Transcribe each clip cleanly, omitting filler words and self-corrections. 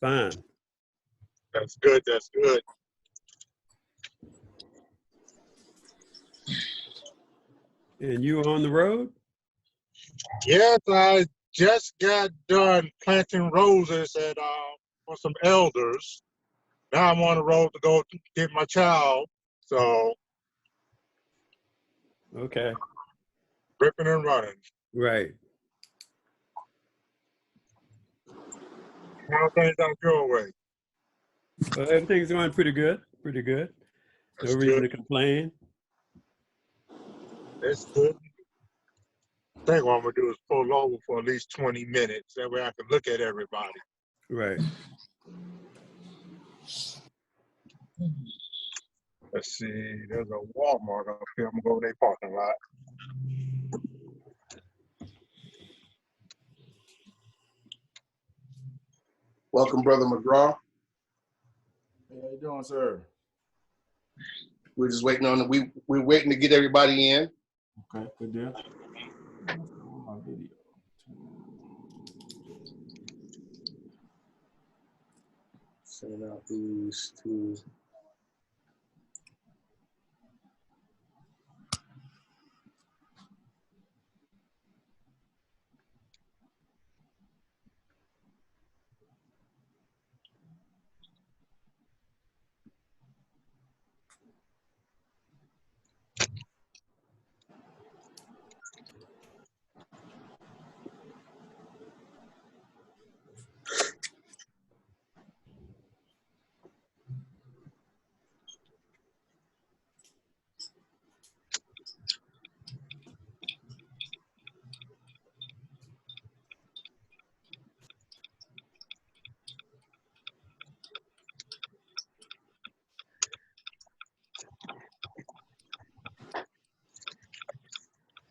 Fine. That's good. That's good. And you on the road? Yes, I just got done planting roses at for some elders. Now I'm on the road to go get my child. So Okay. ripping and running. Right. How things out your way? Well, everything's going pretty good. Pretty good. That's No reason good. to complain. That's good. I think what I'm gonna do is pull over for at least 20 minutes. That way I can look at everybody. Right. Let's see, there's a Walmart up here. I'm gonna go to their parking lot. Welcome, Brother McGraw. Hey, how you doing, sir? We're just waiting on we're waiting to get everybody in. Okay, good deal. My video. Sending out these two.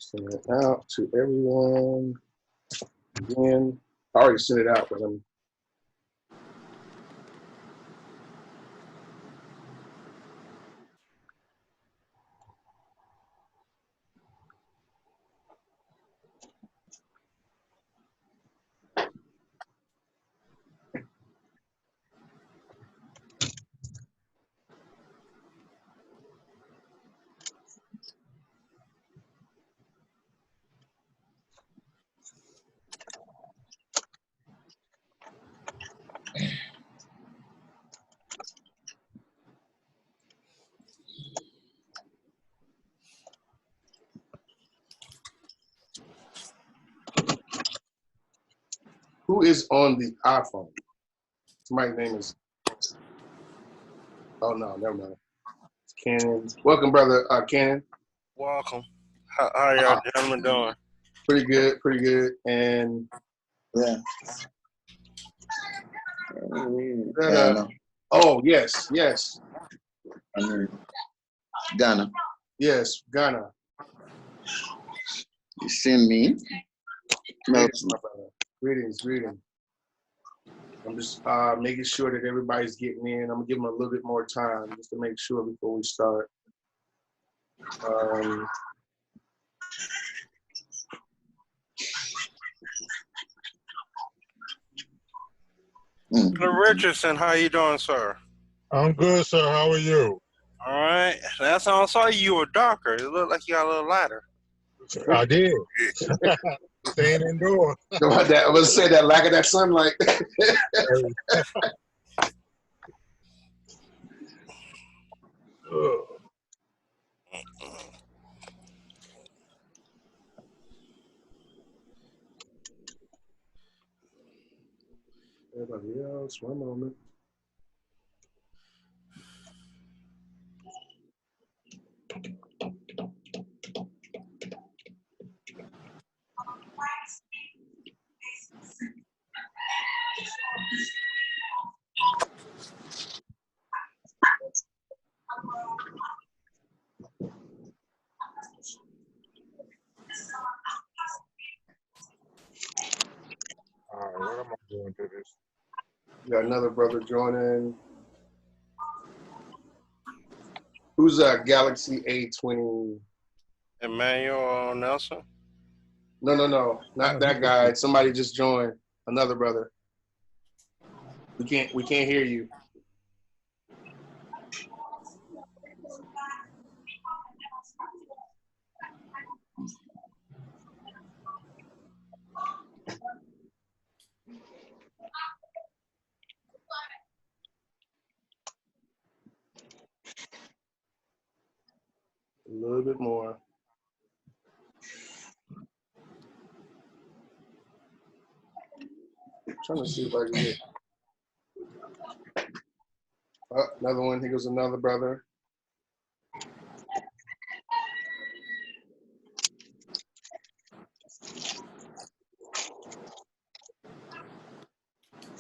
Send it out to everyone. Again, I already sent it out, but I'm. Who is on the iPhone? Somebody's name is. Oh no, never mind. It's Cannon. Welcome, brother Cannon. Welcome. How y'all gentlemen doing? Pretty good, pretty good. And Yeah. oh yes, yes, Ghana. yes, Ghana. You send me? Greetings, my brother. Greetings, greetings. I'm just making sure that everybody's getting in. I'm gonna give them a little bit more time just to make sure before we start. Richardson, how you doing, sir? I'm good, sir. How are you? All right. Last time I saw you, you were darker. It looked like you got a little lighter. I did. Staying indoors. About that, I was say that lack of that sunlight. Everybody else, one moment. All right, what am I doing to this? We got another brother joining. Who's Galaxy A20? Emmanuel Nelson? No, not that guy. Somebody just joined. Another brother. We can't hear you. A little bit more. I'm trying to see if I can get. Oh, another one. Here goes another brother.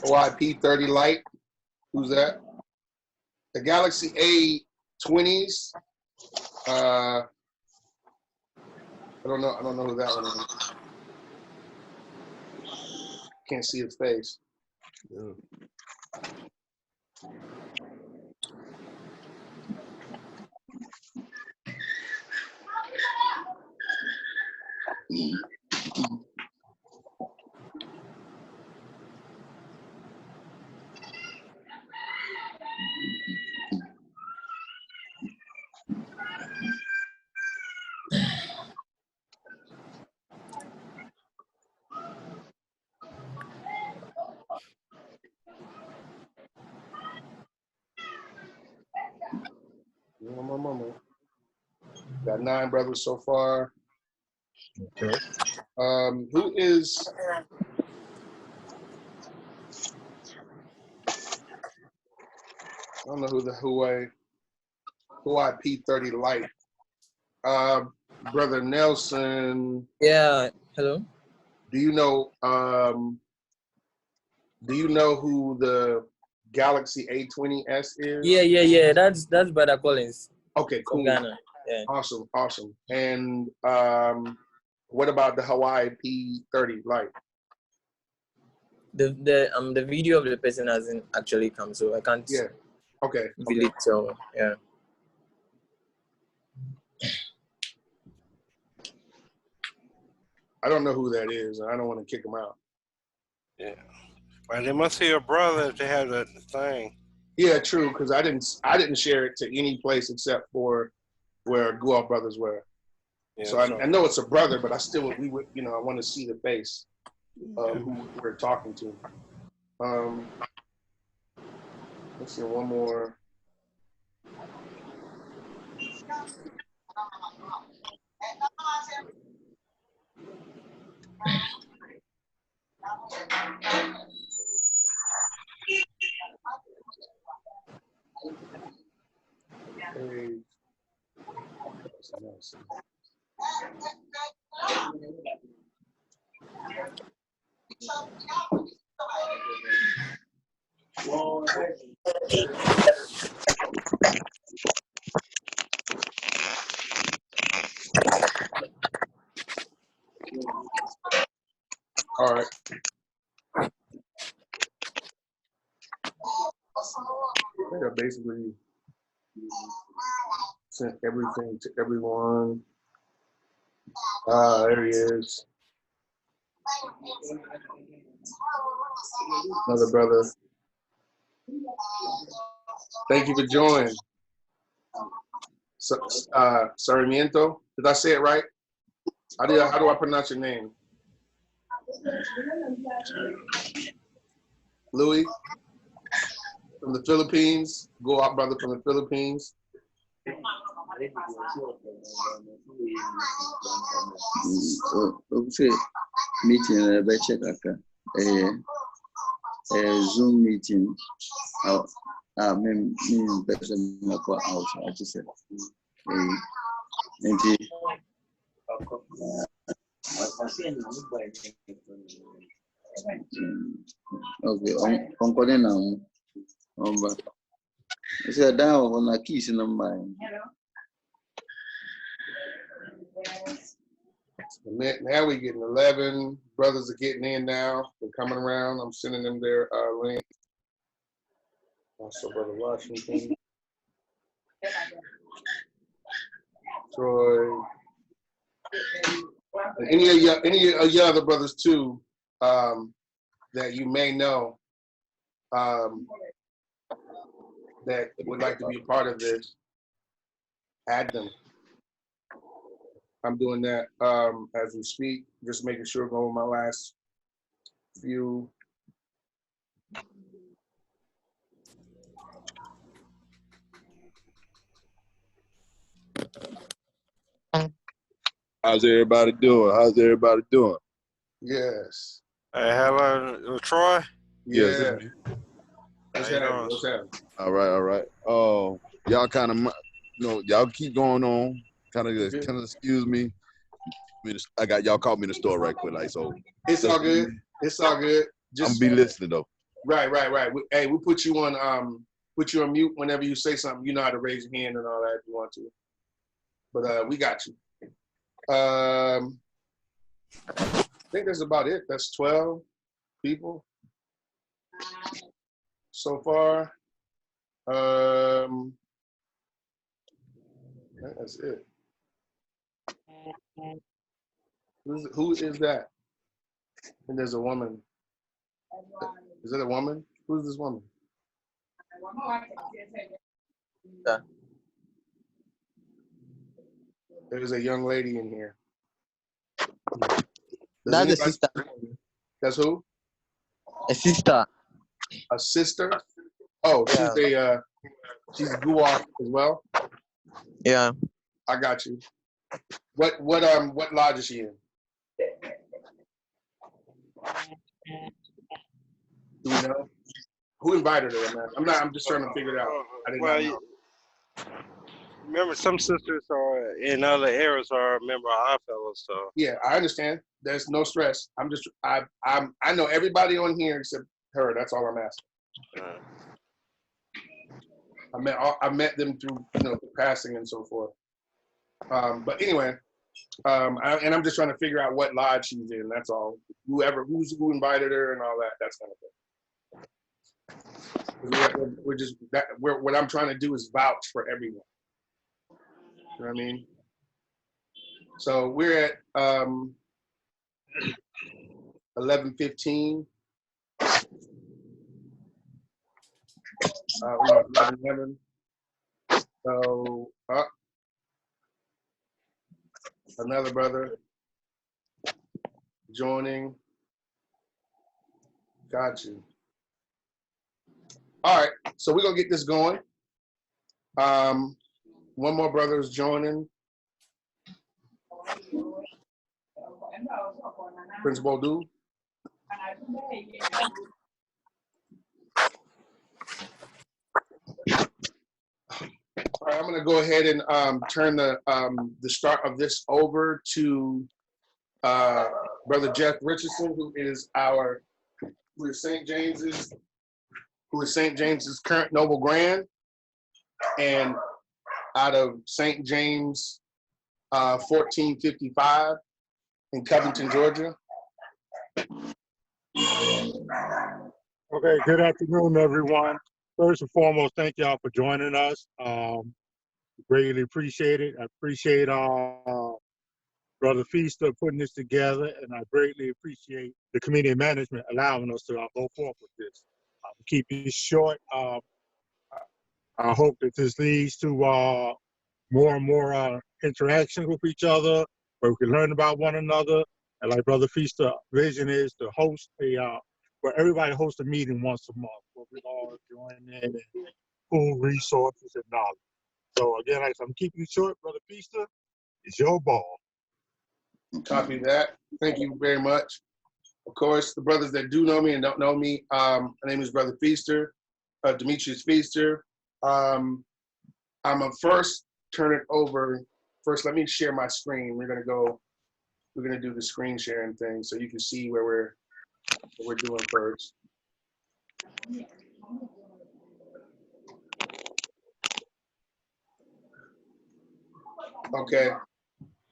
OIP30 Lite. Who's that? The Galaxy A20s. I don't know who that one is. Can't see his face. Yeah. Mama. Got 9 brothers so far. Okay. Who is I don't know who the OIP30 Lite. Brother Nelson. Yeah, hello. Do you know who the Galaxy A20s is? Yeah. That's Brother Collins Okay, from cool. Ghana. Yeah. Awesome. And what about the Hawaii P30 Lite? The video of the person hasn't actually come, so I can't Yeah. Okay. really tell. Yeah. I don't know who that is. I don't want to kick him out. Yeah. Well, they must be a brother to have that thing. Yeah, true. Because I didn't share it to any place except for where Gual brothers were. Yeah, So I know it's a brother, but I want to see the face of who we're talking to. Let's see one more. Hey. All right. I think I basically sent everything to everyone. There he is. Another brother. Thank you for joining. Sarmiento. Did I say it right? How do I pronounce your name? Louis from the Philippines. Go out, brother, from the Philippines. Okay, meeting check Zoom meeting. Me person go out. I just said, okay, on now. It's a down on a keys in the mind. Now we're getting 11 brothers are getting in now. They're coming around. I'm sending them their link. Also, Brother Washington, Troy, and any of your other brothers too that you may know. that would like to be a part of this, add them. I'm doing that as we speak, just making sure go over my last few. How's everybody doing? How's everybody doing? Yes. Hey, hello, Troy. Yes. Yeah. What's How you happening? doing? What's happening? All right, all right. Oh, y'all kind of, y'all keep going on. Kind of excuse me. I got y'all caught me in the store right quick, like so. It's all good. It's all good. I'm Just be listening though. right. Hey, we put you on mute whenever you say something. You know how to raise your hand and all that if you want to. But we got you. I think that's about it. That's 12 people so far. That's it. Who is that? And there's a woman. Is it a woman? Who's this woman? Yeah. There's a young lady in here. That's a sister. That's who? A sister. A sister? Oh, Yeah. she's Guwak as well. Yeah. I got you. What lodge is she in? Do we know? Who invited her, man? I'm just trying to figure it out. I did not know. Remember, some sisters are in other areas are a member of our fellows, so. Yeah, I understand. There's no stress. I know everybody on here except her. That's all I'm asking. I met them through passing and so forth. But anyway, and I'm just trying to figure out what lodge she's in. That's all. Who invited her and all that. That's kind of thing. What I'm trying to do is vouch for everyone. You know what I mean? So we're at 11:15. 11:11. So another brother joining. Got you. All right, so we're gonna get this going. One more brother is joining. Principal Du. All right, I'm gonna go ahead and turn the start of this over to Brother Jeff Richardson, who is St. James's current Noble Grand, and out of St. James 1455 in Covington, Georgia. Okay, good afternoon, everyone. First and foremost, thank y'all for joining us. Greatly appreciate it. I appreciate Brother Feaster putting this together, and I greatly appreciate the community management allowing us to go forth with this. Keep it short. I hope that this leads to more and more interaction with each other, where we can learn about one another. And like Brother Feaster's vision is to host where everybody hosts a meeting once a month, where we all join in and pool resources and knowledge. So again, I'm keeping it short, Brother Feaster. It's your ball. Copy that. Thank you very much. Of course, the brothers that do know me and don't know me, my name is Brother Feaster, Demetrius Feaster. I'm gonna first turn it over. First, let me share my screen. We're gonna do the screen sharing thing so you can see what we're doing first. Okay.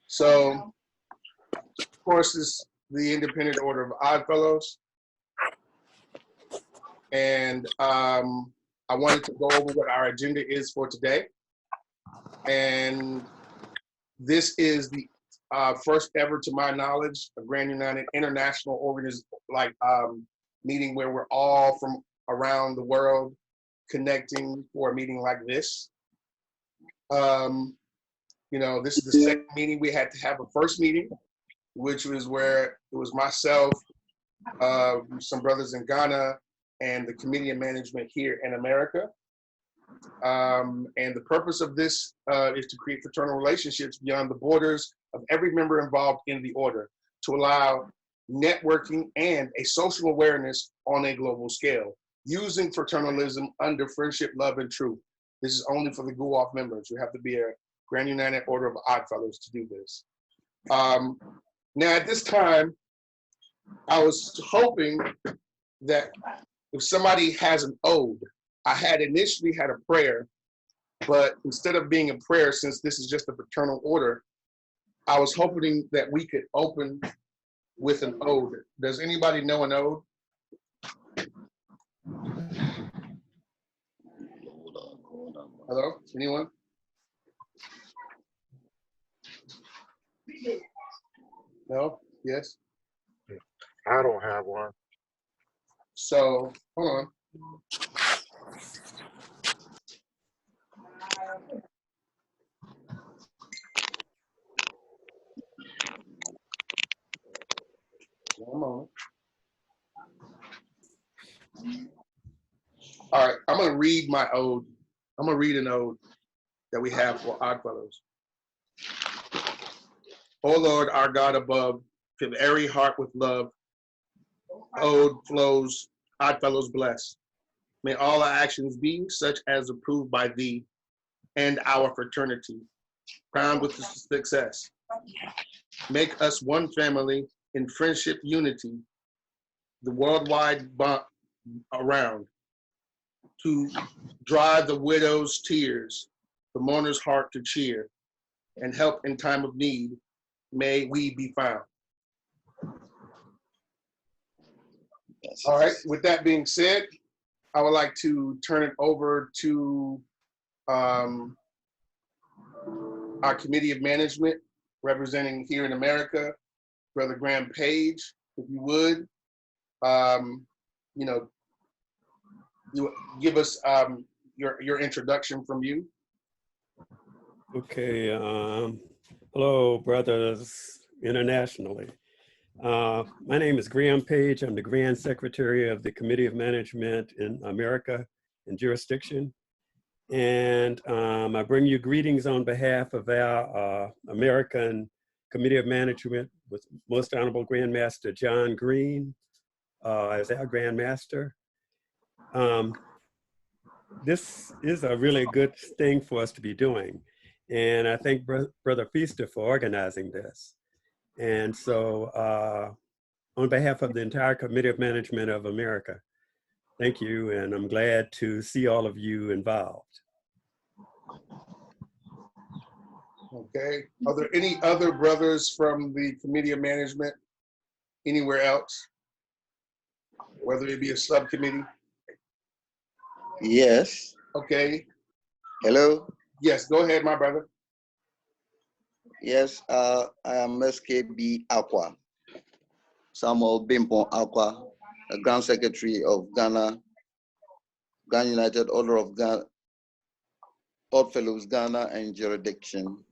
So, of course, this is the Independent Order of Odd Fellows. And I wanted to go over what our agenda is for today. And this is the first ever, to my knowledge, a Grand United International meeting where we're all from around the world connecting for a meeting like this. You know, this is the second meeting. We had to have a first meeting, which was where it was myself, some brothers in Ghana, and the committee of management here in America. And the purpose of this is to create fraternal relationships beyond the borders of every member involved in the order, to allow networking and a social awareness on a global scale, using fraternalism under friendship, love, and truth. This is only for the GUOF members. You have to be a Grand United Order of Odd Fellows to do this. Now, at this time, I was hoping that if somebody has an ode, I had initially had a prayer, but instead of being a prayer, since this is just a fraternal order, I was hoping that we could open with an ode. Does anybody know an ode? Hello, anyone? No? Yes? I don't have one. So, hold on. One moment. All right, I'm gonna read my ode. I'm gonna read an ode that we have for Odd Fellows. O Lord, our God above, fill every heart with love. Ode flows, Odd Fellows bless. May all our actions be such as approved by thee and our fraternity, crowned with success. Make us one family in friendship unity, the worldwide bond around, to dry the widow's tears, the mourner's heart to cheer, and help in time of need, may we be found. All right, with that being said, I would like to turn it over to our committee of management representing here in America, Brother Graham Page, if you would, you know, you give us your introduction from you. Okay. Hello, brothers internationally. My name is Graham Page. I'm the Grand Secretary of the Committee of Management in America and Jurisdiction. And I bring you greetings on behalf of our American Committee of Management with Most Honorable Grandmaster John Green as our Grandmaster. This is a really good thing for us to be doing. And I thank Brother Feaster for organizing this. And so on behalf of the entire Committee of Management of America, thank you. And I'm glad to see all of you involved. Okay, are there any other brothers from the Committee of Management anywhere else? Whether it be a subcommittee? Yes. Okay. Hello. Yes, go ahead, my brother. Yes, I am SKB Aqua, Samuel Bimpon Aqua, the Grand Secretary of Ghana, Ghana United Order of Ghana, Odd Fellows Ghana and Jurisdiction.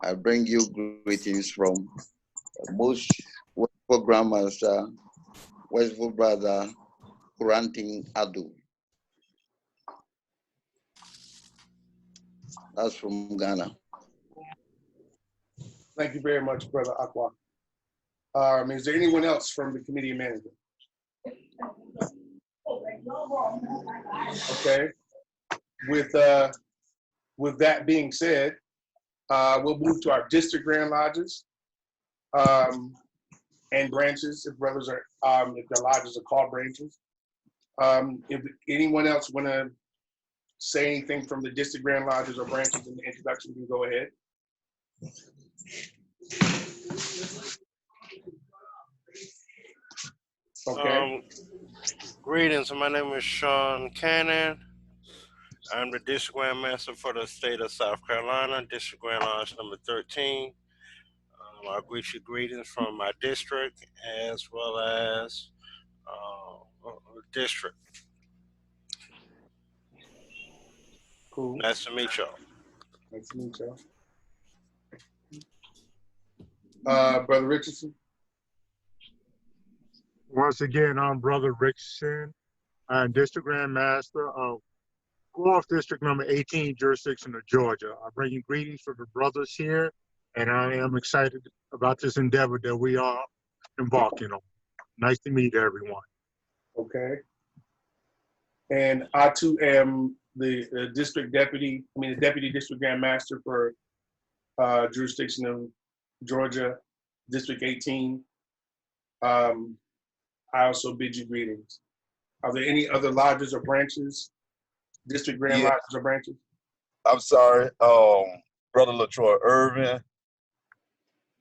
I bring you greetings from the most wonderful Grandmaster, Westful Brother, Kuranting Adu. That's from Ghana. Thank you very much, Brother Aqua. Is there anyone else from the Committee of Management? Okay. With that being said, we'll move to our district Grand Lodges and branches, if brothers are, if the lodges are called branches. If anyone else want to say anything from the district Grand Lodges or branches in the introduction, you can go ahead. Okay. Greetings, my name is Sean Cannon. I'm the District Grandmaster for the state of South Carolina, District Grand Lodge number 13. I greet you greetings from my district as well as district. Cool. Nice to meet y'all. Nice to meet y'all. Brother Richardson. Once again, I'm Brother Richardson. I'm District Grandmaster of 4th District number 18 jurisdiction of Georgia. I bring you greetings from the brothers here, and I am excited about this endeavor that we are embarking on. Nice to meet everyone. Okay. And I too am the Deputy District Grandmaster for jurisdiction of Georgia, District 18. I also bid you greetings. Are there any other lodges or branches, district grand Yeah. lodges or branches? I'm sorry, Brother LaTroy Irvin.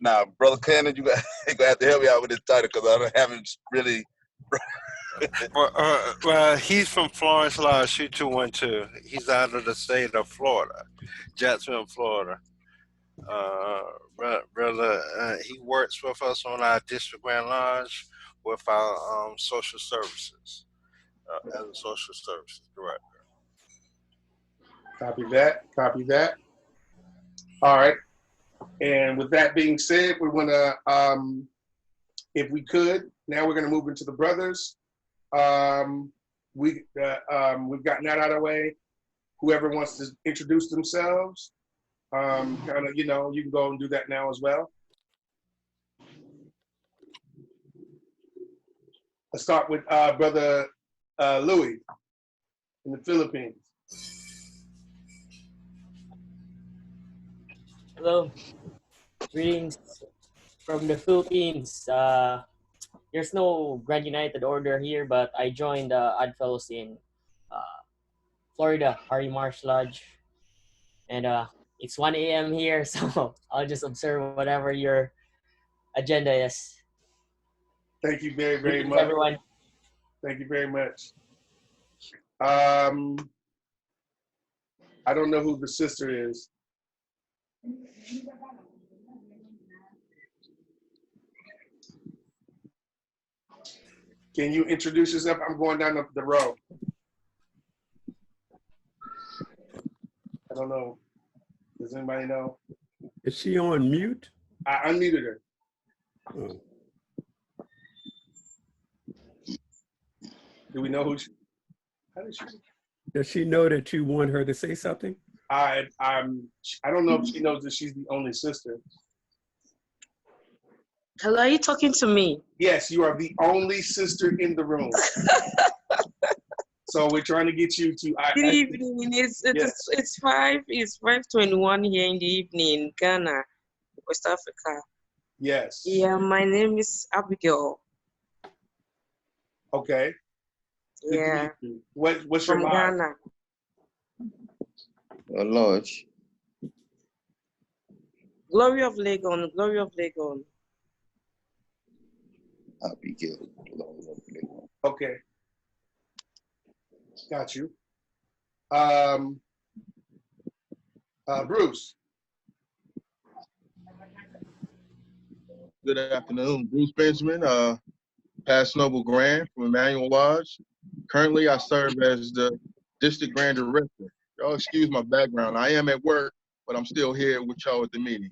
Now, Brother Cannon, you gonna have to help me out with this title because I haven't really. Well, he's from Florence Lodge 2212. He's out of the state of Florida, Jacksonville, Florida. Brother, he works with us on our district grand lodge with our social services as a social services director. Copy that. Copy that. All right. And with that being said, we're gonna, if we could, now we're gonna move into the brothers. We've gotten that out of the way. Whoever wants to introduce themselves, kind of, you know, you can go and do that now as well. Let's start with Brother Louis in the Philippines. Hello, greetings from the Philippines. There's no Grand United Order here, but I joined the Odd Fellows in Florida, Harry Marsh Lodge, and it's 1 a.m. here, so I'll just observe whatever your agenda is. Thank you very, very Greetings, much. everyone. Thank you very much. I don't know who the sister is. Can you introduce yourself? I'm going down the row. I don't know. Does anybody know? Is she on mute? I unmuted her. Oh. Do we know who she? How did she? Does she know that you want her to say something? I don't know if she knows that she's the only sister. Hello, are you talking to me? Yes, you are the only sister in the room. So we're trying to get you to. Good evening. It's 5:21 here in the evening, Ghana, West Africa. Yes. Yeah, my name is Abigail. Okay. Yeah. What's your from lodge? Ghana? Your lodge. Glory of Legon. Glory of Legon. Abigail. Glory of Legon. Okay. Got you. Bruce. Good afternoon, Bruce Benjamin, past Noble Grand from Emmanuel Lodge. Currently, I serve as the District Grand Director. Y'all excuse my background. I am at work, but I'm still here with y'all at the meeting.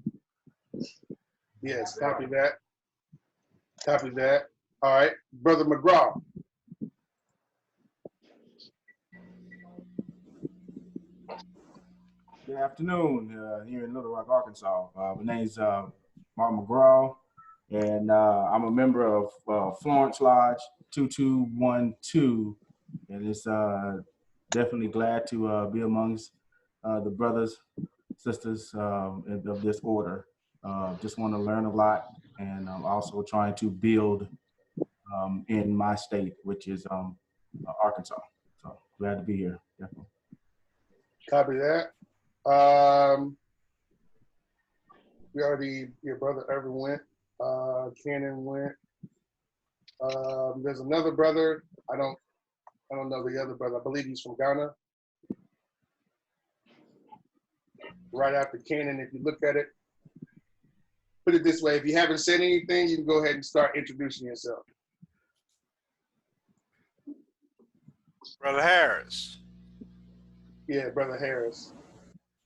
Yes, copy that. Copy that. All right, Brother McGraw. Good afternoon, here in Little Rock, Arkansas. My name's Mark McGraw, and I'm a member of Florence Lodge 2212, and it's definitely glad to be amongst the brothers, sisters of this order. Just want to learn a lot, and I'm also trying to build in my state, which is Arkansas. So glad to be here, definitely. Copy that. We already, your brother Irvin went, Cannon went. There's another brother. I don't know the other brother. I believe he's from Ghana. Right after Cannon, if you look at it, put it this way: if you haven't said anything, you can go ahead and start introducing yourself. Brother Harris. Yeah, Brother Harris.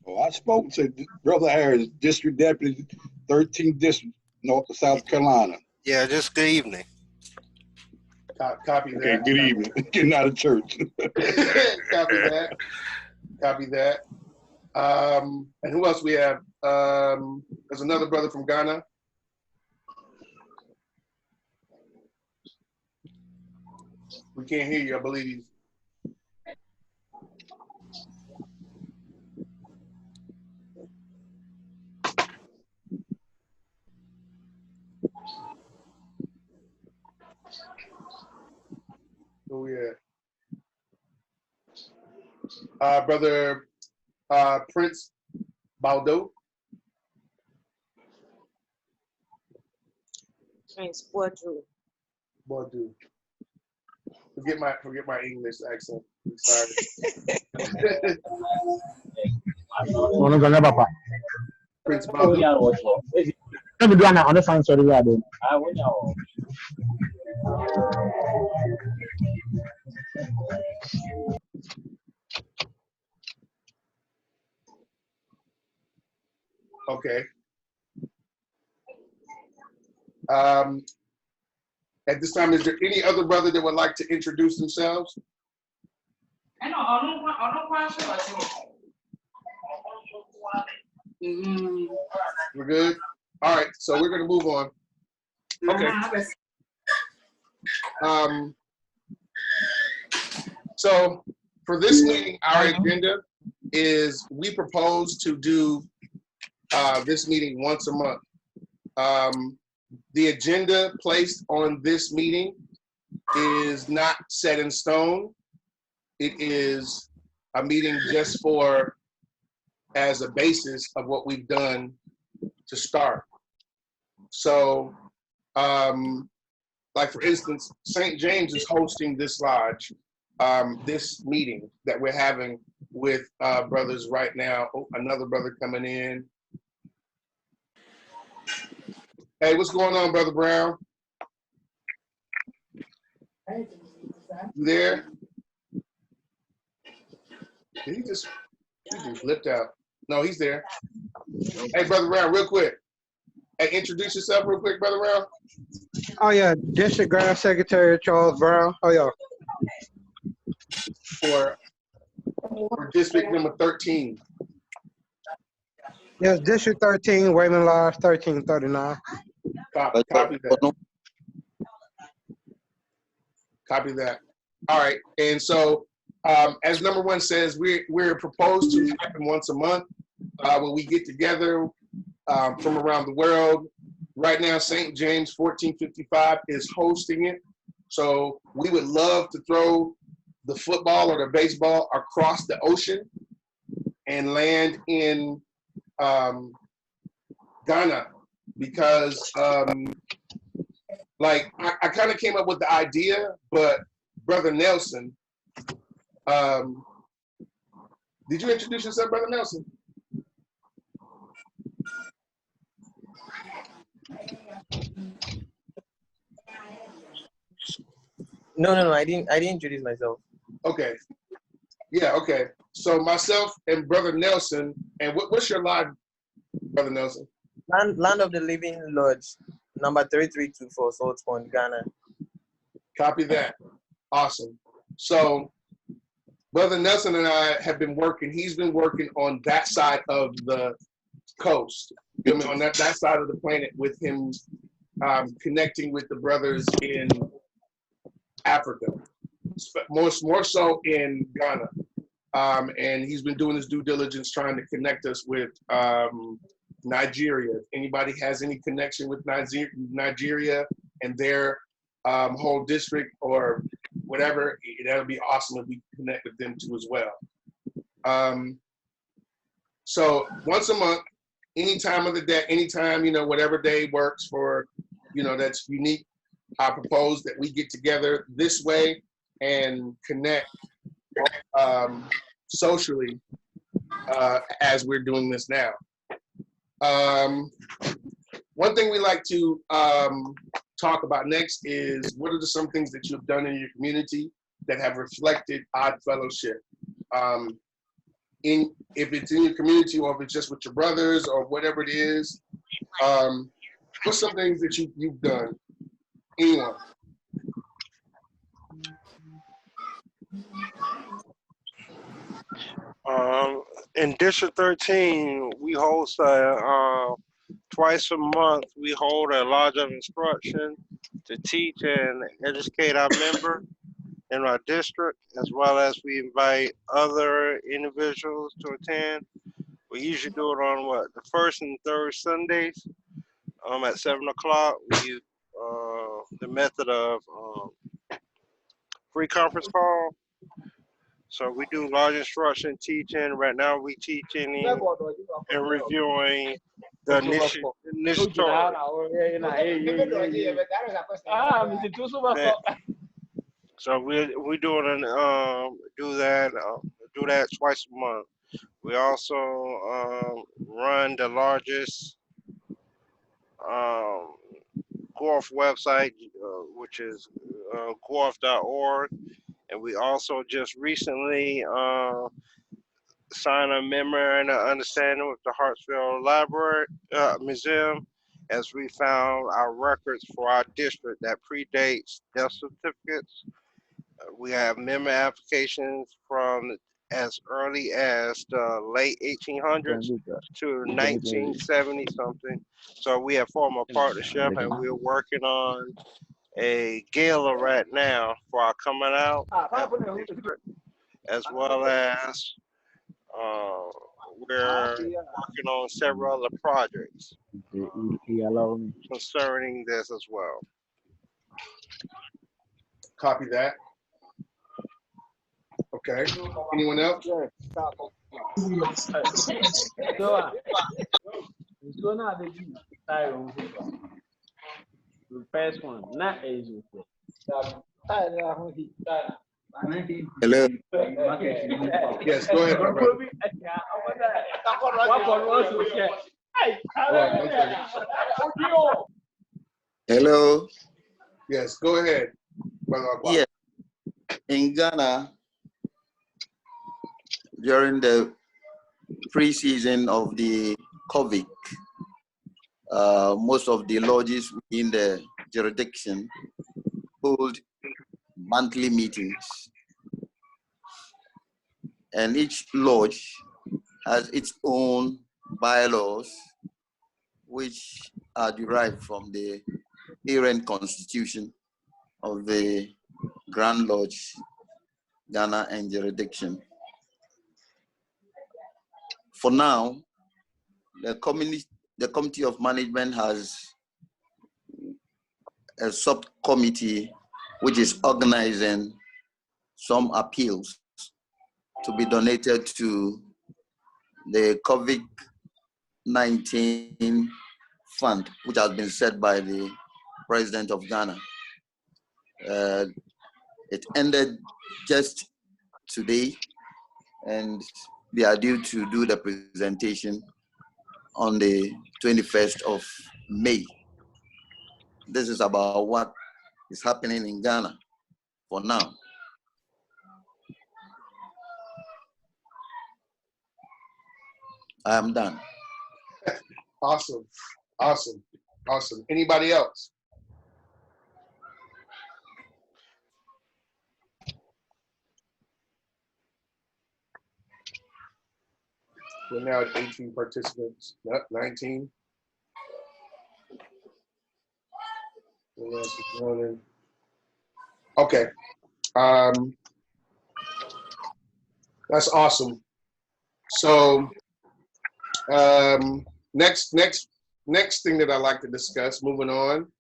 Oh, I spoke to Brother Harris, District Deputy, 13th District, North of South Carolina. Yeah, just good evening. Copy that. Okay, good evening. Getting out of church. Copy that. Copy that. And who else we have? There's another brother from Ghana. We can't hear you, I believe he's. Who we at? Brother Prince Baldo. Prince Boadu. Baldo. Forget my English accent. I'm sorry. Prince Baldo. Okay. At this time, is there any other brother that would like to introduce themselves? We're good? All right, so we're going to move on. Okay. So for this meeting, our agenda is we propose to do this meeting once a month. The agenda placed on this meeting is not set in stone. It is a meeting just for as a basis of what we've done to start. So, like for instance, St. James is hosting this lodge, this meeting that we're having with brothers right now. Oh, another brother coming in. Hey, what's going on, Brother Brown? You there? Did he just flipped out? No, he's there. Hey, Brother Brown, real quick. Hey, introduce yourself real quick, Brother Brown. Oh yeah, District Grand Secretary Charles Brown. Oh yeah. For District number 13. Yes, District 13, Wayland Lodge, 1339. Copy that. Copy that. All right, and so as number one says, we're proposed to happen once a month when we get together from around the world. Right now, St. James 1455 is hosting it. So we would love to throw the football or the baseball across the ocean and land in Ghana, because like I kind of came up with the idea, but Brother Nelson, did you introduce yourself, Brother Nelson? No, I didn't introduce myself. Okay. Yeah, okay. So myself and Brother Nelson, and what's your lodge, Brother Nelson? Land of the Living Lodge, number 3324, Salt Pond, Ghana. Copy that. Awesome. So Brother Nelson and I have been working, he's been working on that side of the coast, on that side of the planet with him connecting with the brothers in Africa, more so in Ghana. And he's been doing his due diligence trying to connect us with Nigeria. If anybody has any connection with Nigeria and their whole district or whatever, that would be awesome if we connect with them too as well. So once a month, any time of the day, anytime, whatever day works for, that's unique, I propose that we get together this way and connect socially as we're doing this now. One thing we like to talk about next is what are some things that you've done in your community that have reflected Odd Fellowship. if it's in your community or if it's just with your brothers or whatever it is. What's some things that you've done? Anyone? In District 13, we host twice a month. We hold a lodge of instruction to teach and educate our members in our district, as well as we invite other individuals to attend. We usually do it on the first and third Sundays at 7 o'clock. We use the method of free conference call. So we do large instruction teaching. Right now we teaching and reviewing the initiatory. So we doing do that twice a month. We also run the largest GORF website, which is gorf.org. And we also just recently signed a memorandum of understanding with the Hartsfield Library Museum, as we found our records for our district that predates death certificates. We have member applications from as early as the late 1800s to 1970 something. So we have formed a partnership, and we're working on a gala right now for our coming out, as well as we're working on several other projects concerning this as well. Copy that. Okay. Anyone else? The first one, not Asian. Hello. Yes, go ahead, my brother. Hello. Yes, go ahead, brother. Yeah. In Ghana, during the pre-season of the COVID, most of the lodges in the jurisdiction hold monthly meetings, and each lodge has its own bylaws, which are derived from the parent constitution of the Grand Lodge, Ghana and jurisdiction. For now, the Committee of Management has a subcommittee which is organizing some appeals to be donated to the COVID-19 fund, which has been set by the President of Ghana. It ended just today, and they are due to do the presentation on the 21st of May. This is about what is happening in Ghana for now. I am done. Awesome, awesome, awesome. Anybody else? We're now at 18 participants, not 19. Okay, that's awesome. So next thing that I'd like to discuss, moving on,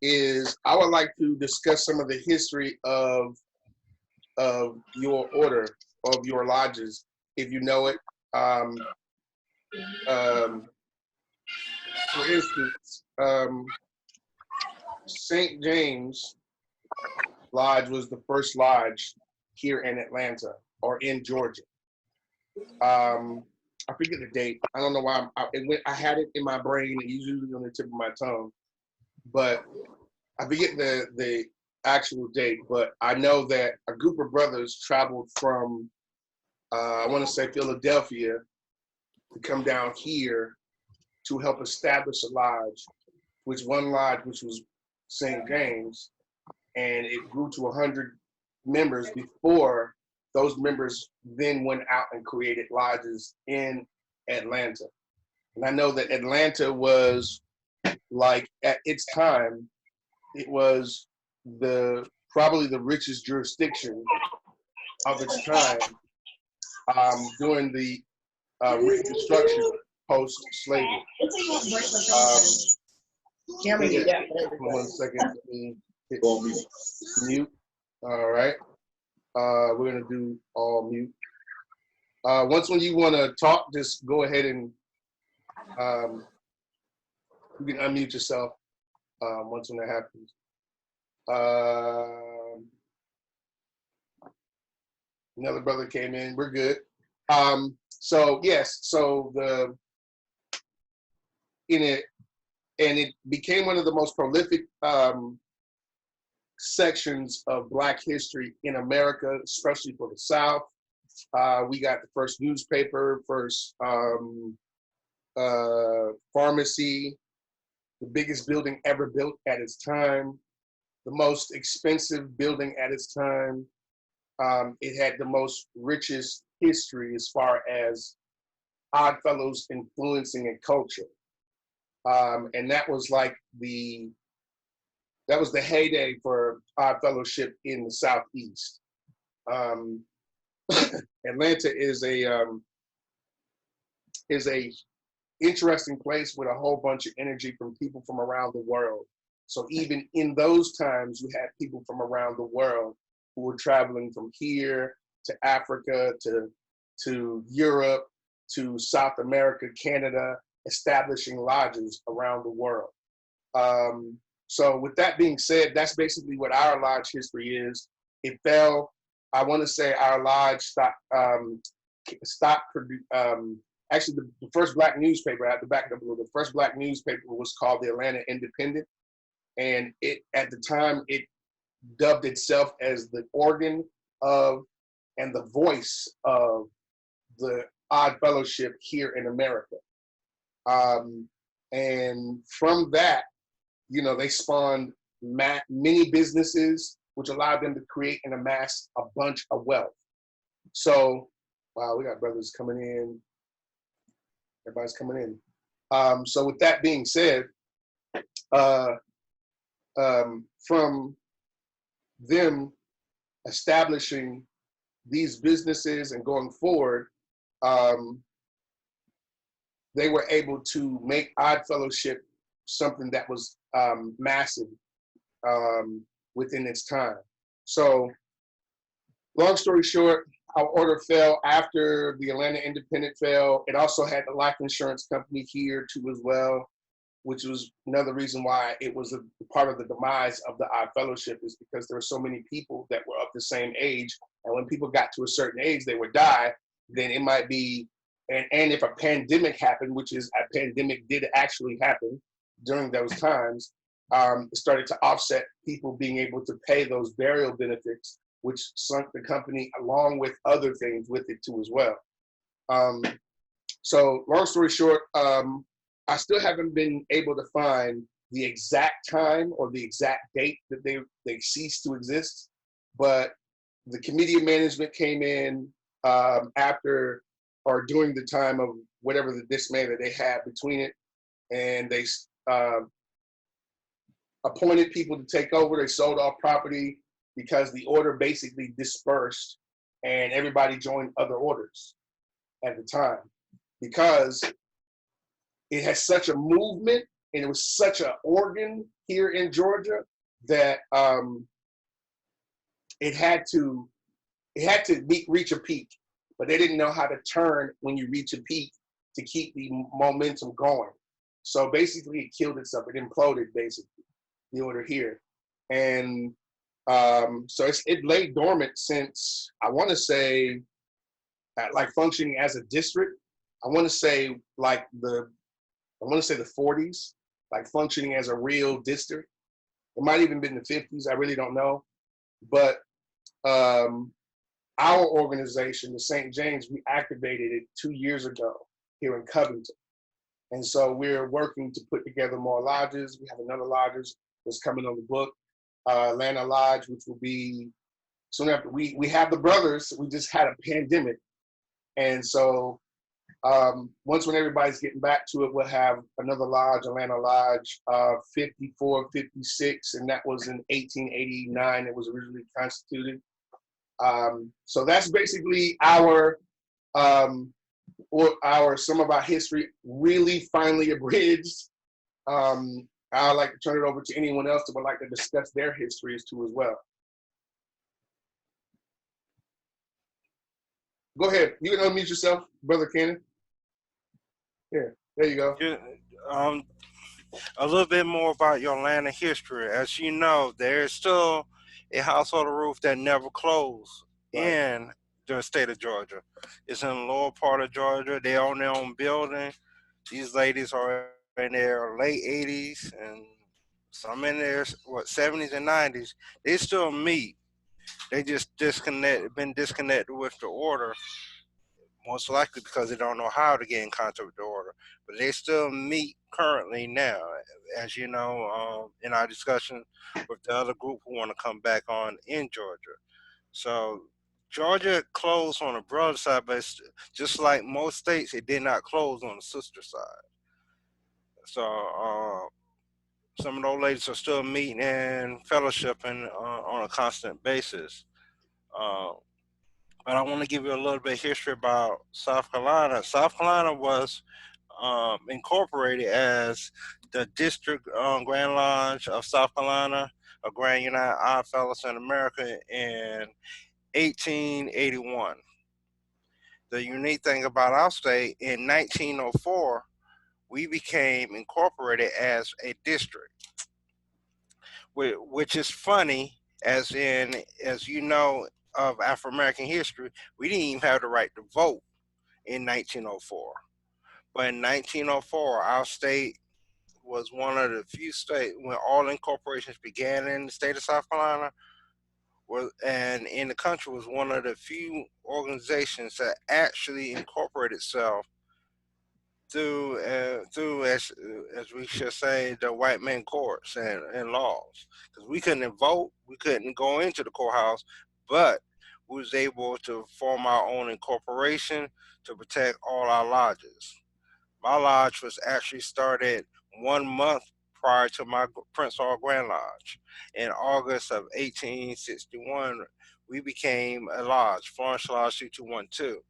is I would like to discuss some of the history of your order, of your lodges, if you know it. For instance, St. James Lodge was the first lodge here in Atlanta or in Georgia. I forget the date. I don't know why I had it in my brain. It's usually on the tip of my tongue, but I forget the actual date. But I know that a group of brothers traveled from I want to say Philadelphia, to come down here to help establish a lodge, which was St. James, and it grew to 100 members before those members then went out and created lodges in Atlanta. And I know that Atlanta was, like, at its time, it was probably the richest jurisdiction of its time during the Reconstruction post-slavery. One second, let me hit mute. All right, we're gonna do all mute. Once when you wanna talk, just go ahead and you can unmute yourself once when that happens. Another brother came in, we're good. So yes, so it became one of the most prolific sections of Black history in America, especially for the South. We got the first newspaper, first pharmacy, the biggest building ever built at its time, the most expensive building at its time. It had the most richest history as far as Oddfellows influencing in culture. And that was like the heyday for Odd Fellowship in the Southeast. Atlanta is a interesting place with a whole bunch of energy from people from around the world. So even in those times, you had people from around the world who were traveling from here to Africa, to Europe, to South America, Canada, establishing lodges around the world. So with that being said, that's basically what our lodge history is. It fell, I want to say our lodge stopped actually the first Black newspaper, I have to back it up a little bit, the first Black newspaper was called the Atlanta Independent. And it, at the time, it dubbed itself as the organ of and the voice of the Odd Fellowship here in America. And from that, you know, they spawned many businesses, which allowed them to create and amass a bunch of wealth. So, wow, we got brothers coming in. Everybody's coming in. So with that being said, from them establishing these businesses and going forward, they were able to make Odd Fellowship something that was massive within its time. So long story short, our order fell after the Atlanta Independent fell. It also had a life insurance company here too as well, which was another reason why it was a part of the demise of the Odd Fellowship, is because there were so many people that were of the same age. And when people got to a certain age, they would die. Then it might be, and if a pandemic happened, which is a pandemic did actually happen during those times, it started to offset people being able to pay those burial benefits, which sunk the company along with other things with it too as well. So long story short, I still haven't been able to find the exact time or the exact date that they ceased to exist, but the committee of management came in after or during the time of whatever the dismay that they had between it, and they appointed people to take over. They sold off property because the order basically dispersed and everybody joined other orders at the time, because it has such a movement and it was such an organ here in Georgia that it had to reach a peak, but they didn't know how to turn when you reach a peak to keep the momentum going. So basically it killed itself. It imploded, basically, the order here. And so it lay dormant since, I want to say, like functioning as a district, I want to say the 40s, like functioning as a real district. It might even been the 50s, I really don't know. But our organization, the St. James, we activated it 2 years ago here in Covington. And so we're working to put together more lodges. We have another lodges that's coming on the book, Atlanta Lodge, which will be soon after. We have the brothers, we just had a pandemic. And so once when everybody's getting back to it, we'll have another lodge, Atlanta Lodge, 54, 56, and that was in 1889. It was originally constituted. So that's basically our some of our history, really finally abridged. I'd like to turn it over to anyone else that would like to discuss their histories too as well. Go ahead. You can unmute yourself, Brother Cannon. Here, there you go. Yeah, a little bit more about your Atlanta history. As you know, there's still a House Hold of Ruth that never closed in the state of Georgia. It's in the lower part of Georgia. They own their own building. These ladies are in their late 80s and some in their 70s and 90s. They still meet. They just been disconnected with the order, most likely because they don't know how to get in contact with the order. But they still meet currently now, as you know, in our discussion with the other group who want to come back on in Georgia. So Georgia closed on the brother side, but just like most states, it did not close on the sister side. So some of those ladies are still meeting and fellowshipping on a constant basis. But I want to give you a little bit of history about South Carolina. South Carolina was incorporated as the District Grand Lodge of South Carolina, a Grand United Odd Fellows in America in 1881. The unique thing about our state, in 1904, we became incorporated as a district, which is funny, as you know, of Afro-American history, we didn't even have the right to vote in 1904. But in 1904, our state was one of the few states when all incorporations began in the state of South Carolina, and in the country was one of the few organizations that actually incorporated itself through as we should say, the white man courts and laws. Because we couldn't vote, we couldn't go into the courthouse, but we was able to form our own incorporation to protect all our lodges. My lodge was actually started 1 month prior to my Prince Hall Grand Lodge. In August of 1861, we became a lodge, Florence Lodge 2212.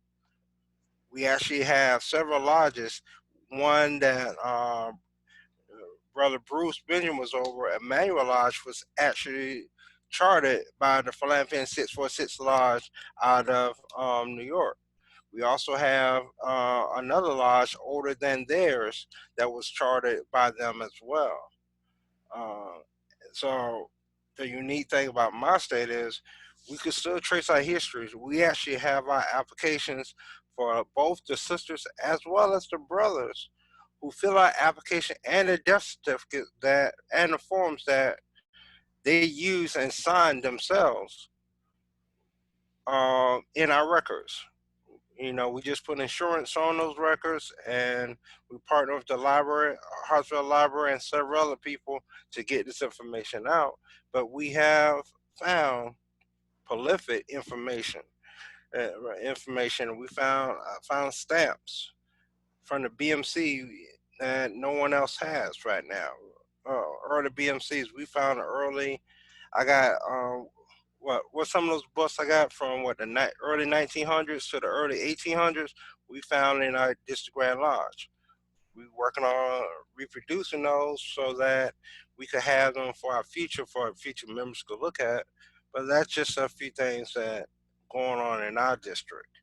We actually have several lodges. One that Brother Bruce Benjamin was over, Emmanuel Lodge, was actually chartered by the Philadelphia 646 Lodge out of New York. We also have another lodge older than theirs that was chartered by them as well. So the unique thing about my state is we could still trace our histories. We actually have our applications for both the sisters as well as the brothers who fill out application and the death certificate and the forms that they use and sign themselves in our records. You know, we just put insurance on those records, and we partner with the library, Hartsville Library, and several other people to get this information out. But we have found prolific information. We found stamps from the BMC that no one else has right now. Early BMCs, we found early. I got what some of those books I got from the early 1900s to the early 1800s, we found in our District Grand Lodge. We're working on reproducing those so that we could have them for future members to look at. But that's just a few things that going on in our district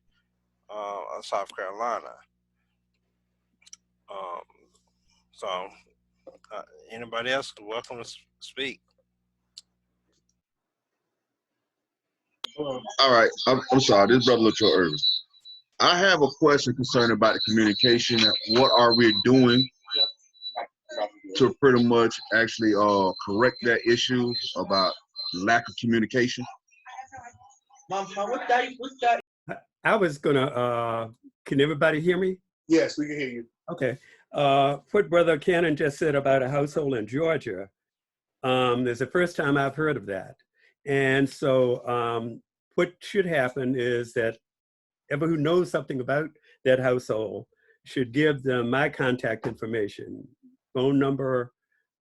of South Carolina. So anybody else, welcome to speak. All right, I'm sorry, this brother Latrell Irvin. I have a question concerning about the communication. What are we doing to pretty much actually correct that issue about lack of communication? I was gonna, can everybody hear me? Yes, we can hear you. Okay. What Brother Cannon just said about a household in Georgia, is the first time I've heard of that. And so what should happen is that everyone who knows something about that household should give them my contact information, phone number,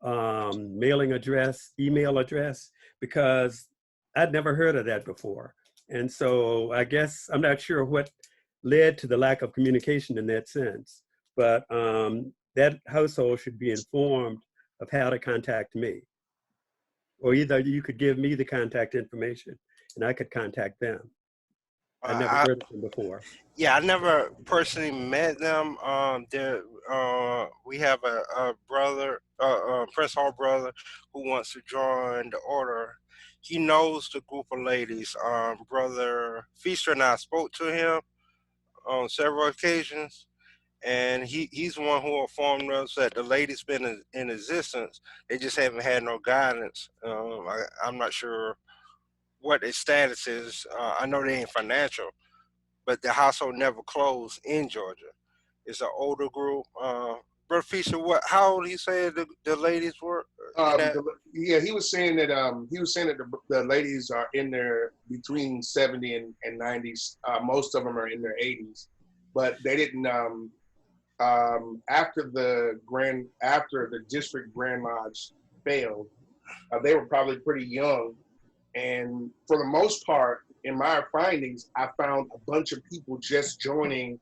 mailing address, email address, because I'd never heard of that before. And so I guess I'm not sure what led to the lack of communication in that sense, but that household should be informed of how to contact me. Or either you could give me the contact information and I could contact them. I never heard of them before. Yeah, I never personally met them. We have a brother, Prince Hall brother, who wants to join the order. He knows the group of ladies. Brother Feaster and I spoke to him on several occasions, and he's the one who informed us that the ladies been in existence. They just haven't had no guidance. I'm not sure what their status is. I know they ain't financial, but the household never closed in Georgia. It's an older group. Brother Fisher, how old he said the ladies were? Yeah, he was saying that the ladies are in their between 70 and 90s. Most of them are in their 80s, but they didn't. After the district Grand Lodge failed, they were probably pretty young, and for the most part, in my findings, I found a bunch of people just joining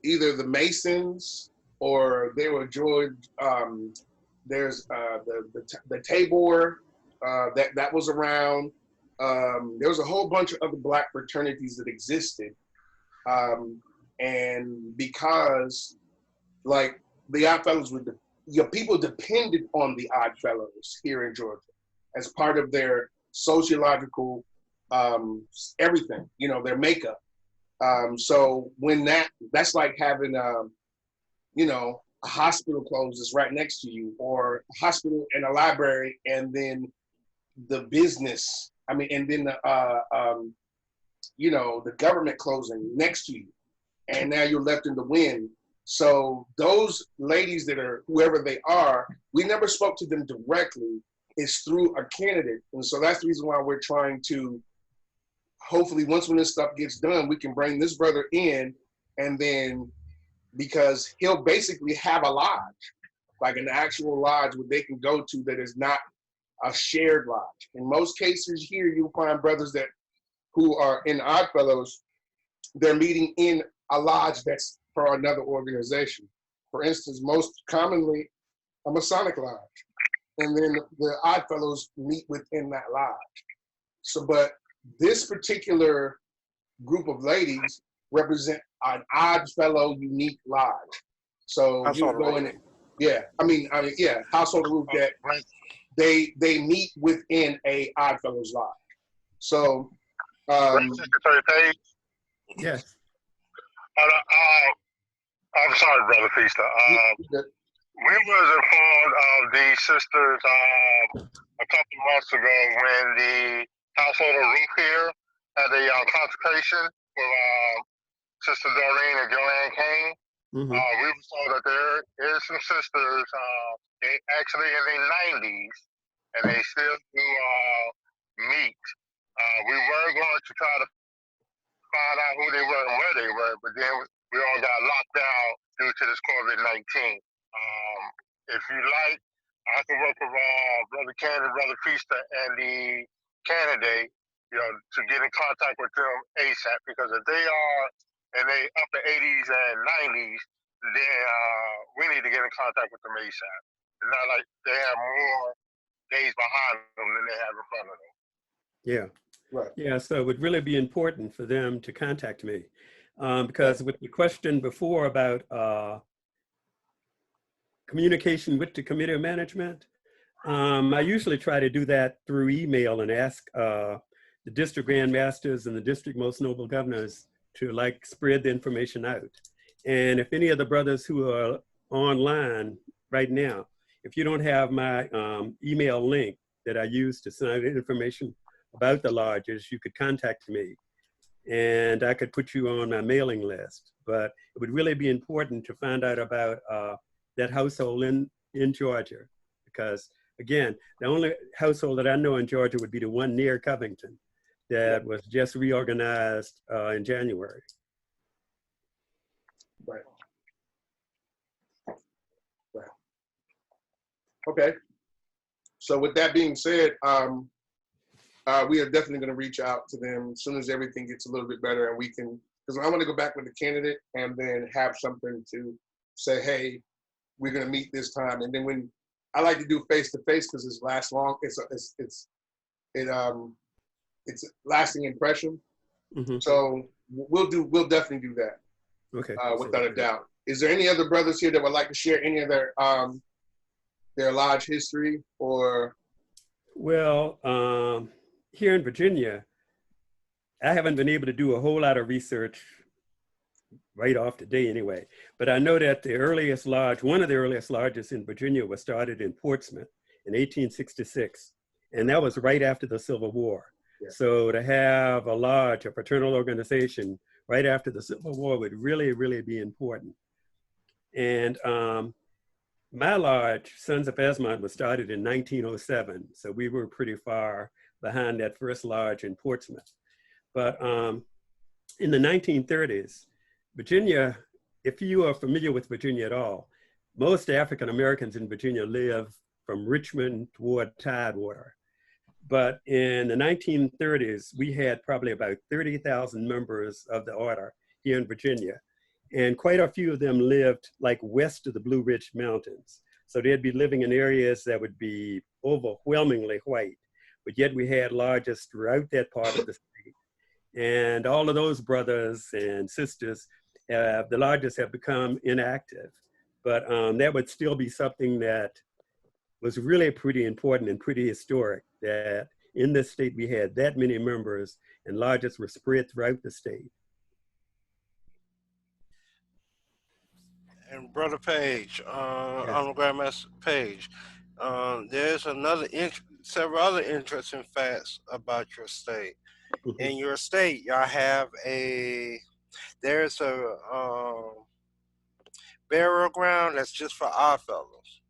either the Masons or they were joined. There's the Tabor that was around. There was a whole bunch of other Black fraternities that existed, and because like the Odd Fellows people depended on the Odd Fellows here in Georgia as part of their sociological everything, their makeup. So when that's like having a hospital closes right next to you, or a hospital and a library, and then the business, and then the government closing next to you, and now you're left in the wind. So those ladies that are, whoever they are, we never spoke to them directly. It's through a candidate. And so that's the reason why we're trying to, hopefully once when this stuff gets done, we can bring this brother in, and then, because he'll basically have a lodge, like an actual lodge where they can go to that is not a shared lodge. In most cases here, you'll find brothers who are in Odd Fellows, they're meeting in a lodge that's for another organization. For instance, most commonly, a Masonic lodge. And then the Odd Fellows meet within that lodge. So, but this particular group of ladies represent an Odd Fellow unique lodge. So you go in it. Yeah, House Hold of Ruth, that they meet within a Odd Fellows lodge. So, Secretary Page. Yes. I'm sorry, Brother Feaster. We was informed of the sisters a couple months ago when the House Hold of Ruth here had a consecration with Sister Doreen and Joanne Kane. Mm-hmm. We were told that there is some sisters, they actually in their 90s, and they still do meet. We were going to try to find out who they were and where they were, but then we all got locked down due to this COVID-19. If you like, I can work with Brother Cannon, Brother Feaster, and the candidate, to get in contact with them ASAP, because if they are in their upper 80s and 90s, then we need to get in contact with them ASAP. It's not like they have more days behind them than they have in front of them. Yeah. Right. Yeah, so it would really be important for them to contact me. Because with the question before about communication with the committee of management, I usually try to do that through email and ask the district grandmasters and the district most noble governors to spread the information out. And if any of the brothers who are online right now, if you don't have my email link that I use to send out information about the lodges, you could contact me and I could put you on my mailing list. But it would really be important to find out about that household in Georgia, because again, the only household that I know in Georgia would be the one near Covington that was just reorganized in January. Right. Right. Okay. So with that being said, we are definitely going to reach out to them as soon as everything gets a little bit better, and we can, because I want to go back with the candidate and then have something to say, hey, we're going to meet this time. And then when I like to do face to face because it lasts long, it's a lasting impression. Mm-hmm. So we'll definitely do that. Okay. Without a doubt. Is there any other brothers here that would like to share any of their lodge history or? Well, here in Virginia, I haven't been able to do a whole lot of research right off today anyway, but I know that the earliest lodge, one of the earliest lodges in Virginia was started in Portsmouth in 1866. And that was right after the Civil War. Yeah. So to have a lodge, a fraternal organization right after the Civil War would really, really be important. And my lodge, Sons of Esmond, was started in 1907. So we were pretty far behind that first lodge in Portsmouth. But in the 1930s, Virginia, if you are familiar with Virginia at all, most African Americans in Virginia live from Richmond toward Tidewater. But in the 1930s, we had probably about 30,000 members of the order here in Virginia. And quite a few of them lived like west of the Blue Ridge Mountains. So they'd be living in areas that would be overwhelmingly white, but yet we had lodges throughout that part of the state. And all of those brothers and sisters, the lodges have become inactive. But that would still be something that was really pretty important and pretty historic, that in this state we had that many members and lodges were spread throughout the state. And Brother Page, Yes. on Grandmaster Page, there's several other interesting facts about your state. Mm-hmm. In your state, y'all have there's a burial ground that's just for our fellows.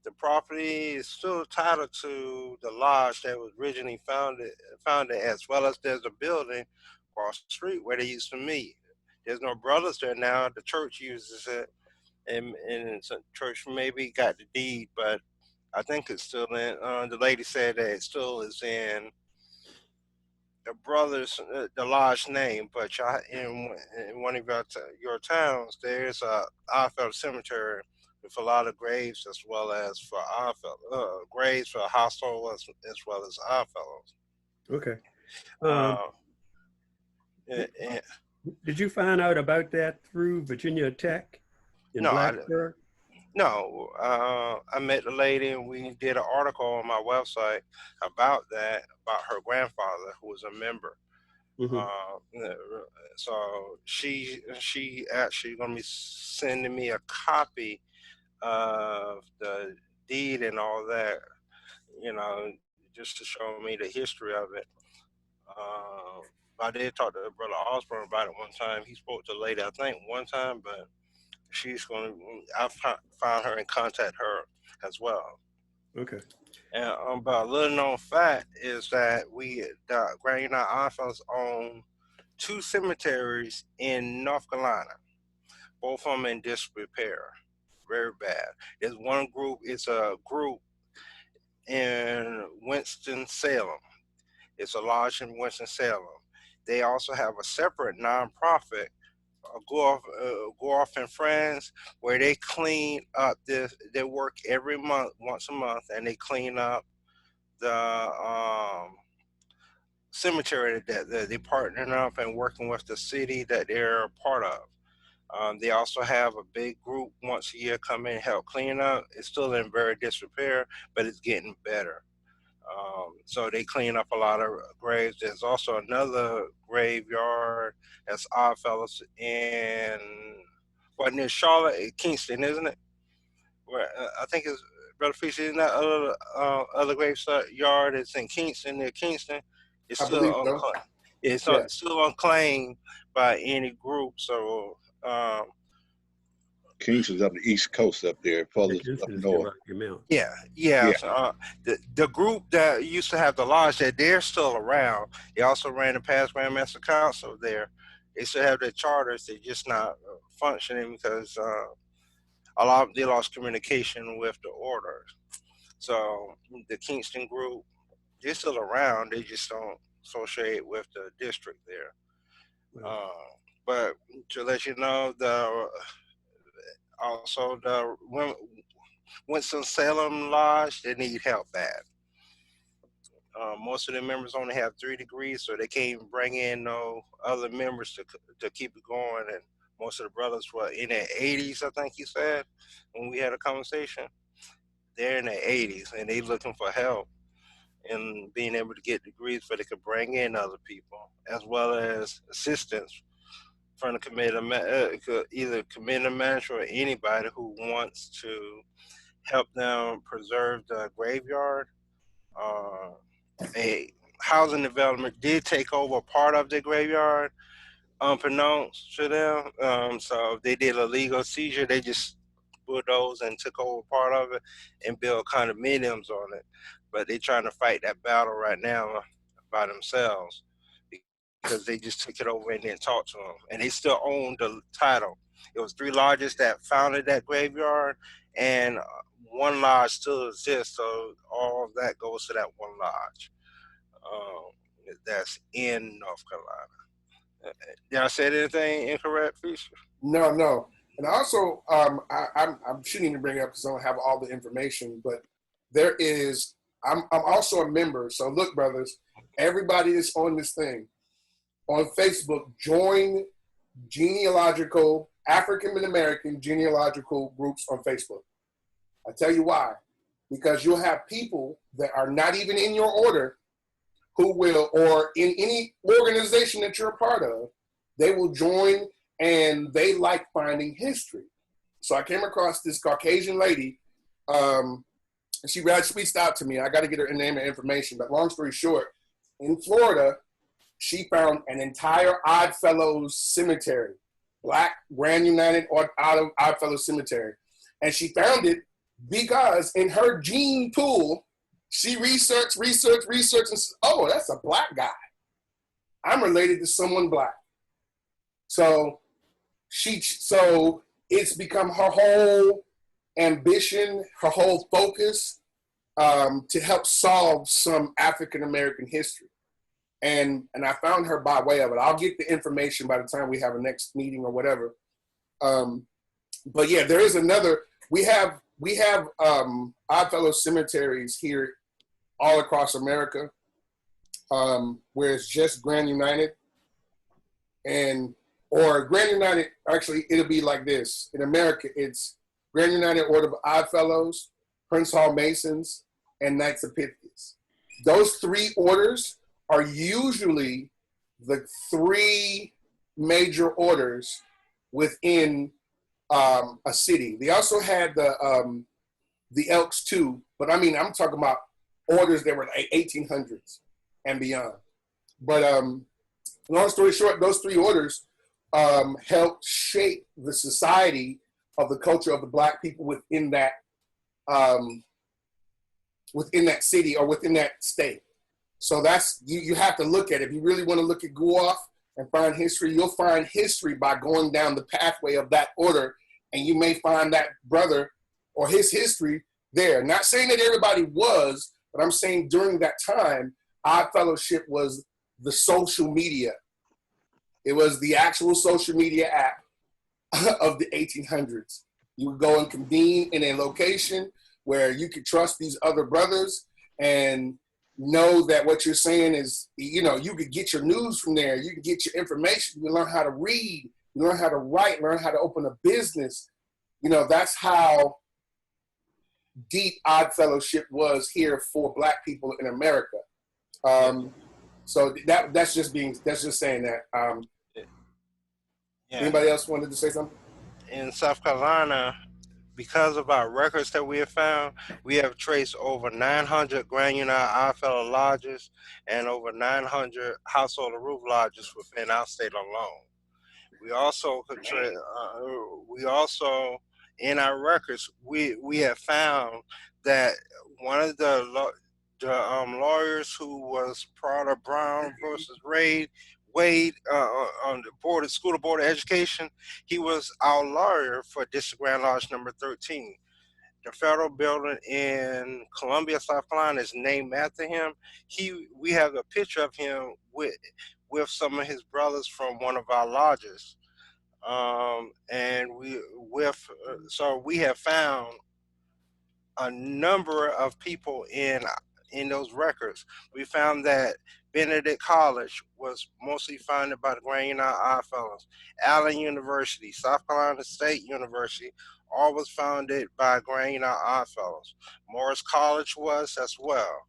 The property is still titled to the lodge that was originally founded, as well as there's a building across the street where they used to meet. There's no brothers there now. The church uses it, and some church maybe got the deed, but I think it's still in. The lady said that it still is in the brothers, the lodge name, but y'all, in one of your towns, there's a Oddfellow cemetery with a lot of graves, as well as for graves for household as well as Oddfellows. Okay. And did you find out about that through Virginia Tech in Blacksburg? No, I met the lady and we did an article on my website about that, about her grandfather who was a member. Mm-hmm. So she actually gonna be sending me a copy of the deed and all that, just to show me the history of it. I did talk to Brother Osborne about it one time. He spoke to the lady, I think, one time, but I found her and contact her as well. Okay. And but a little known fact is that the Grand United Oddfellows own 2 cemeteries in North Carolina, both of them in disrepair, very bad. There's one group, it's a group in Winston-Salem. It's a lodge in Winston-Salem. They also have a separate nonprofit, Go Off and Friends, where they clean up they work every month, once a month, and they clean up the cemetery that they're partnering up and working with the city that they're a part of. They also have a big group once a year come in and help clean up. It's still in very disrepair, but it's getting better. So they clean up a lot of graves. There's also another graveyard that's Oddfellows near Charlotte, Kingston, isn't it? Where I think it's Brother Fisher, isn't that other graveyard? It's in Kingston, near Kingston. It's I believe still so. unclaimed. It's Yeah. still unclaimed by any group. So Kingston's up the East Coast up there, further up Kingston is the north. Rocky Mountain. yeah. Yeah. So, the group that used to have the lodge, that they're still around. They also ran the past Grandmaster Council there. They still have their charters. They're just not functioning because a lot they lost communication with the orders. So the Kingston group, they're still around. They just don't associate with the district there. But to let you know, also the Winston-Salem Lodge, they need help bad. Most of the members only have 3 degrees, so they can't bring in no other members to keep it going. And most of the brothers were in their 80s, I think you said, when we had a conversation. They're in their 80s, and they looking for help in being able to get degrees so they could bring in other people, as well as assistance from the committee, either committee manager or anybody who wants to help them preserve the graveyard. A housing development did take over part of the graveyard, unbeknownst to them. So they did a legal seizure. They just bulldozed and took over part of it and built condominiums on it. But they're trying to fight that battle right now by themselves because they just took it over and didn't talk to them. And they still own the title. It was 3 lodges that founded that graveyard, and 1 lodge still exists. So all of that goes to that 1 lodge that's in North Carolina. Did I say anything incorrect, Fisher? No. And also, I shouldn't even bring it up because I don't have all the information, but there is, I'm also a member. So look, brothers, everybody is on this thing. On Facebook, join African-American genealogical groups on Facebook. I tell you why. Because you'll have people that are not even in your order who will, or in any organization that you're a part of, they will join and they like finding history. So I came across this Caucasian lady, and she reached out to me. I got to get her name and information, but long story short, in Florida, she found an entire Oddfellows cemetery, Black Grand United Oddfellows Cemetery. And she found it because in her gene pool, she researched, and said, oh, that's a Black guy. I'm related to someone Black. So it's become her whole ambition, her whole focus to help solve some African-American history. And I found her by way of it. I'll get the information by the time we have a next meeting or whatever. But yeah, there is another, we have Oddfellows cemeteries here all across America, where it's just Grand United or Grand United, actually it'll be like this. In America, it's Grand United Order of Oddfellows, Prince Hall Masons, and Knights of Pythias. Those 3 orders are usually the 3 major orders within a city. They also had the Elks too, but I mean, I'm talking about orders that were like 1800s and beyond. But long story short, those 3 orders helped shape the society of the culture of the Black people within that city or within that state. So that's, you have to look at it. If you really want to look at Guelph and find history, you'll find history by going down the pathway of that order, and you may find that brother or his history there. Not saying that everybody was, but I'm saying during that time, Odd Fellowship was the social media. It was the actual social media app of the 1800s. You would go and convene in a location where you could trust these other brothers and know that what you're saying is, you could get your news from there. You can get your information. You learn how to read. You learn how to write. Learn how to open a business. That's how deep Odd Fellowship was here for Black people in America. So that's just saying that. Anybody else wanted to say something? In South Carolina, because of our records that we have found, we have traced over 900 Grand United Oddfellow lodges and over 900 House Hold of Ruth lodges within our state alone. We also in our records we have found that one of the lawyers who was part of Brown versus Wade on the board of School Board of Education, he was our lawyer for District Grand Lodge number 13. The federal building in Columbia, South Carolina is named after him. We have a picture of him with some of his brothers from one of our lodges. So we have found a number of people in those records. We found that Benedict College was mostly founded by the Grand United Oddfellows. Allen University, South Carolina State University, all was founded by Grand United Oddfellows. Morris College was as well.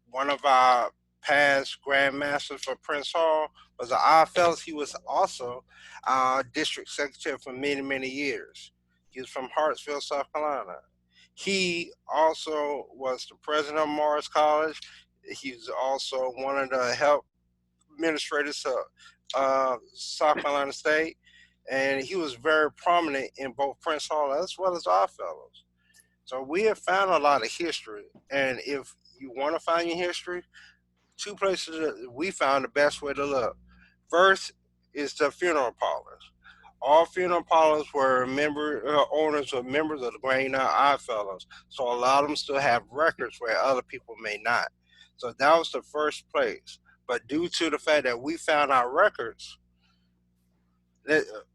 One of our past Grandmasters for Prince Hall was an Oddfellows. He was also our district secretary for many, many years. He was from Hartsville, South Carolina. He also was the president of Morris College. He was also one of the health administrators of South Carolina State. And he was very prominent in both Prince Hall as well as Oddfellows. So we have found a lot of history. And if you want to find your history, two places that we found the best way to look. First is the funeral parlors. All funeral parlors were owners or members of the Grand United Oddfellows. So a lot of them still have records where other people may not. So that was the first place. But due to the fact that we found our records,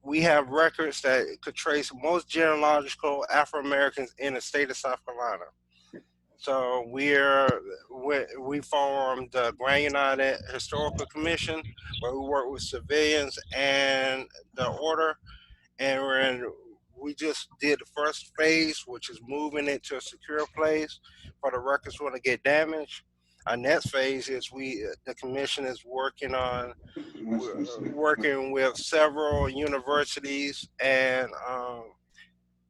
we have records that could trace most genealogical Afro-Americans in the state of South Carolina. So we formed the Grand United Historical Commission, where we work with civilians and the order, and we just did the first phase, which is moving it to a secure place for the records when they get damaged. Our next phase is the commission is working with several universities and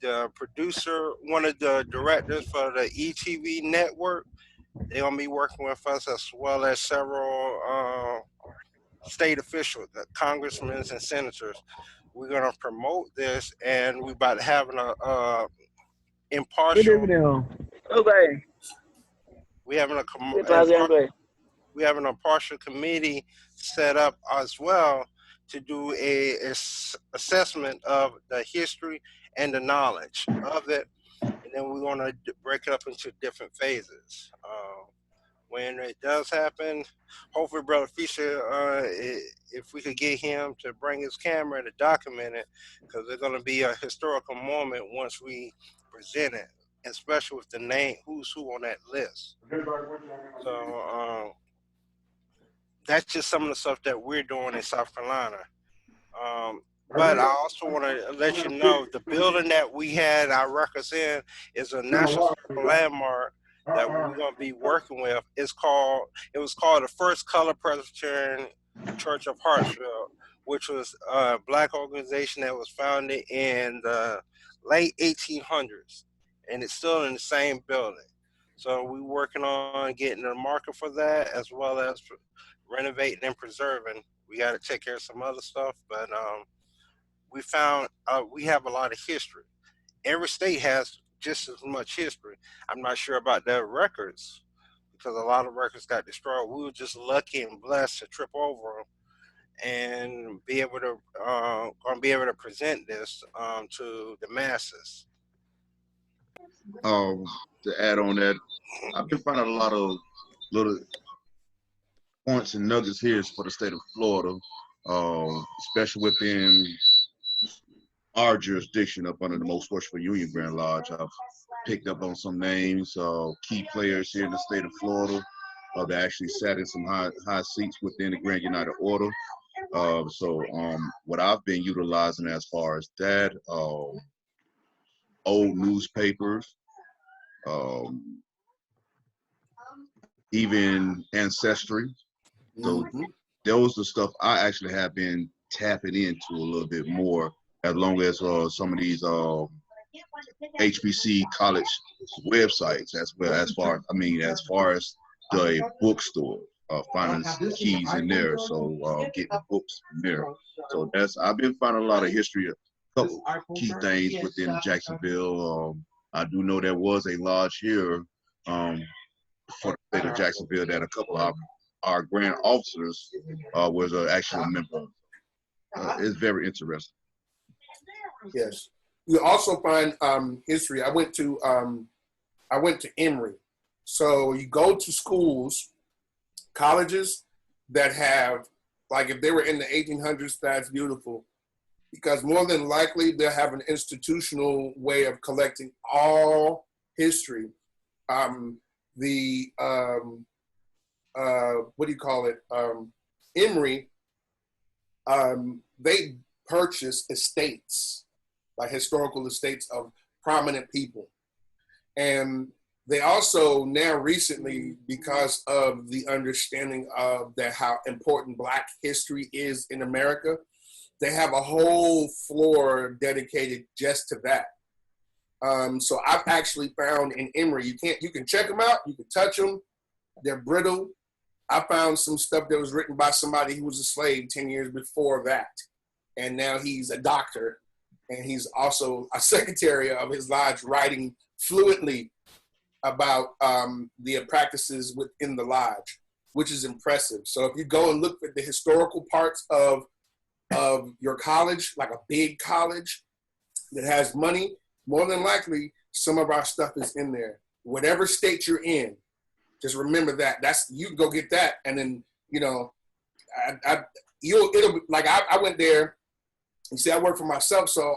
the producer, one of the directors for the ETV network, they're gonna be working with us as well as several state officials, the congressmen and senators. We're gonna promote this, and we're about to have an impartial. Okay. We having an impartial committee set up as well to do a assessment of the history and the knowledge of it, and then we're going to break it up into different phases. When it does happen, hopefully Brother Fisher, if we could get him to bring his camera to document it, because it's going to be a historical moment once we present it, especially with the name, who's who on that list. So that's just some of the stuff that we're doing in South Carolina. But I also want to let you know the building that we had our records in is a National Historical Landmark that we're going to be working with. It was called the First Color Presbyterian Church of Hartsville, which was a Black organization that was founded in the late 1800s, and it's still in the same building. So we're working on getting a marker for that, as well as renovating and preserving. We got to take care of some other stuff, but we found we have a lot of history. Every state has just as much history. I'm not sure about their records because a lot of records got destroyed. We were just lucky and blessed to trip over them and be able to present this to the masses. To add on that, I've been finding a lot of little points and nuggets here for the state of Florida, especially within our jurisdiction up under the Most Worshipful Union Grand Lodge. I've picked up on some names, key players here in the state of Florida that actually sat in some high seats within the Grand United Order. So what I've been utilizing as far as that, old newspapers, even ancestry. So those are stuff I actually have been tapping into a little bit more as long as some of these HBC college websites, as well as far as the bookstore, finding the keys in there, so getting books in there. So I've been finding a lot of history, a couple key things within Jacksonville. I do know there was a lodge here for the state of Jacksonville that a couple of our grand officers was actually a member of. It's very interesting. Yes. You also find history. I went to Emory. So you go to schools, colleges that have, like if they were in the 1800s, that's beautiful. Because more than likely they'll have an institutional way of collecting all history. What do you call it? Emory, they purchase estates, like historical estates of prominent people. And they also now recently, because of the understanding of how important Black history is in America, they have a whole floor dedicated just to that. So I've actually found in Emory, you can check them out, you can touch them, they're brittle. I found some stuff that was written by somebody who was a slave 10 years before that. And now he's a doctor, and he's also a secretary of his lodge, writing fluently about the practices within the lodge, which is impressive. So if you go and look at the historical parts of your college, like a big college that has money, more than likely some of our stuff is in there. Whatever state you're in, just remember that. You can go get that, and then it'll like I went there. You see, I work for myself, so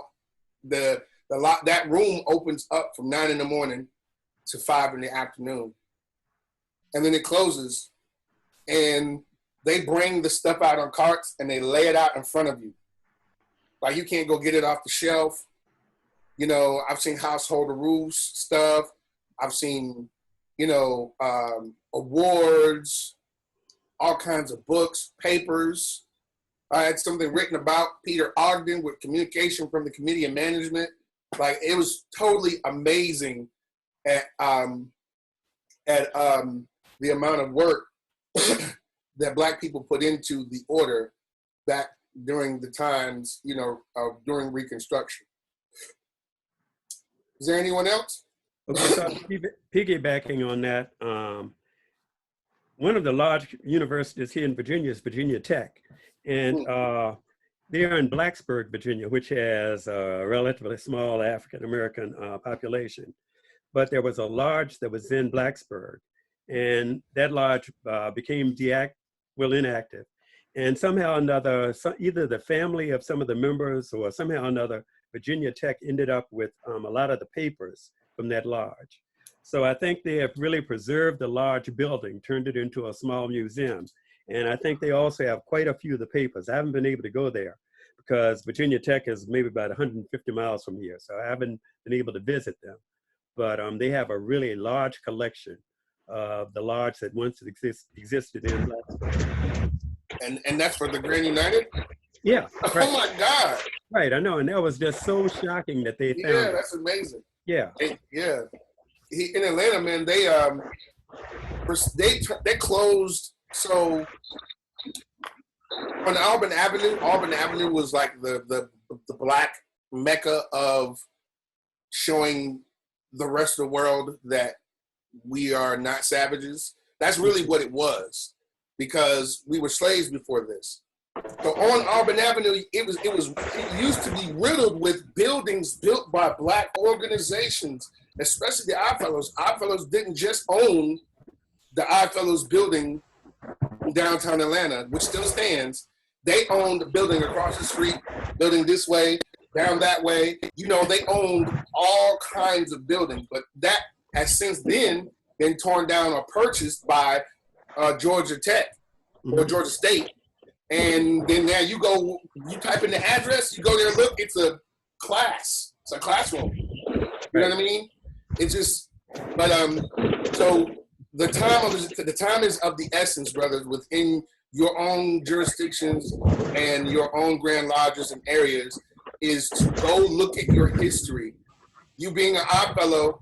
that room opens up from 9 in the morning to 5 in the afternoon, and then it closes, and they bring the stuff out on carts and they lay it out in front of you. Like you can't go get it off the shelf. I've seen House Hold of Ruth stuff. I've seen, awards, all kinds of books, papers. I had something written about Peter Ogden with communication from the Committee of Management. Like it was totally amazing at the amount of work that Black people put into the order back during the times, during Reconstruction. Is there anyone else? Okay, so piggybacking on that, one of the large universities here in Virginia is Virginia Tech. And they are in Blacksburg, Virginia, which has a relatively small African-American population. But there was a lodge that was in Blacksburg, and that lodge became inactive. And somehow or another, either the family of some of the members or somehow or another, Virginia Tech ended up with a lot of the papers from that lodge. So I think they have really preserved the large building, turned it into a small museum. And I think they also have quite a few of the papers. I haven't been able to go there because Virginia Tech is maybe about 150 miles from here. So I haven't been able to visit them. But they have a really large collection of the lodge that once existed in Blacksburg. And that's for the Grand United? Yeah. Right. Oh my God. Right, I know. And that was just so shocking that they found it. That's amazing. Yeah. In Atlanta, man, they closed. So on Auburn Avenue was like the Black mecca of showing the rest of the world that we are not savages. That's really what it was, because we were slaves before this. So on Auburn Avenue, it used to be riddled with buildings built by Black organizations, especially the Oddfellows. Oddfellows didn't just own the Oddfellows building in downtown Atlanta, which still stands. They owned the building across the street, building this way, down that way. They owned all kinds of buildings, but that has since then been torn down or purchased by Georgia Tech or Georgia State. And then now you type in the address, you go there, look, it's a class. It's a classroom. You know what I mean? It's just, but so the time is of the essence, brothers, within your own jurisdictions and your own grand lodges and areas. is to go look at your history. You being an odd fellow,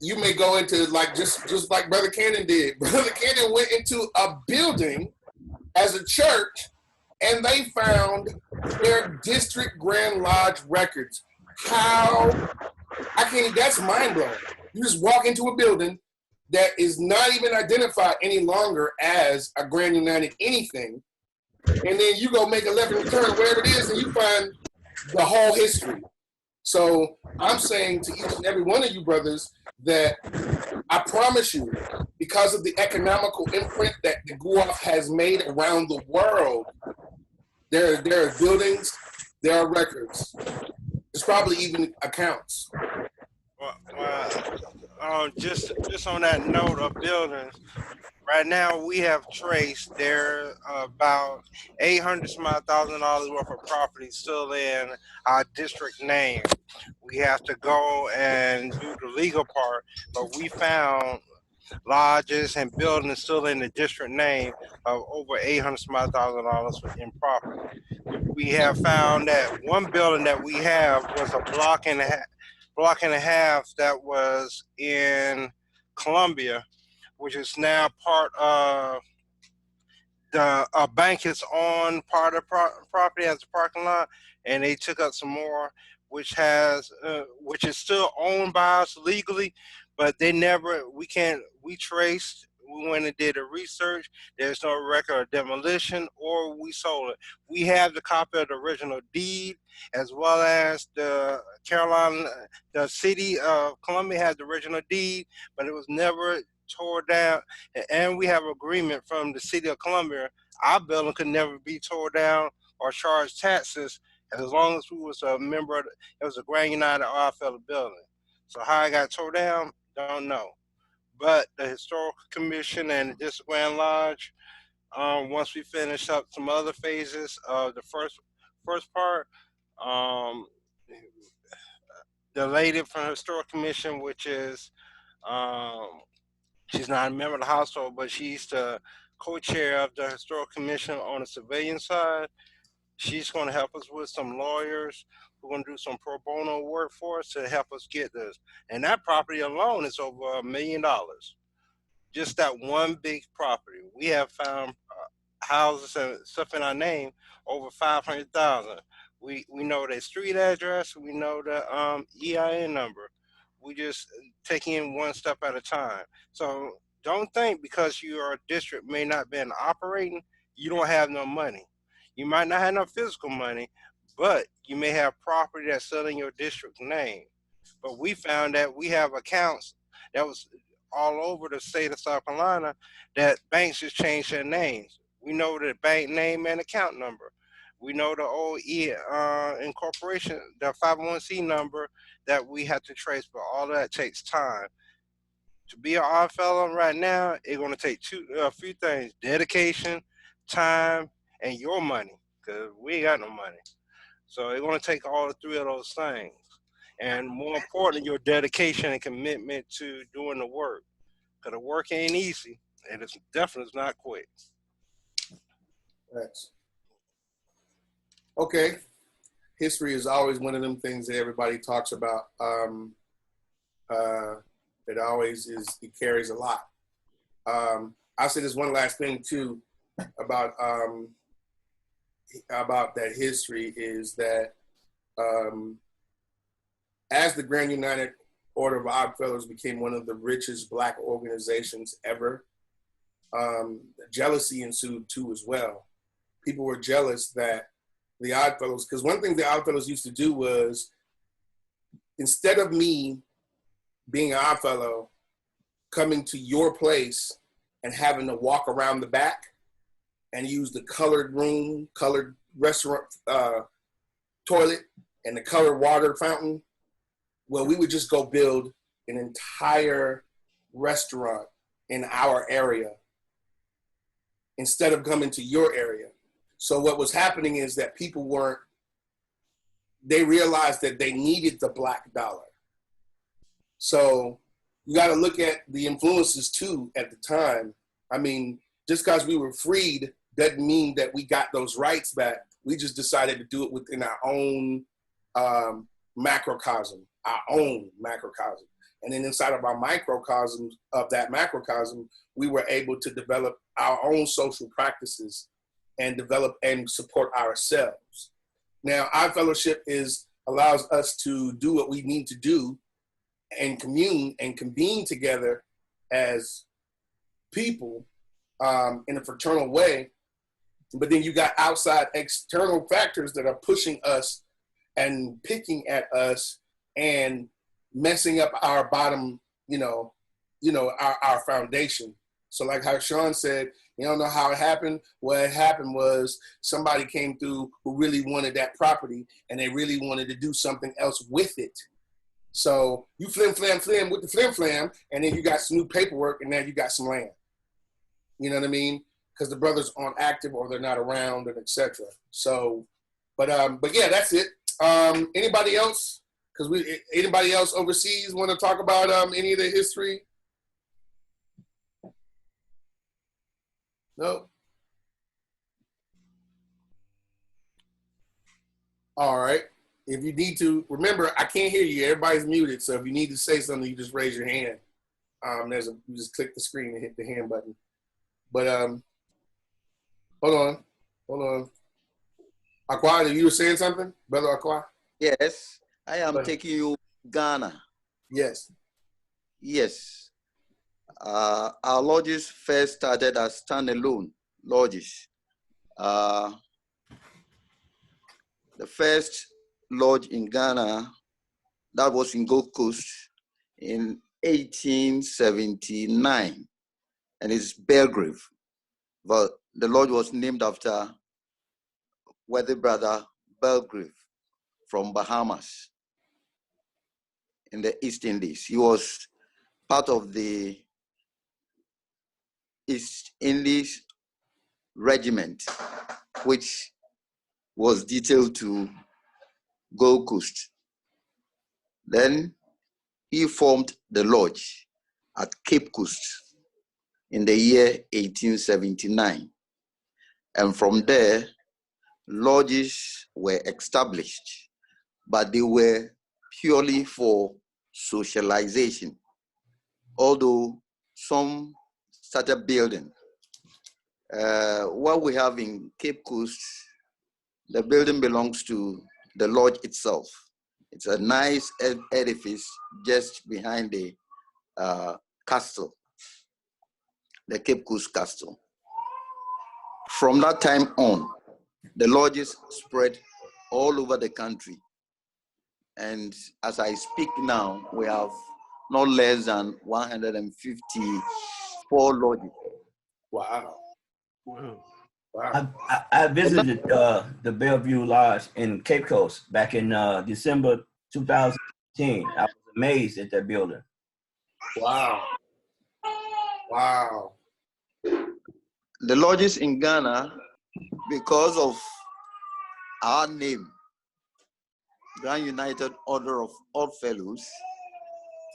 you may go into like just like Brother Cannon did. Brother Cannon went into a building as a church, and they found their district Grand Lodge records. That's mind blowing. You just walk into a building that is not even identified any longer as a Grand United anything, and then you go make a left and turn, wherever it is, and you find the whole history. So I'm saying to each and every one of you brothers that I promise you, because of the economical imprint that the Guaf has made around the world, there are buildings, there are records. There's probably even accounts. Well, just on that note of buildings, right now we have traced there about $800,000 worth of property still in our district name. We have to go and do the legal part, but we found lodges and buildings still in the district name of over $800,000 in property. We have found that one building that we have was a block and a half that was in Columbia, which is now part of the bank is on part of property as a parking lot, and they took up some more, which is still owned by us legally, but we traced, we went and did a research. There's no record of demolition or we sold it. We have the copy of the original deed, as well as the city of Columbia has the original deed, but it was never tore down. And we have agreement from the city of Columbia, our building could never be tore down or charged taxes as long as we was a member of it was a Grand United Oddfellow building. So how it got tore down, don't know. But the Historical Commission and the District Grand Lodge, once we finish up some other phases of the first part, the lady from the Historical Commission, which is, she's not a member of the household, but she's the co-chair of the Historical Commission on the civilian side. She's going to help us with some lawyers. We're going to do some pro bono work for us to help us get this. And that property alone is over $1 million. Just that one big property. We have found houses and stuff in our name over 500,000. We know their street address. We know the EIN number. We just take in one step at a time. So don't think because your district may not be operating, you don't have no money. You might not have no physical money, but you may have property that's still in your district name. But we found that we have accounts that was all over the state of South Carolina that banks just changed their names. We know the bank name and account number. We know the old incorporation, the 501c number that we have to trace, but all that takes time. To be an odd fellow right now, it's going to take a few things: dedication, time, and your money, because we ain't got no money. So it's going to take all the three of those things. And more important, your dedication and commitment to doing the work. Because the work ain't easy, and it's definitely not quick. Thanks. Okay. History is always one of them things that everybody talks about. It always is, it carries a lot. I'll say this one last thing too about that history is that as the Grand United Order of Odd Fellows became one of the richest Black organizations ever, jealousy ensued too as well. People were jealous that the Odd Fellows, because one thing the Odd Fellows used to do was, instead of me being an Odd Fellow, coming to your place and having to walk around the back and use the colored room, colored restaurant toilet, and the colored water fountain, well, we would just go build an entire restaurant in our area instead of coming to your area. So what was happening is that people they realized that they needed the Black dollar. So you got to look at the influences too at the time. I mean, just because we were freed doesn't mean that we got those rights back. We just decided to do it within our own macrocosm, our own macrocosm. And then inside of our microcosm of that macrocosm, we were able to develop our own social practices and develop and support ourselves. Now, our fellowship allows us to do what we need to do and commune and convene together as people in a fraternal way. But then you got outside external factors that are pushing us and picking at us and messing up our bottom, our foundation. So like how Sean said, you don't know how it happened. What happened was somebody came through who really wanted that property and they really wanted to do something else with it. So you flim with the flim, and then you got some new paperwork and now you got some land. You know what I mean? Because the brothers aren't active or they're not around and etc. So, but yeah, that's it. Anybody else? Anybody else overseas want to talk about any of the history? No? All right. If you need to, remember, I can't hear you. Everybody's muted. So if you need to say something, you just raise your hand. You just click the screen and hit the hand button. But hold on. Aqua, you were saying something? Brother Aqua? Yes, I am taking you Ghana. Yes. Yes. Our lodges first started as standalone lodges. The first lodge in Ghana, that was in Gold Coast in 1879, and it's Belgrave. But the lodge was named after worthy brother Belgrave from Bahamas in the East Indies. He was part of the East Indies regiment, which was detailed to Gold Coast. Then he formed the lodge at Cape Coast in the year 1879. And from there, lodges were established, but they were purely for socialization. Although some started building. What we have in Cape Coast, the building belongs to the lodge itself. It's a nice edifice just behind the castle, the Cape Coast Castle. From that time on, the lodges spread all over the country. And as I speak now, we have not less than 154 lodges. Wow. I visited the Bellevue Lodge in Cape Coast back in December 2010. I was amazed at that building. Wow. The lodges in Ghana, because of our name, Grand United Order of Odd Fellows,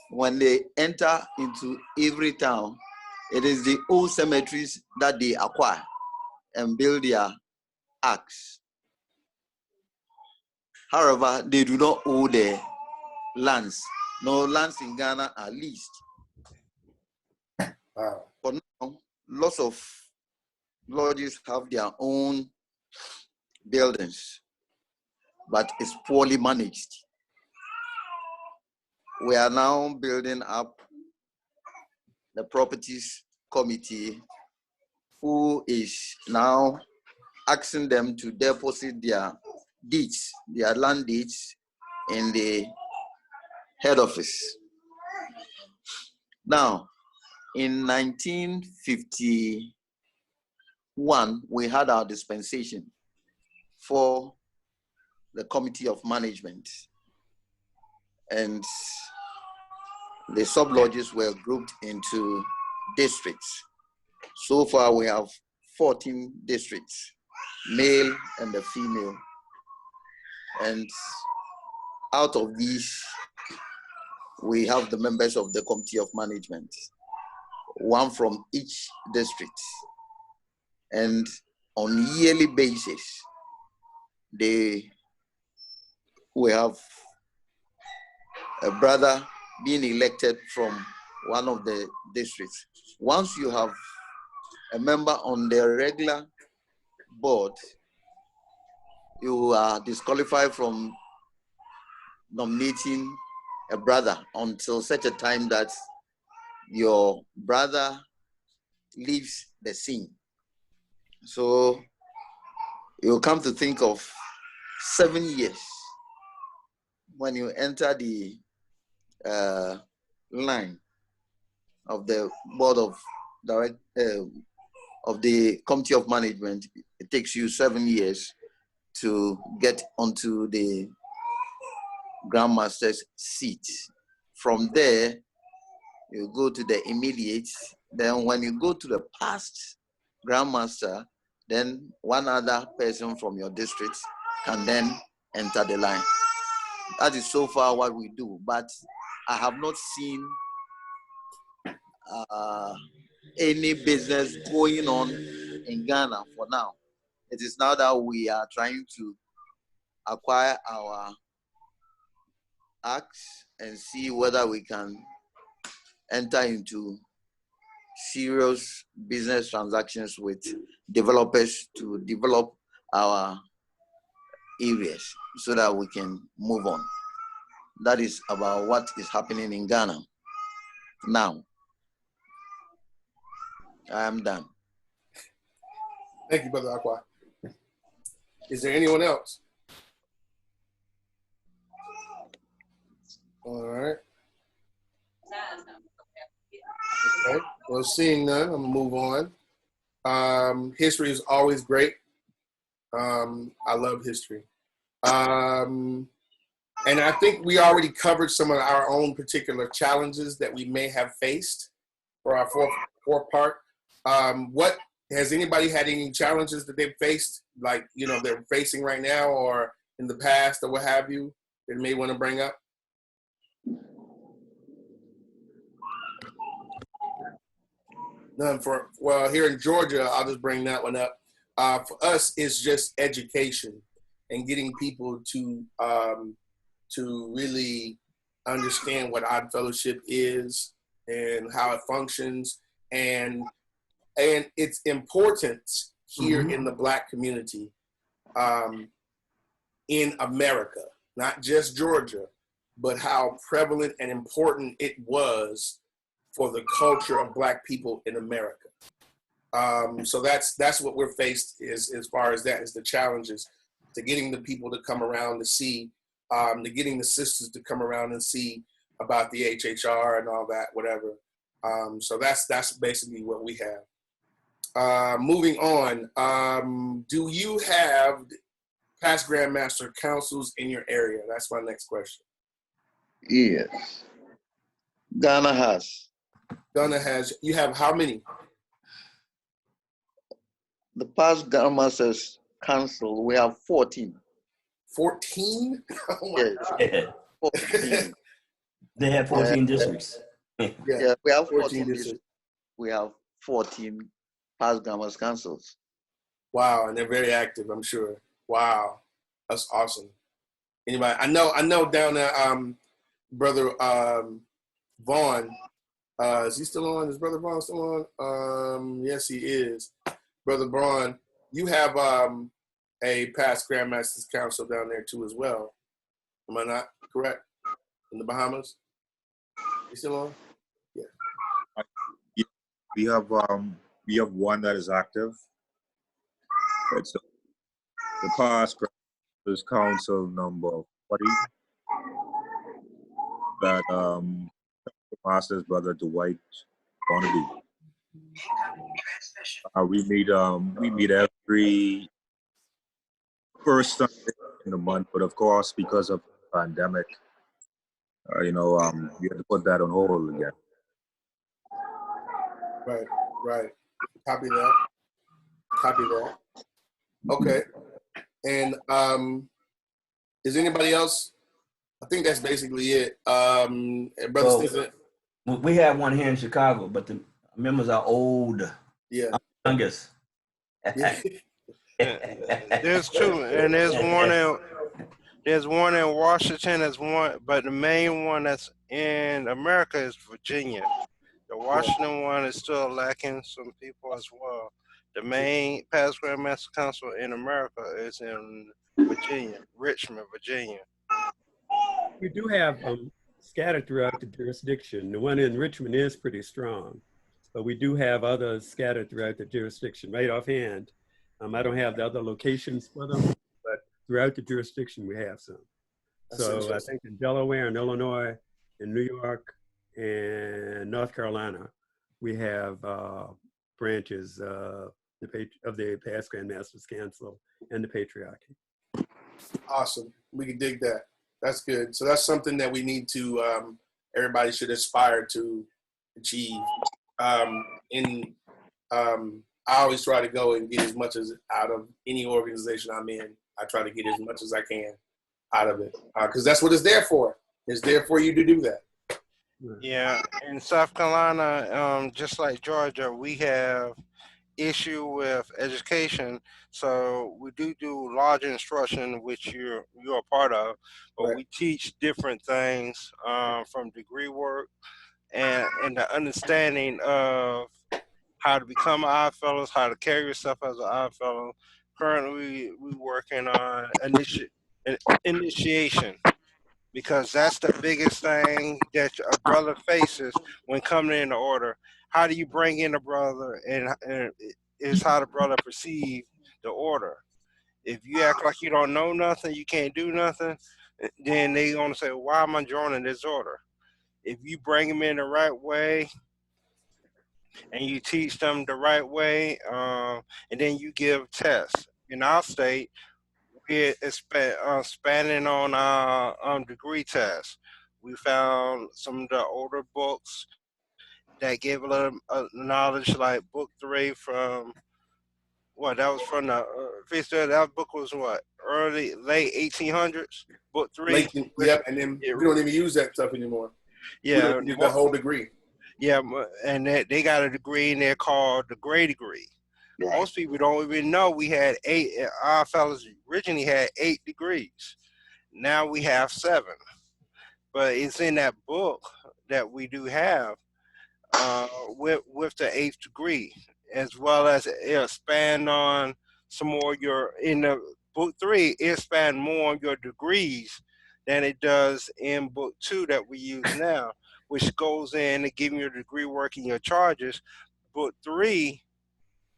when they enter into every town, it is the old cemeteries that they acquire and build their arks. However, they do not own their lands. No lands in Ghana are leased. Wow. But now, lots of lodges have their own buildings, but it's poorly managed. We are now building up the properties committee, who is now asking them to deposit their deeds, their land deeds, in the head office. Now, in 1951, we had our dispensation for the committee of management, and the sub-lodges were grouped into districts. So far, we have 14 districts, male and the female. And out of these, we have the members of the committee of management, one from each district. And on a yearly basis, they we have a brother being elected from one of the districts. Once you have a member on the regular board, you are disqualified from nominating a brother until such a time that your brother leaves the scene. So you come to think of 7 years when you enter the line of the board of of the committee of management. It takes you 7 years to get onto the Grandmaster's seat. From there, you go to the immediate. Then when you go to the past Grandmaster, then one other person from your district can then enter the line. That is so far what we do, but I have not seen any business going on in Ghana for now. It is now that we are trying to acquire our acts and see whether we can enter into serious business transactions with developers to develop our areas so that we can move on. That is about what is happening in Ghana now. I am done. Thank you, Brother Aqua. Is there anyone else? All right. Okay. Well, seeing none, I'm gonna move on. History is always great. I love history. And I think we already covered some of our own particular challenges that we may have faced for our fourth part. What has anybody had any challenges that they've faced, like, you know, they're facing right now or in the past or what have you, that may want to bring up? None for, well, here in Georgia, I'll just bring that one up. For us, it's just education and getting people to really understand what Odd Fellowship is and how it functions, and its importance here in the Black community in America, not just Georgia, but how prevalent and important it was for the culture of Black people in America. So that's what we're faced is, as far as that is the challenges, to getting the people to come around to see, to getting the sisters to come around and see about the HHR and all that, whatever. So that's basically what we have. Moving on, do you have past Grandmaster councils in your area? That's my next question. Yes. Ghana has. Ghana has. You have how many? The past Grandmasters Council, we have 14. 14? Oh my God. 14. They have 14 districts. Yeah, we have 14 districts. We have 14 past Grandmasters Councils. Wow, and they're very active, I'm sure. Wow, that's awesome. Anybody? I know down there, Brother Vaughn. Is he still on? Is Brother Vaughn still on? Yes, he is. Brother Vaughn, you have a past Grandmasters Council down there too as well. Am I not correct? In the Bahamas? You still on? Yeah. We have one that is active. It's the past Grandmasters Council number 40. That Master's brother Dwight Barnaby. We meet every first Sunday in the month, but of course, because of the pandemic, we had to put that on hold again. Right. Copy that. Okay. And is anybody else? I think that's basically it. Brother Stephen. We have one here in Chicago, but the members are old. Yeah. I'm youngest. There's two, and there's There's one in Washington, there's one, but the main one that's in America is Virginia. The Washington one is still lacking some people as well. The main past Grandmaster Council in America is in Virginia, Richmond, Virginia. We do have scattered throughout the jurisdiction. The one in Richmond is pretty strong, but we do have others scattered throughout the jurisdiction. Right offhand, I don't have the other locations for them, but throughout the jurisdiction we have some. So I think in Delaware and Illinois, in New York and North Carolina, we have branches of the past Grandmasters Council and the Patriarchy. Awesome. We can dig that. That's good. So that's something that we need to, everybody should aspire to achieve. I always try to go and get as much as out of any organization I'm in. I try to get as much as I can out of it because that's what it's there for. It's there for you to do that. Yeah, in South Carolina, just like Georgia, we have issue with education. So we do large instruction, which you're a part of, but Right. we teach different things from degree work and the understanding of how to become an Odd Fellows, how to carry yourself as an Odd Fellow. Currently, we're working on initiation, because that's the biggest thing that a brother faces when coming into order. How do you bring in a brother, and is how the brother perceive the order. If you act like you don't know nothing, you can't do nothing, then they gonna say, why am I joining this order? If you bring them in the right way, and you teach them the right way, and then you give tests. In our state, we're expanding on our degree tests. We found some of the older books that gave a little knowledge, like book 3 from, that was from the, that book was what, late 1800s, book 3? Yep, and then we don't even use that stuff anymore. Yeah. We don't use the whole degree. Yeah, and they got a degree in there called the Gray degree. Right. Most people don't even know we had 8. Our fellows originally had 8 degrees. Now we have 7. But it's in that book that we do have with the 8th degree, as well as expand on some more in the book 3, it expand more on your degrees than it does in book 2 that we use now, which goes in and giving your degree work and your charges. Book 3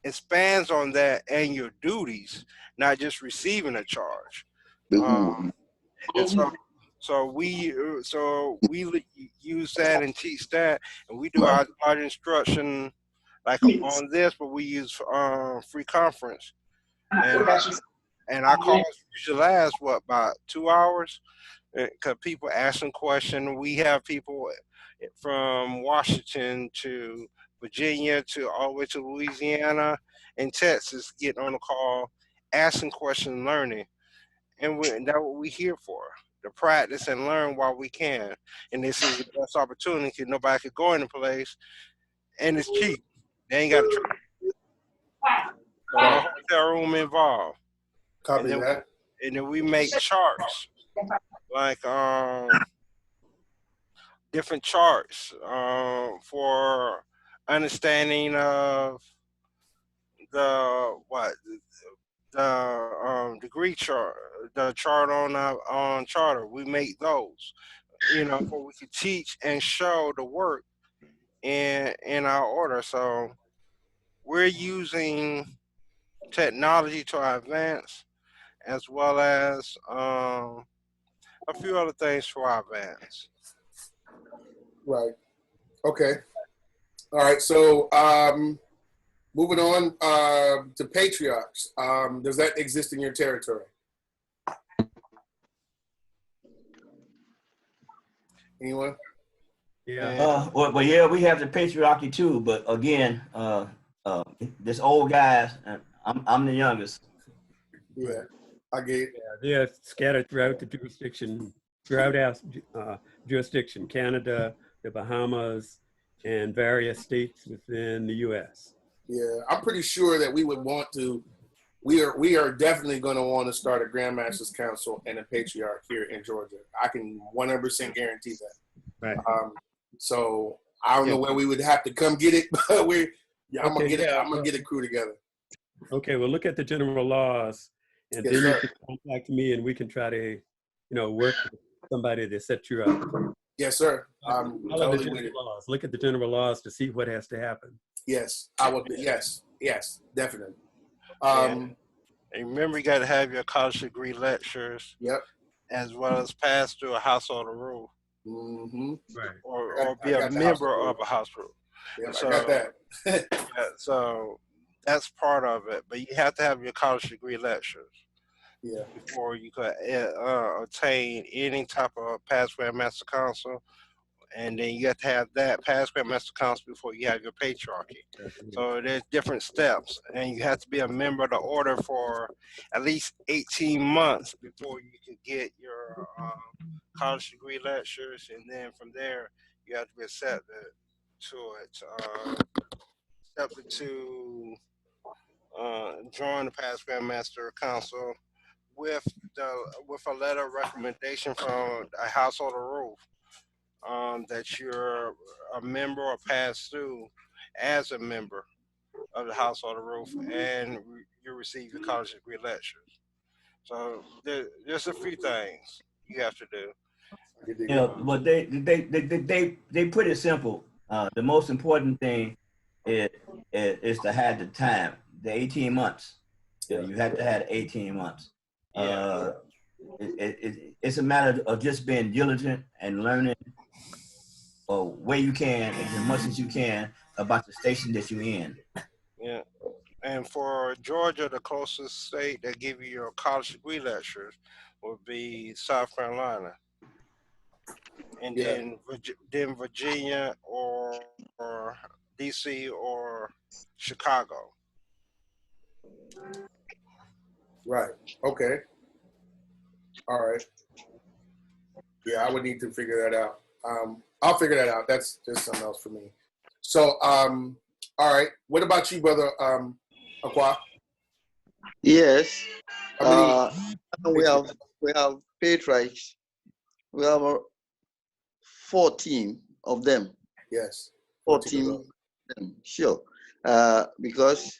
expands on that and your duties, not just receiving a charge. And so we use that and teach that, and we do our instruction like on this, but we use free conference, and our calls usually last about 2 hours, because people asking questions. We have people from Washington to Virginia to all the way to Louisiana and Texas getting on the call, asking questions, learning. And that's what we're here for, to practice and learn while we can. And this is the best opportunity because nobody could go into place, and it's cheap. They ain't got to no hotel room involved. Copy that. And then we make charts, like different charts for understanding of the degree chart, the chart on charter. We make those, where we can teach and show the work in our order. So we're using technology to advance, as well as a few other things for our advance. Right. Okay. All right. So moving on to Patriarchs. Does that exist in your territory? Anyone? Yeah. Well, yeah, we have the Patriarchy too, but again, this old guys, I'm the youngest. Yeah, I get it. Yeah, they're scattered throughout the jurisdiction, throughout our jurisdiction, Canada, the Bahamas, and various states within the U.S. Yeah, I'm pretty sure that we would want to we are definitely going to want to start a Grandmasters Council and a Patriarch here in Georgia. I can 100% guarantee that. Right. So I don't know where we would have to come get it, but I'm gonna get a crew together. Okay, well, look at the general laws, and Yes, then you sir. can contact me, and we can try to, work with somebody to set you up. Yes, sir. I'm Follow the totally with general it. laws. Look at the general laws to see what has to happen. Yes, I will. Yes, definitely. And remember, you got to have your college degree lectures. Yep. As well as pass through a House Hold of Ruth. Mm-hmm. Right. Or be a member of a house group. Yep, So, I got that. so that's part of it. But you have to have your college degree lectures. Yeah. Before you could obtain any type of past Grandmaster Council. And then you have to have that past Grandmaster Council before you have your patriarchy. So there's different steps. And you have to be a member of the order for at least 18 months before you can get your college degree lectures. And then from there, you have to be accepted to it. Accepted to join the past Grandmaster Council with a letter of recommendation from a House Hold of Ruth. That you're a member or pass through as a member of the House Hold of Ruth, and you receive your college degree lectures. So there's a few things you have to do. But they put it simple. The most important thing is to have the time, the 18 months. You have to have 18 months. It's a matter of just being diligent and learning where you can, as much as you can, about the station that you're in. Yeah. And for Georgia, the closest state that give you your college degree lectures would be South Carolina. And then Virginia or DC or Chicago. Right. Okay. All right. Yeah, I would need to figure that out. I'll figure that out. That's just something else for me. So, all right. What about you, brother Aqua? Yes. We have patriarchs. We have 14 of them. Yes. 14 of them. Sure. Because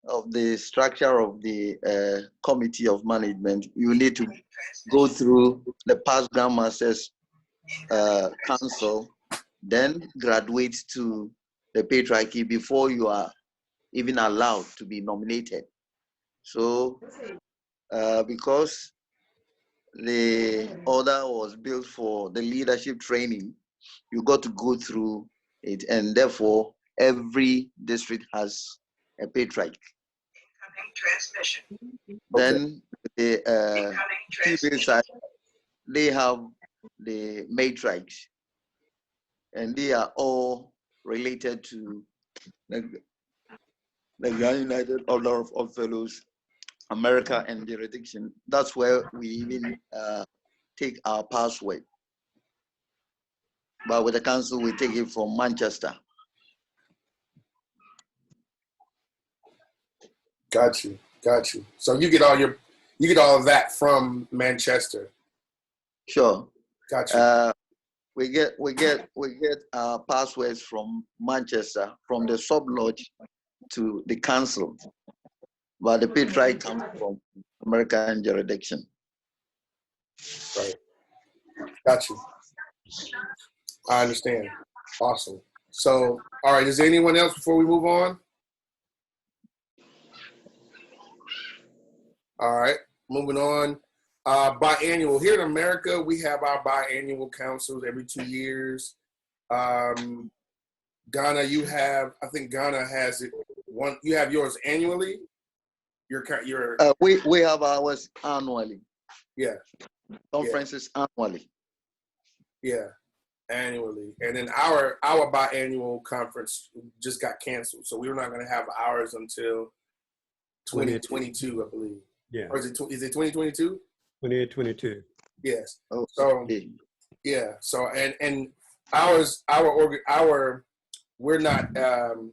of the structure of the committee of management, you need to go through the past Grandmasters Council, then graduate to the patriarchy before you are even allowed to be nominated. So, because the order was built for the leadership training, you got to go through it, and therefore every district has a patriarch. Then the female side, they have the matriarchs, and they are all related to the United Order of All Fellows, America and jurisdiction. That's where we even take our password. But with the council, we take it from Manchester. Got you. So you get all of that from Manchester. Sure. Got you. We get our passwords from Manchester, from the sub lodge to the council, but the patriarch comes from American jurisdiction. Right. Got you. I understand. Awesome. So, all right. Is there anyone else before we move on? All right. Moving on. Biannual. Here in America, we have our biannual councils every 2 years. Ghana, I think Ghana has it one. You have yours annually. We have ours annually. Yeah. Conferences annually. Yeah, annually. And then our biannual conference just got canceled, so we're not going to have ours until 2022, I believe. Yeah. Or is it 2022? 2022. Yes. Oh, so yeah. So and we're not. I'm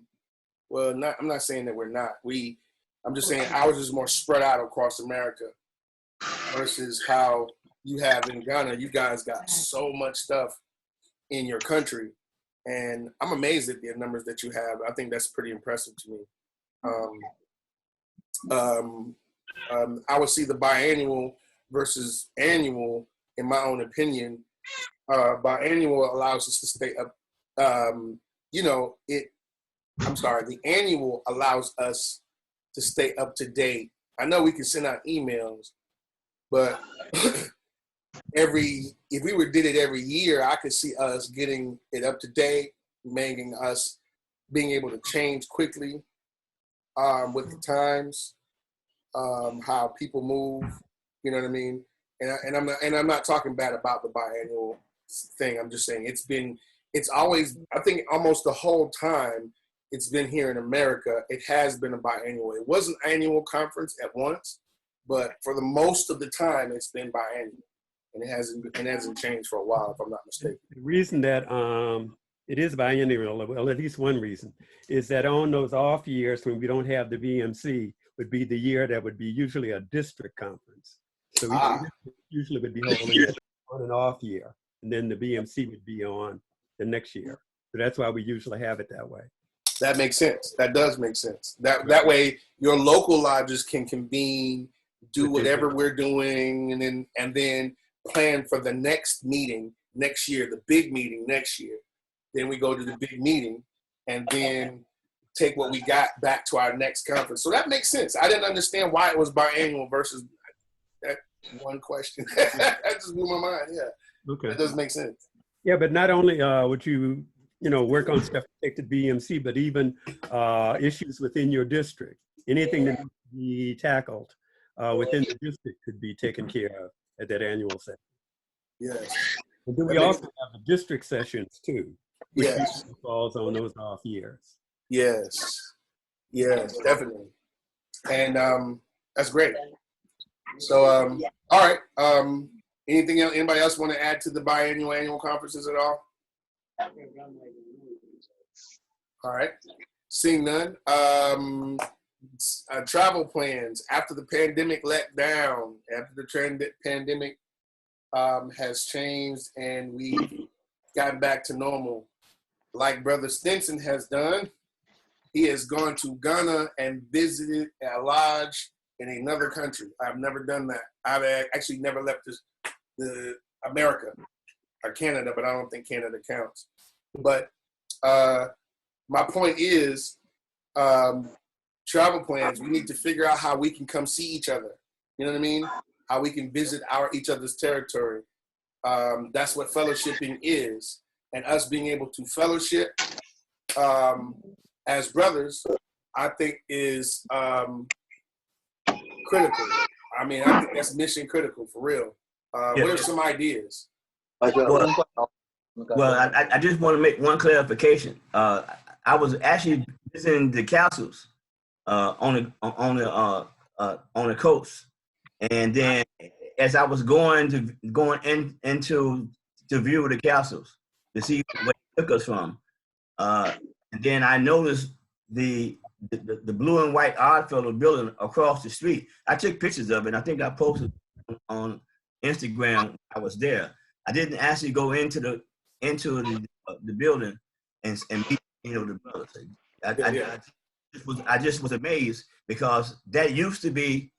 not saying that we're not. I'm just saying ours is more spread out across America versus how you have in Ghana. You guys got so much stuff in your country, and I'm amazed at the numbers that you have. I think that's pretty impressive to me. I would see the biannual versus annual, in my own opinion. Biannual allows us to stay up. The annual allows us to stay up to date. I know we can send out emails, but if we did it every year, I could see us getting it up to date, making us being able to change quickly with the times, how people move. You know what I mean? And I'm not talking bad about the biannual thing. I'm just saying it's always, I think almost the whole time it's been here in America, it has been a biannual. It was an annual conference at once, but for the most of the time it's been biannual. And it hasn't changed for a while, if I'm not mistaken. The reason that it is biennial, well, at least one reason, is that on those off years when we don't have the BMC would be the year that would be usually a district conference. So we usually would be holding it on an off year, and then the BMC would be on the next year. So that's why we usually have it that way. That makes sense. That does make sense. That way your local lodges can convene, do whatever we're doing, and then plan for the next meeting next year, the big meeting next year. Then we go to the big meeting and then take what we got back to our next conference. So that makes sense. I didn't understand why it was biannual versus that one question. That just blew my mind. Yeah. Okay. That does make sense. Yeah, but not only would you work on stuff to take to BMC, but even issues within your district. Anything that needs to be tackled within the district could be taken care of at that annual session. Yes. And then we also have the district sessions too, which yes. falls on those off years. Yes. Yes, definitely. And that's great. So, all right. Anything else? Anybody else want to add to the biannual annual conferences at all? All right. Seeing none. Travel plans after the pandemic let down, after the pandemic has changed and we've gotten back to normal. Like Brother Stinson has done, he has gone to Ghana and visited a lodge in another country. I've never done that. I've actually never left the America or Canada, but I don't think Canada counts. But my point is, travel plans, we need to figure out how we can come see each other. You know what I mean? How we can visit each other's territory. That's what fellowshipping is. And us being able to fellowship as brothers, I think is critical. I mean, I think that's mission critical for real. What are some ideas? Well, I just want to make one clarification. I was actually visiting the castles on the coast, and then as I was going into to view the castles to see where it took us from, and then I noticed the blue and white Oddfellow building across the street. I took pictures of it, and I think I posted on Instagram when I was there. I didn't actually go into the building and meet the brothers. I just was amazed because that used to be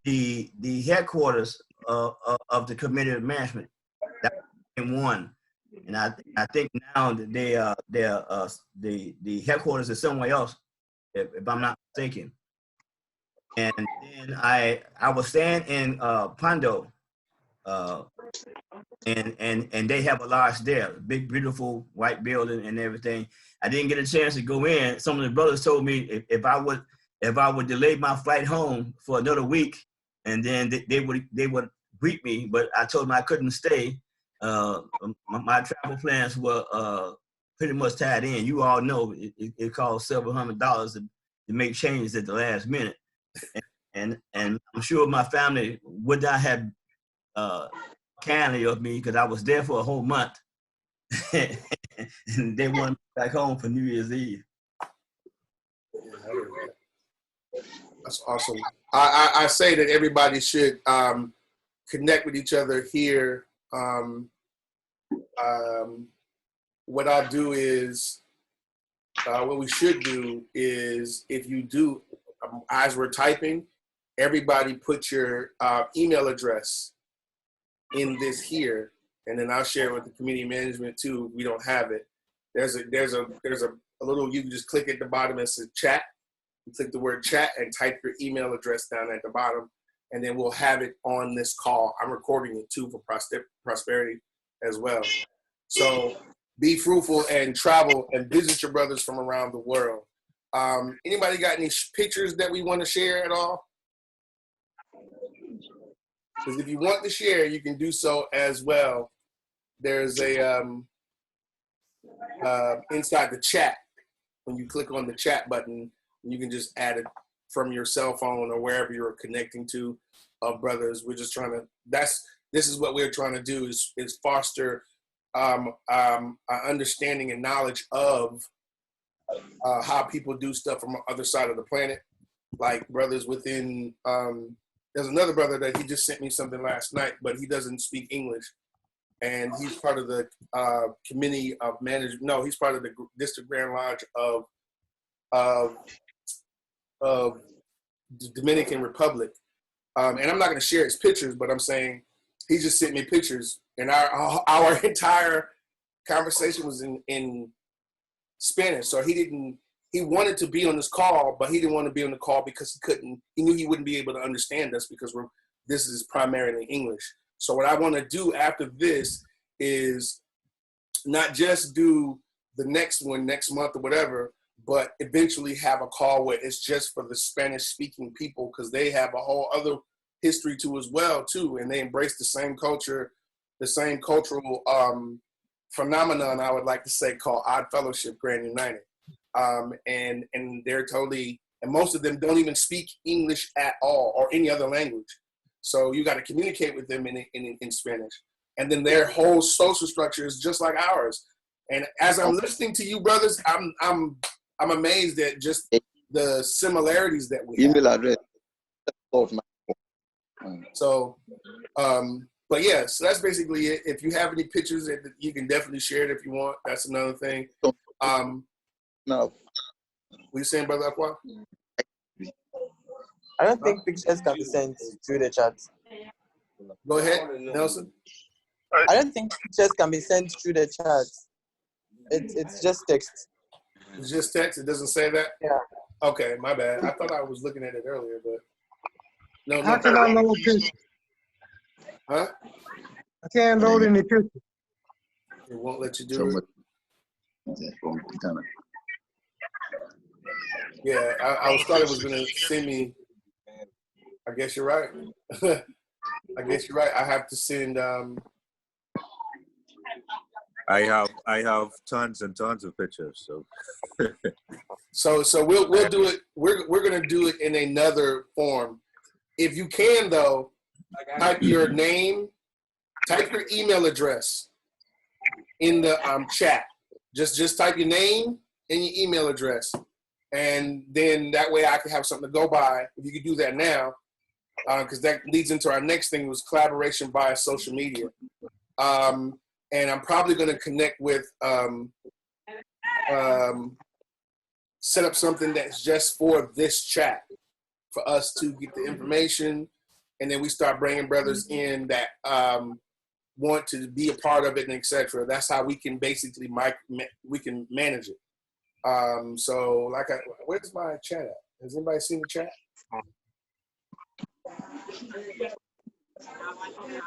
the headquarters of the committee of management. That became one, and I think now that the headquarters is somewhere else, if I'm not mistaken. And then I was staying in Pondo. And they have a lodge there, big, beautiful white building and everything. I didn't get a chance to go in. Some of the brothers told me if I would delay my flight home for another week, and then they would greet me. But I told them I couldn't stay. My travel plans were pretty much tied in. You all know it costs several $100s to make changes at the last minute, and I'm sure my family would not have kindly of me because I was there for a whole month and they wanted me back home for New Year's Eve. That's awesome. I say that everybody should connect with each other here. What I'll do is, what we should do is, if you do, as we're typing, everybody put your email address in this here, and then I'll share it with the community management too. If we don't have it, there's a little, you can just click at the bottom and say chat. You click the word chat and type your email address down at the bottom, and then we'll have it on this call. I'm recording it too for prosperity as well. So be fruitful and travel and visit your brothers from around the world. Anybody got any pictures that we want to share at all? Because if you want to share, you can do so as well. There's a inside the chat, when you click on the chat button, you can just add it from your cell phone or wherever you're connecting to, brothers. We're just trying to, this is what we're trying to do, is foster understanding and knowledge of how people do stuff from the other side of the planet. Like brothers within, there's another brother that he just sent me something last night, but he doesn't speak English. And he's part of the committee of management. No, he's part of the District Grand Lodge of the Dominican Republic. And I'm not going to share his pictures, but I'm saying he just sent me pictures. And our entire conversation was in Spanish. So he wanted to be on this call, but he didn't want to be on the call because he knew he wouldn't be able to understand us because this is primarily English. So what I want to do after this is not just do the next one next month or whatever, but eventually have a call where it's just for the Spanish speaking people, because they have a whole other history too as well too, and they embrace the same culture, the same cultural phenomenon, I would like to say, called Odd Fellowship Grand United. And they're totally, and most of them don't even speak English at all or any other language. So you got to communicate with them in Spanish. And then their whole social structure is just like ours. And as I'm listening to you brothers, I'm amazed at just the similarities that we have. Email address. So, but yeah, so that's basically it. If you have any pictures, you can definitely share it if you want. That's another thing. No. What you saying, Brother Aqua? I don't think pictures can be sent through the chat. Go ahead, Nelson. I don't think pictures can be sent through the chat. It's just text. It's just text? It doesn't say that? Yeah. Okay, my bad. I thought I was looking at it earlier, but no. How can I load pictures? Huh? I can't load any pictures. It won't let you do it. Yeah, I thought it was gonna send me. I guess you're right. I guess you're right. I have to send. I have tons and tons of pictures. So we'll do it. We're gonna do it in another form. If you can though, type your name, type your email address in the chat. Just type your name and your email address, and then that way I can have something to go by. If you could do that now, because that leads into our next thing, was collaboration via social media. And I'm probably going to connect with, set up something that's just for this chat, for us to get the information, and then we start bringing brothers in that want to be a part of it, and etc. That's how we can basically we can manage it. So, where's my chat at? Has anybody seen the chat?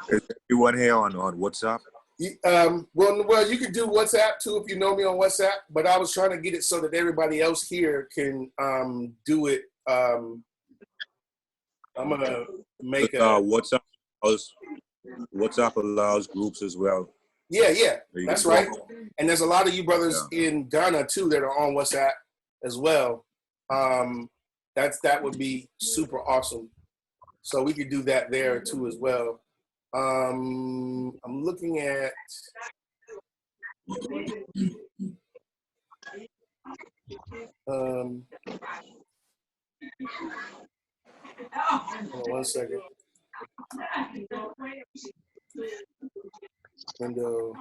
Is everyone here on WhatsApp? Well, you can do WhatsApp too if you know me on WhatsApp. But I was trying to get it so that everybody else here can do it. I'm gonna make WhatsApp allows groups as well. Yeah, that's right. And there's a lot of you brothers in Ghana too that are on WhatsApp as well. That would be super awesome. So we could do that there too as well. I'm looking at. Hold on 1 second. Window,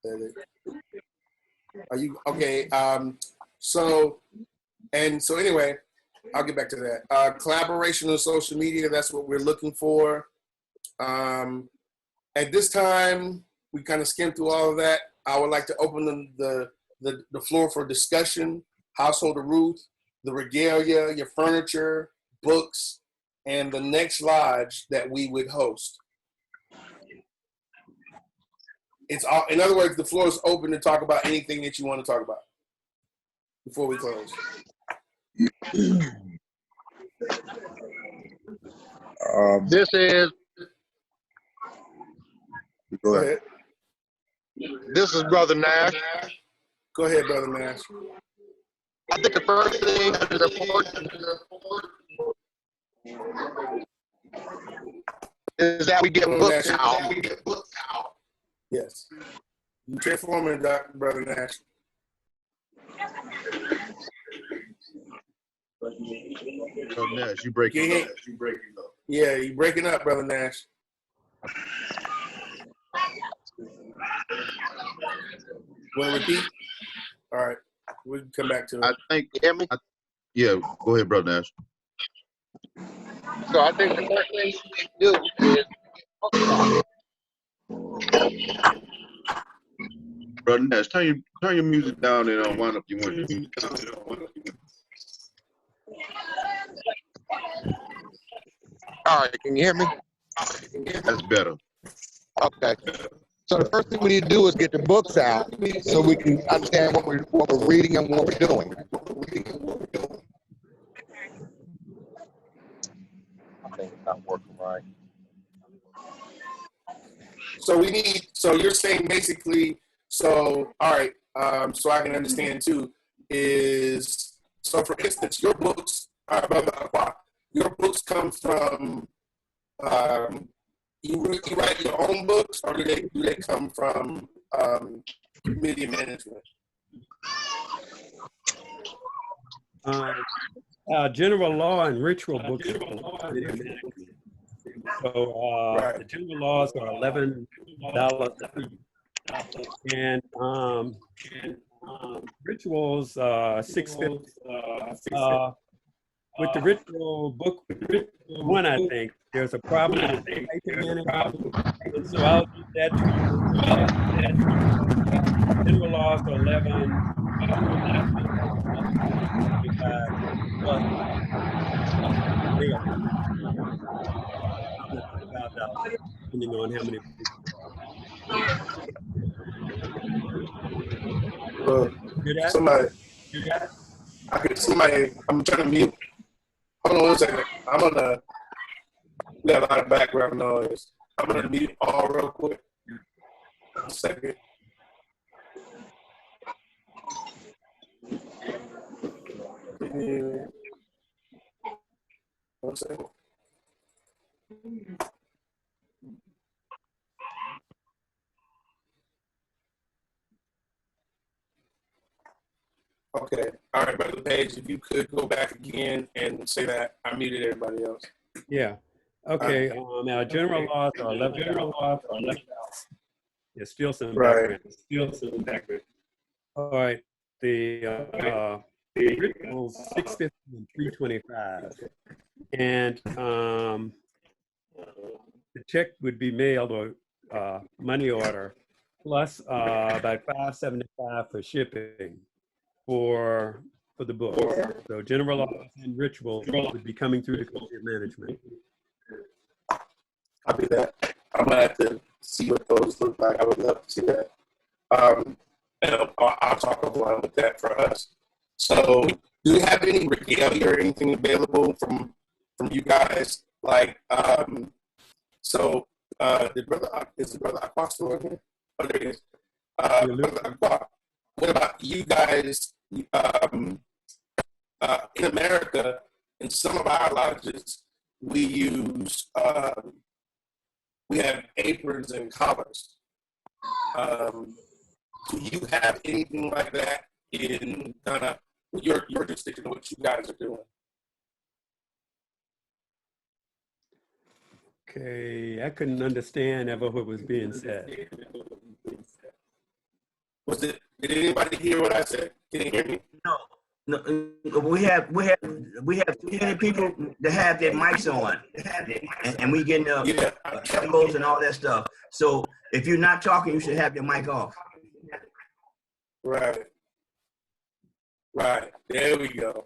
edit. Are you, okay, so anyway, I'll get back to that. Collaboration on social media, that's what we're looking for. At this time, we kind of skimmed through all of that. I would like to open the floor for discussion. House Hold of Ruth, the regalia, your furniture, books, and the next lodge that we would host. It's all, in other words, the floor is open to talk about anything that you want to talk about before we close. This is. Go ahead. This is Brother Nash. Go ahead, Brother Nash. I think the first thing that is important is that we get books out. Yes. Transforming, Brother Nash. Brother Nash, you breaking up. Yeah, you breaking up, Brother Nash. Want to repeat? All right, we can come back to it. I think. Yeah, go ahead, Brother Nash. So I think the first thing we need to do is Brother Nash, turn your music down and wind up your window. all right, can you hear me? That's better. Okay. So the first thing we need to do is get the books out so we can understand what we're reading and what we're doing. I think it's not working right. So we need. So you're saying basically. So all right. So I can understand too. Is so for instance, your books, your books come from. You write your own books, or do they come from media management? General law and ritual books. So the general laws are $11 and rituals $6.50. With the ritual book one, I think there's a problem with typing in it. And so I'll give that to you. General laws are 11. Depending on how many Somebody, I could somebody. I'm trying to mute. Hold on 1 second. We have a lot of background noise. I'm gonna mute all real quick. 1 second. Yeah. 1 second. Okay. All right, Brother Page, if you could go back again and say that. I muted everybody else. Yeah. Okay. Now, general laws are 11. There's still some background. All right. The rituals 650 and 325, and the check would be mailed or money order plus about $5.75 for shipping for the book. So general laws and rituals would be coming through the Committee of Management. Copy that. I'm gonna have to see what those look like. I would love to see that. And I'll talk offline with that for us. So, do you have any regalia or anything available from you guys? Like, the brother is the brother Aqua still in here? Oh, there he is. Brother Aqua, what about you guys? In America, in some of our lodges, we have aprons and collars. Do you have anything like that in your jurisdiction, what you guys are doing? Okay, I couldn't understand ever what was being said. Did anybody hear what I said? Can you hear me? No, we have too many people that have their mics on, and we getting echoes and all that stuff. So if you're not talking, you should have your mic off. Right. Right. There we go.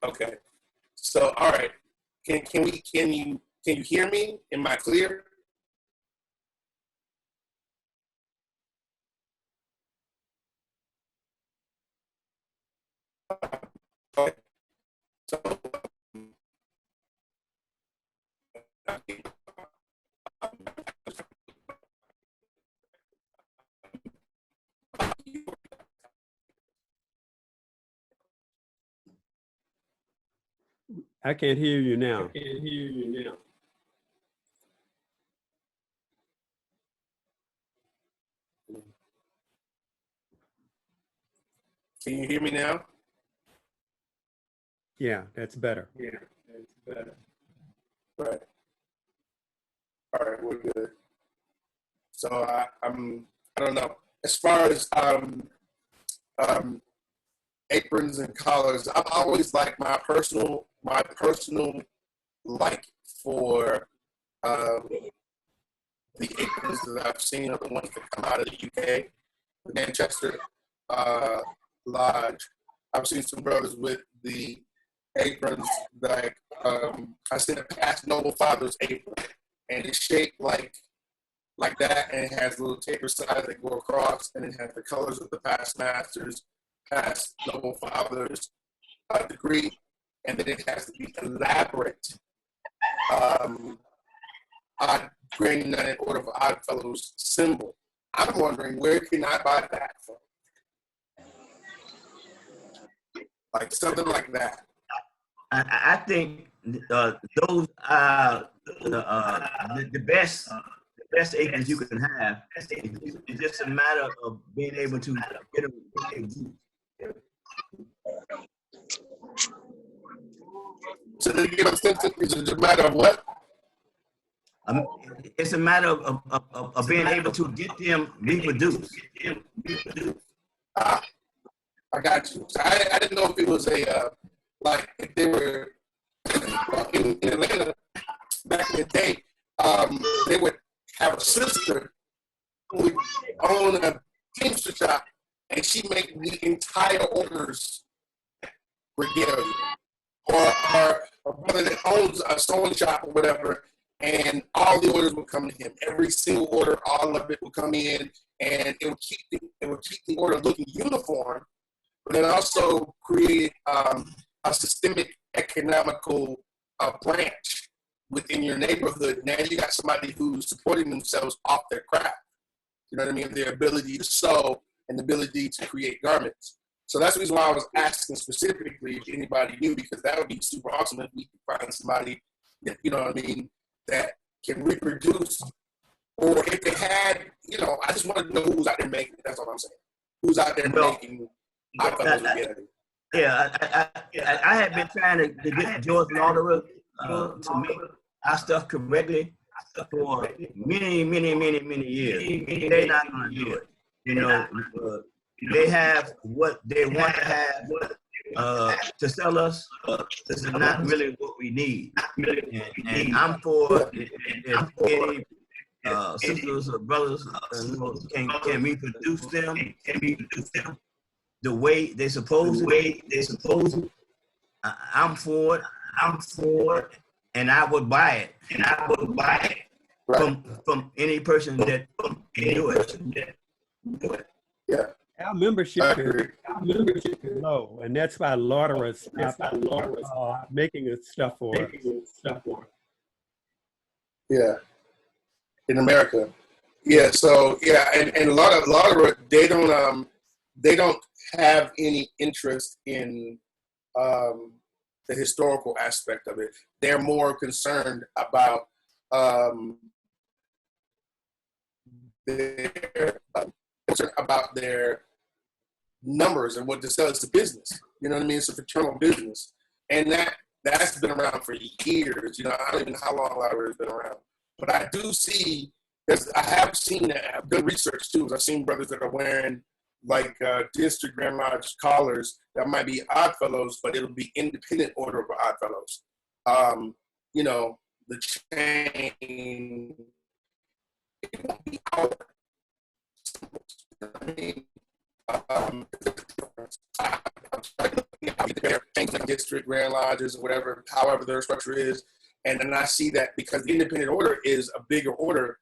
Okay. So all right. Can you hear me? Am I clear? Okay. So, I can't hear you now. Can you hear me now? Yeah, that's better. Right. All right, we're good. So I don't know. As far as aprons and collars, I've always liked my personal like for the aprons that I've seen are the ones that come out of the UK, the Manchester Lodge. I've seen some brothers with the aprons like I seen a past noble father's apron, and it's shaped like that, and it has little taper sides that go across, and it has the colors of the past masters, past noble fathers degree, and then it has to be elaborate. Odd Grand United Order of Odd Fellows symbol. I'm wondering, where can I buy that from? Like something like that. I think those are the best aprons you can have. It's just a matter of being able to get them. So then you get it's a matter of what? It's a matter of being able to get them reproduced. I got you. So I didn't know if it was a like if they were in Atlanta back in the day. They would have a sister who would own a teamster shop, and she make the entire orders regalia, or a brother that owns a sewing shop or whatever, and all the orders would come to him. Every single order, all of it would come in, and it would keep the order looking uniform, but it also created a systemic economical branch within your neighborhood. Now you got somebody who's supporting themselves off their craft. You know what I mean? Their ability to sew and the ability to create garments. So that's the reason why I was asking specifically if anybody knew, because that would be super awesome if we could find somebody that, you know what I mean, that can reproduce, or if they had, you know, I just wanted to know who's out there making it. That's all I'm saying. Who's out there making I had been trying to get George Lauderer to make our stuff correctly for many years. They're not going to do it. You know, they have what they want to have to sell us. This is not really what we need. And I'm for if any sisters or brothers can reproduce them the way they supposed to. I'm for it, and I would buy it. From any person that can do it. Yeah. Our membership is low, and that's why Lauderer stopped making stuff for us. Yeah, in America. Yeah. So yeah, and a lot of they don't have any interest in the historical aspect of it. They're more concerned about their numbers and what to sell. It's a business. You know what I mean? It's a fraternal business, and that's been around for years. You know, I don't even know how long Lauderer has been around, But I do see, I have seen that, I've done research too. I've seen brothers that are wearing like district Grand Lodge collars that might be Odd Fellows, but it'll be independent order of Odd Fellows. You know, the chain, it won't be out. I mean, things like district Grand Lodges, whatever, however their structure is. And then I see that because the independent order is a bigger order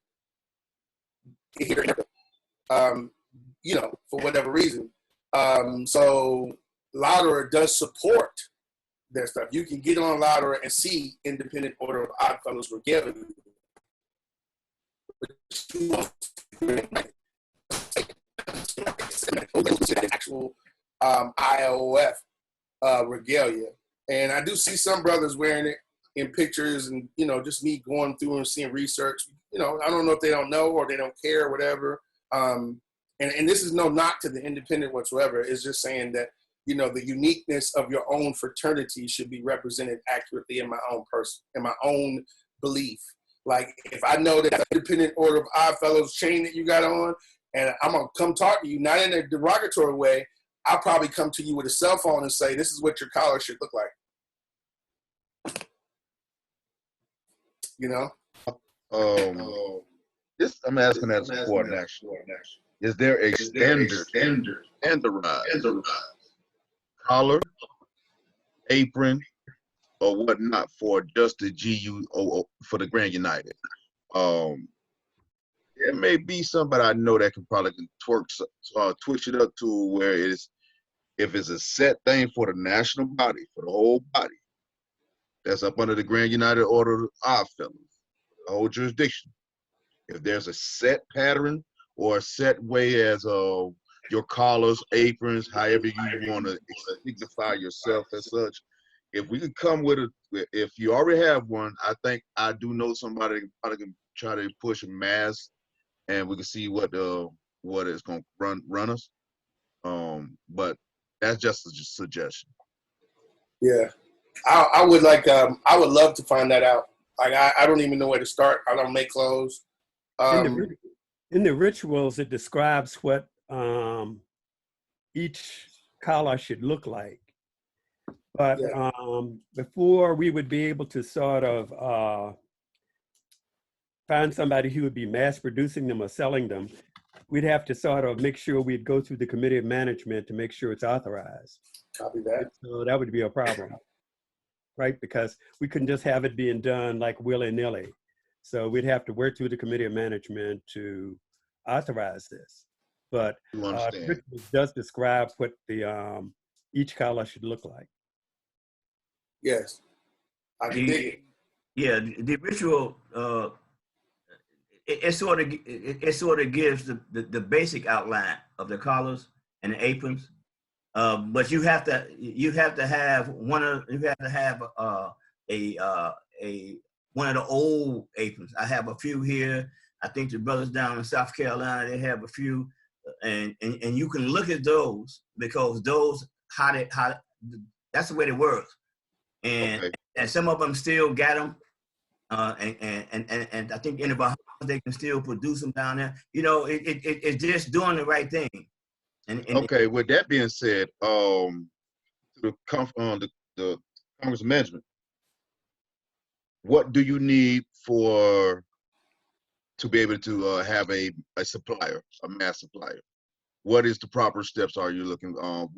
here, you know, for whatever reason. So Louderer does support their stuff. You can get on Louderer and see independent order of Odd Fellows regalia. Actual IOF regalia. And I do see some brothers wearing it in pictures, and, you know, just me going through and seeing research. You know, I don't know if they don't know or they don't care or whatever. And this is no knock to the independent whatsoever. It's just saying that, you know, the uniqueness of your own fraternity should be represented accurately in my own person, in my own belief. Like, if I know that independent order of Odd Fellows chain that you got on, and I'm going to come talk to you, not in a derogatory way, I'll probably come to you with a cell phone and say, this is what your collar should look like. You know? This I'm asking as a support actually. Is there a standard collar, apron, or whatnot for just the GU for the Grand United? There may be somebody I know that can probably twitch it up to where it's, if it's a set thing for the national body, for the whole body, that's up under the Grand United Order of Odd Fellows, the whole jurisdiction. If there's a set pattern or a set way as your collars, aprons, however you want to signify yourself as such, if we could come with if you already have one, I think I do know somebody that probably can try to push a mass, and we can see what is going to run us. But that's just a suggestion. Yeah, I would like. I would love to find that out. Like, I don't even know where to start. I don't make clothes. In the rituals, it describes what each collar should look like. But before we would be able to sort of find somebody who would be mass producing them or selling them, we'd have to sort of make sure we'd go through the committee of management to make sure it's authorized. Copy that. So that would be a problem, right? Because we couldn't just have it being done like willy-nilly. So we'd have to work through the committee of management to authorize this. But it does describe what the each collar should look like. Yes. The ritual it sort of gives the basic outline of the collars and the aprons, but you have to have one of the old aprons. I have a few here. I think the brothers down in South Carolina, they have a few, and you can look at those, because those that's the way they work, and some of them still got them, and I think in the Bahamas they can still produce them down there. You know, it's just doing the right thing. And okay, with that being said, the Congress management, what do you need to be able to have a supplier, a mass supplier? What is the proper steps are you looking want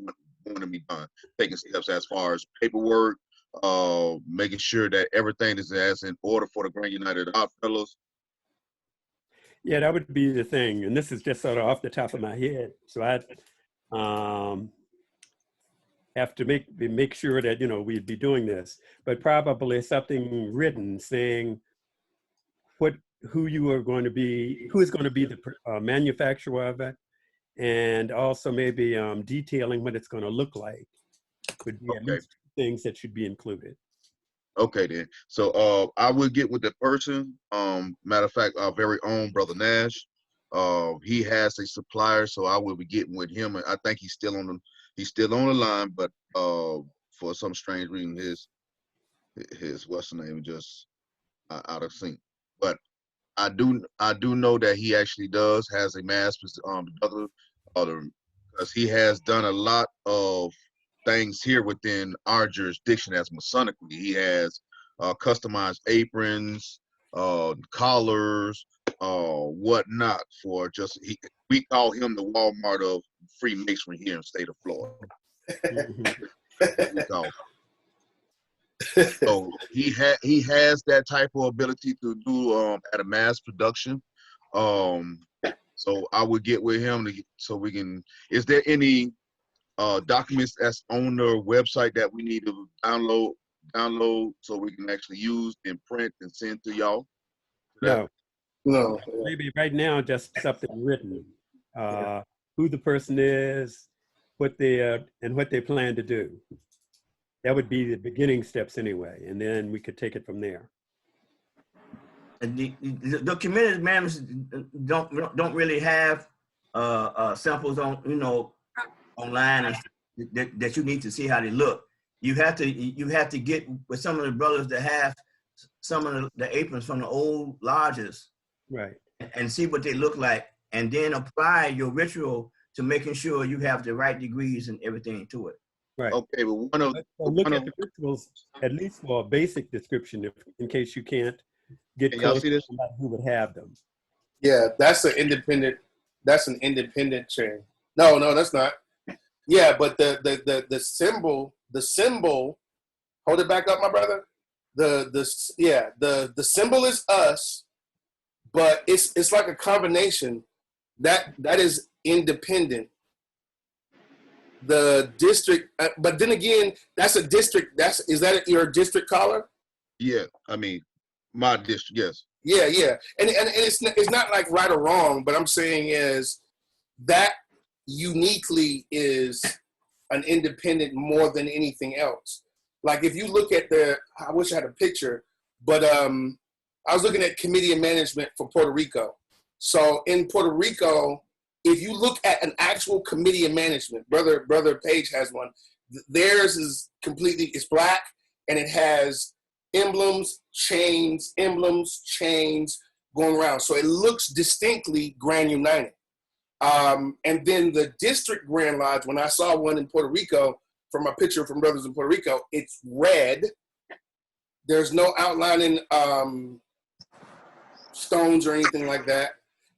to be done? Taking steps as far as paperwork, making sure that everything is as in order for the Grand United Odd Fellows. Yeah, that would be the thing. And this is just sort of off the top of my head. So I have to make sure that, you know, we'd be doing this, but probably something written saying who is going to be the manufacturer of it, and also maybe detailing what it's going to look like would be at least things that should be included. Okay, then. So I will get with the person. Matter of fact, our very own Brother Nash. He has a supplier, so I will be getting with him. I think he's still on the line, but for some strange reason, his what's the name just out of sync. But I do know that he actually has a master's deductor, because he has done a lot of things here within our jurisdiction as Masonically. He has customized aprons, collars, whatnot for we call him the Walmart of Freemasonry here in the state of Florida. We call him. So he has that type of ability to do at a mass production. So I would get with him so we can. Is there any documents that's on their website that we need to download so we can actually use and print and send to y'all? No. No. Maybe right now just something written. Who the person is, what they plan to do. That would be the beginning steps anyway, and then we could take it from there. And the community members don't really have samples on online that you need to see how they look. You have to get with some of the brothers that have some of the aprons from the old lodges, right, and see what they look like, and then apply your ritual to making sure you have the right degrees and everything to it. Right. Okay, but look at the rituals at least for a basic description, in case you can't get Can y'all close see to this? somebody who would have them. Yeah, that's an independent chain. No, that's not. Yeah, but the symbol, hold it back up, my brother. The symbol is us, but it's like a combination that is independent. The district, but then again, that's a district. Is that your district collar? Yeah, I mean, my district, yes. Yeah, and it's not like right or wrong, but I'm saying is that uniquely is an independent more than anything else. Like if you look at I wish I had a picture, but I was looking at committee of management for Puerto Rico. So in Puerto Rico, if you look at an actual committee of management, brother Page has one. Theirs is it's black, and it has emblems, chains going around. So it looks distinctly Grand United. And then the district Grand Lodge, when I saw one in Puerto Rico, from a picture from brothers in Puerto Rico, it's red. There's no outlining stones or anything like that.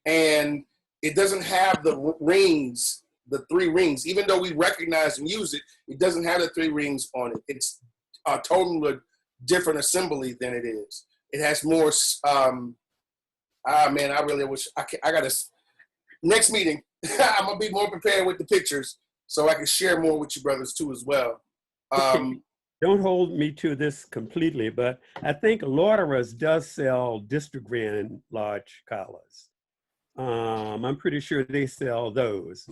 And it doesn't have the rings, the 3 rings. Even though we recognize and use it, it doesn't have the 3 rings on it. It's a totally different assembly than it is. It has more, man, I really wish, I got to, next meeting, I'm going to be more prepared with the pictures so I can share more with you brothers too as well. Don't hold me to this completely, but I think Lauderers does sell District Grand Lodge collars. I'm pretty sure they sell those.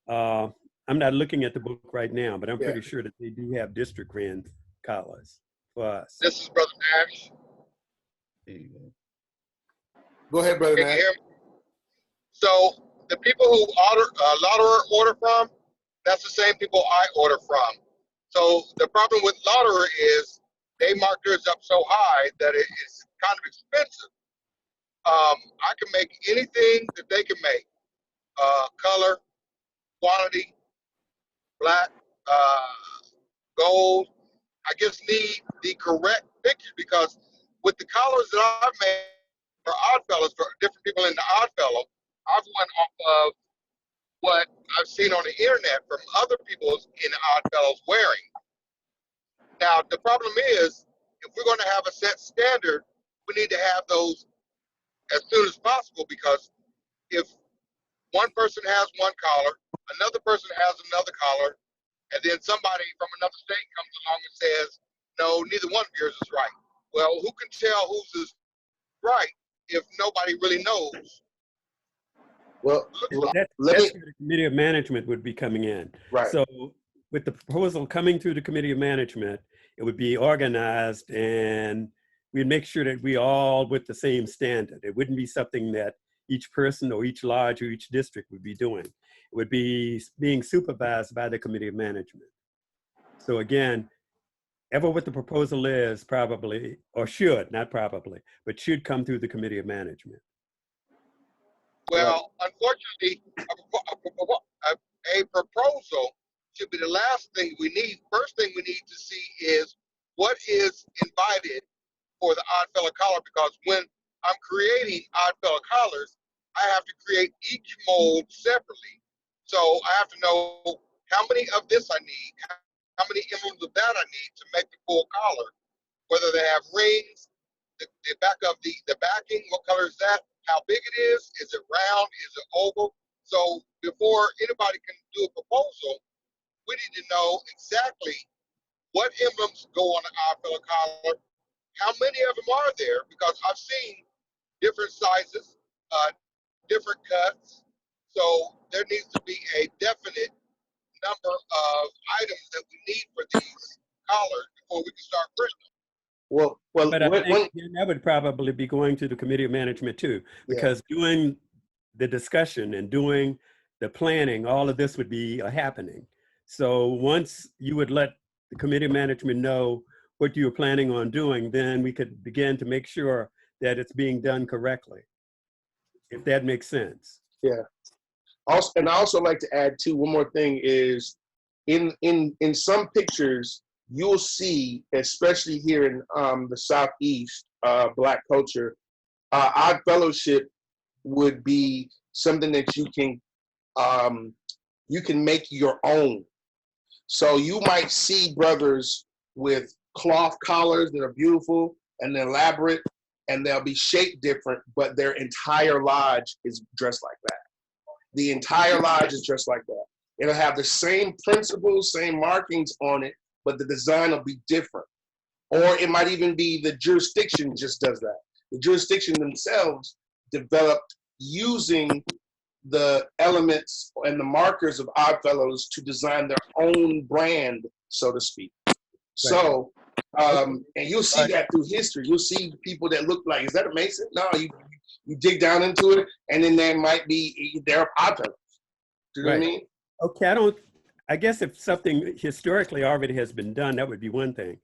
I'm not looking at the book right now, but I'm pretty sure that they do have District Grand collars for us. This is Brother Nash. There you go. Go ahead, Brother Nash. So the people who Lauderer order from, that's the same people I order from. So the problem with Lauderer is they mark theirs up so high that it is kind of expensive. I can make anything that they can make. Color, quantity, black, gold. I just need the correct picture, because with the collars that I've made for Oddfellows, for different people in the Oddfellow, I've went off of what I've seen on the internet from other people in the Oddfellows wearing. Now, the problem is, if we're going to have a set standard, we need to have those as soon as possible, because if one person has one collar, another person has another collar, and then somebody from another state comes along and says, no, neither one of yours is right. Well, who can tell whose is right if nobody really knows? Well, that's where the Committee of Management would be coming in. Right. So with the proposal coming through the Committee of Management, it would be organized, and we'd make sure that we all with the same standard. It wouldn't be something that each person or each lodge or each district would be doing. It would be being supervised by the Committee of Management. So again, ever what the proposal is probably, or should, not probably, but should come through the Committee of Management. Well, unfortunately, a proposal should be the last thing we need. First thing we need to see is what is invited for the Odd Fellow Collar, because when I'm creating Odd Fellow Collars, I have to create each mold separately. So I have to know how many of this I need, how many emblems of that I need to make the full collar, whether they have rings, the back of the backing, what color is that, how big it is it round, is it oval? So before anybody can do a proposal, we need to know exactly what emblems go on the Odd Fellow Collar, how many of them are there, because I've seen different sizes, different cuts. So there needs to be a definite number of items that we need for these collars before we can start printing them. But I think that would probably be going to the Committee of Management too, because doing the discussion and doing the planning, all of this would be happening. So once you would let the Committee of Management know what you're planning on doing, then we could begin to make sure that it's being done correctly, if that makes sense. Yeah. Also, and I also like to add too, one more thing is in some pictures, you'll see, especially here in the Southeast, Black culture, Odd Fellowship would be something that you can make your own. So you might see brothers with cloth collars that are beautiful and elaborate, and they'll be shaped different, but their entire lodge is dressed like that. The entire lodge is dressed like that. It'll have the same principles, same markings on it, but the design will be different. Or it might even be the jurisdiction just does that. The jurisdiction themselves developed using the elements and the markers of Odd Fellows to design their own brand, so to speak. So, and you'll see that through history. You'll see people that look like, is that a Mason? No, you dig down into it, and then there might be, they're Odd Fellows. Do you know what I mean? Okay, I guess if something historically already has been done, that would be one thing.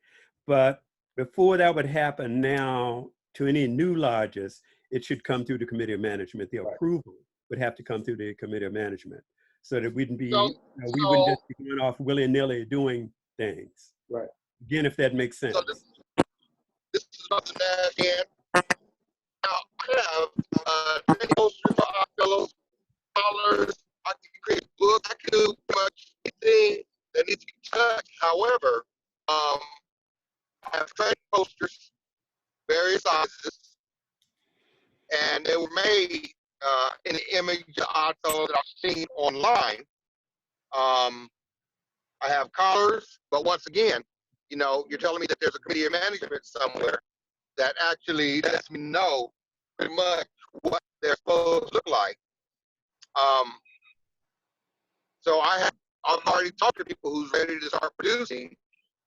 But before that would happen now to any new lodges, it should come through the Committee of Management. The approval would have to come through the Committee of Management, so that we wouldn't just be going off willy-nilly doing things. Right. Again, if that makes sense. So this is something that again, now I have many posters for Odd Fellows, collars. I can create books. I can do pretty much anything that needs to be touched. However, I have training posters, various sizes, and they were made in the image of Odd Fellow that I've seen online. I have collars, but once again, you know, you're telling me that there's a Committee of Management somewhere that actually lets me know pretty much what they're supposed to look like. So I've already talked to people who's ready to start producing.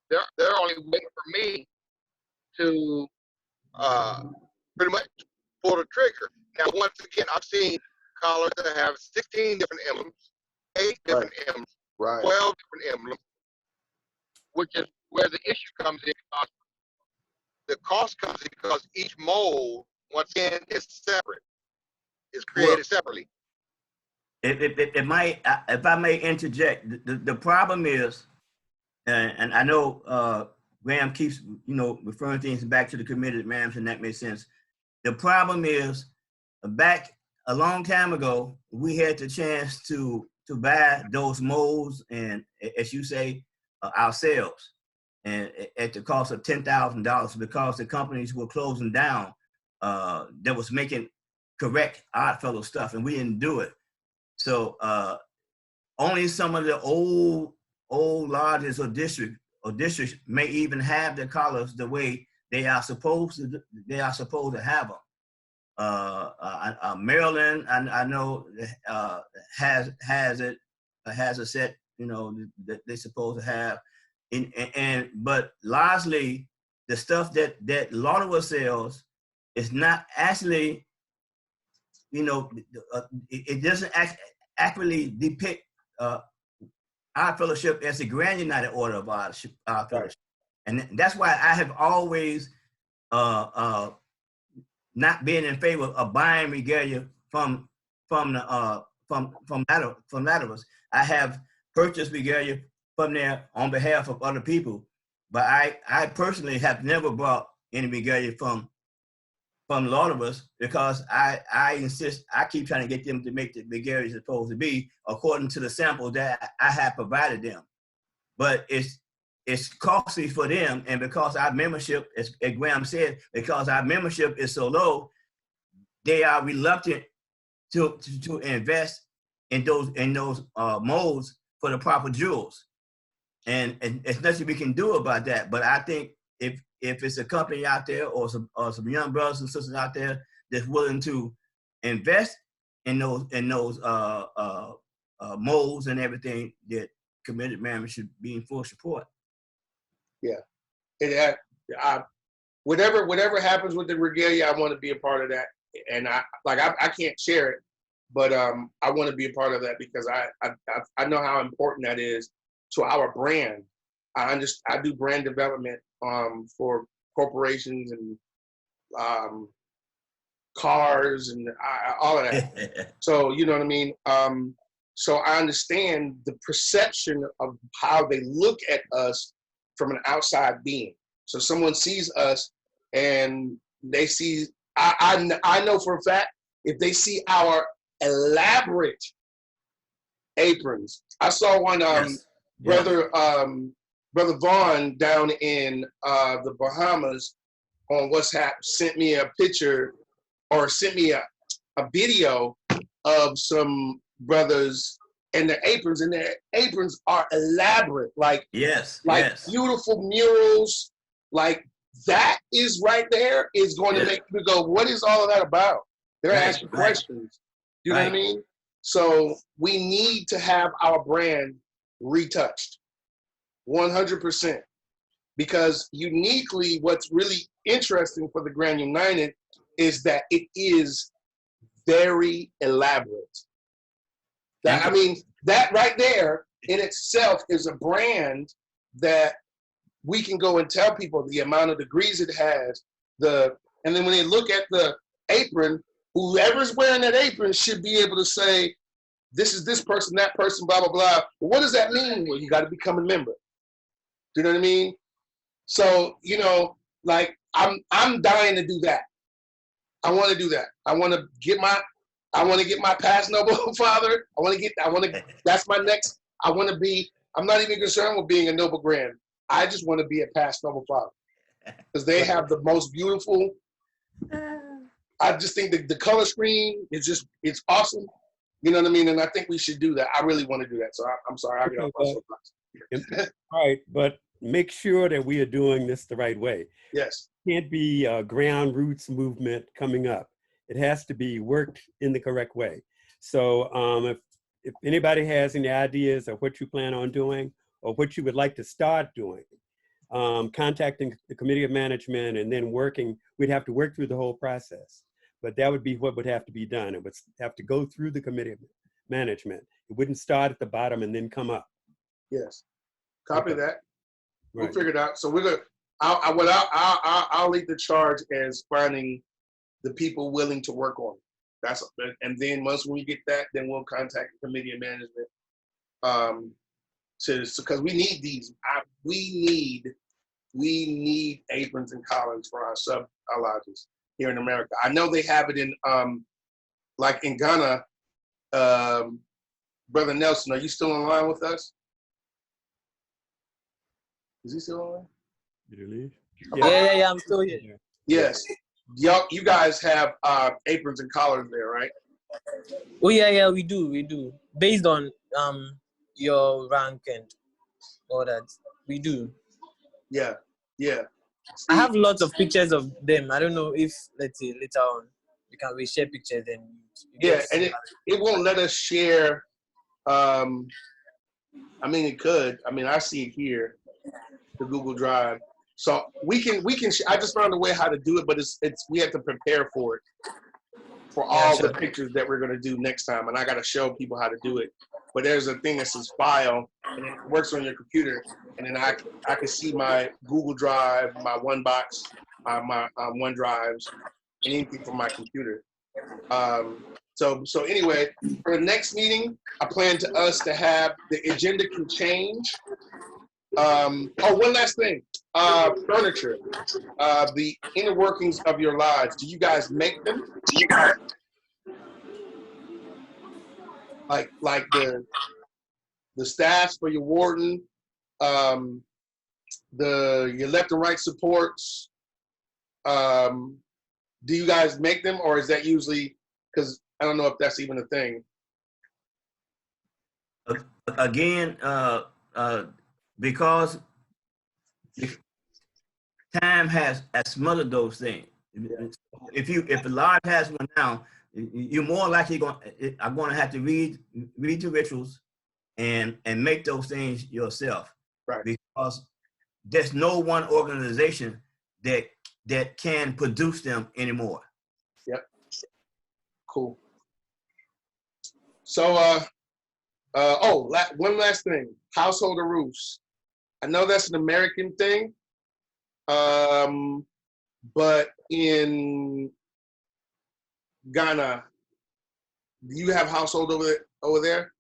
They're only waiting for me to pretty much pull the trigger. Now, once again, I've seen collars that have 16 different emblems, 8 different emblems, 12 different emblems, which is where the issue comes in. The cost comes in because each mold, once again, is separate. It's created separately. It might, if I may interject, the problem is, and I know Graham keeps, referring things back to the Committee of Management, and that makes sense. The problem is, back a long time ago, we had the chance to buy those molds and, as you say, ourselves, and at the cost of $10,000 because the companies were closing down that was making correct Odd Fellow stuff, and we didn't do it. So only some of the old lodges or districts may even have their collars the way they are supposed to have them. Maryland, I know has a set, that they're supposed to have, but largely the stuff that Lauderwood sells is not actually, it doesn't accurately depict Odd Fellowship as the Grand United Order of Odd Fellowship. And that's why I have always not been in favor of buying regalia from from the from Lattimers. I have purchased regalia from there on behalf of other people, but I personally have never bought any regalia from Lattimers because I insist. I keep trying to get them to make the regalia it's supposed to be according to the sample that I have provided them. But it's costly for them, and because our membership, as Graham said, because our membership is so low, they are reluctant to invest in those molds for the proper jewels, and there's nothing we can do about that. But I think if it's a company out there or some young brothers and sisters out there that's willing to invest in those molds and everything, that committed members should be in full support. Yeah, whatever happens with the regalia, I want to be a part of that. And I can't share it, but I want to be a part of that because I know how important that is to our brand. I do brand development for corporations and cars and all of that. So you know what I mean. So I understand the perception of how they look at us from an outside being. So someone sees us and they see. I know for a fact if they see our elaborate aprons. I saw one brother Vaughn down in the Bahamas on WhatsApp sent me a picture or sent me a video of some brothers and their aprons are elaborate, like beautiful murals, like that is right there is going to make you go, what is all of that about? They're asking questions. You know what I mean? So we need to have our brand retouched 100%, because uniquely what's really interesting for the Grand United is that it is very elaborate. That, I mean, that right there in itself is a brand that we can go and tell people the amount of degrees it has, and then when they look at the apron, whoever's wearing that apron should be able to say, this is this person, that person, blah, blah, blah. Well, what does that mean? Well, you got to become a member. Do you know what I mean? So, you know, like I'm dying to do that. I want to do that. I want to get my past noble father. That's my next, I'm not even concerned with being a noble grand. I just want to be a past noble father because they have the most beautiful, I just think the color screen is it's awesome. You know what I mean? And I think we should do that. I really want to do that. So I'm sorry, I get off my soapbox. All right, but make sure that we are doing this the right way. Yes. It can't be a ground roots movement coming up. It has to be worked in the correct way. So if anybody has any ideas of what you plan on doing or what you would like to start doing, contacting the Committee of Management and then we'd have to work through the whole process. But that would be what would have to be done. It would have to go through the Committee of Management. It wouldn't start at the bottom and then come up. Yes. Copy that. Right. We'll figure it out. So we're gonna. I'll lead the charge as finding the people willing to work on it. And then once we get that, then we'll contact the Committee of Management. Because we need these. We need aprons and collars for our lodges here in America. I know they have it in like in Ghana. Brother Nelson, are you still online with us? Is he still on? Did he leave? Yeah, I'm still here. Yes. You guys have aprons and collars there, right? Oh yeah, we do. Based on your rank and all that, we do. Yeah. See, I have lots of pictures of them. I don't know if, let's say, later on we share pictures and and it won't let us share. I mean, it could. I mean, I see it here, the Google Drive. So we can. I just found a way how to do it, but we have to prepare for it, for all the pictures that we're gonna do next time, and I gotta show people how to do it. But there's a thing that says file, and it works on your computer, and then I can see my Google Drive, my OneBox, my OneDrives, anything from my computer. So anyway, for the next meeting, I plan to us to have the agenda can change. Oh, one last thing. Furniture. The inner workings of your lodge. Do you guys make them? Like the staffs for your warden, your left and right supports. Do you guys make them, or is that usually, because I don't know if that's even a thing. Again, because time has smothered those things. If a lodge has one now, you're more likely going to have to read the rituals and make those things yourself. Right. Because there's no one organization that can produce them anymore. Yep. Cool. So one last thing. House Hold of Ruth. I know that's an American thing. But in Ghana, do you have household over there?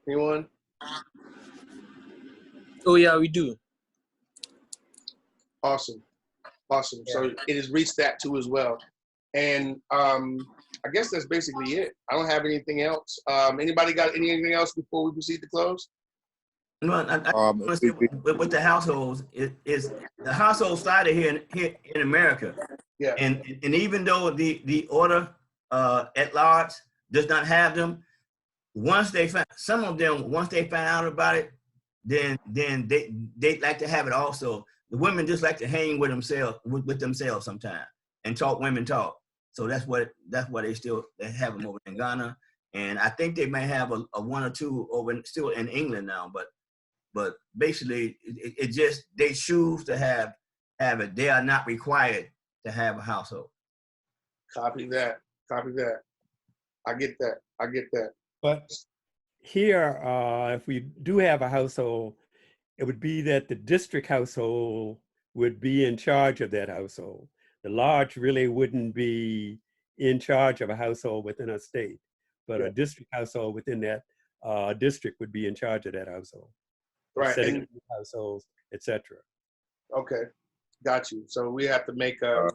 Anyone? Oh yeah, we do. Awesome. So it has reached that too as well. And I guess that's basically it. I don't have anything else. Anybody got anything else before we proceed to close? No, with the households, is the household started here in America. Yeah. And even though the order at large does not have them, once they find out about it, then they like to have it also. The women just like to hang with themselves sometimes and talk women talk. So that's what they have them over in Ghana, and I think they may have a one or two over still in England now, but basically it just they choose to have it. They are not required to have a household. Copy that. I get that. But here, if we do have a household, it would be that the district household would be in charge of that household. The lodge really wouldn't be in charge of a household within a state, but a district household within that district would be in charge of that household. Right. Setting up households, etc. Okay, got you. So we have to make a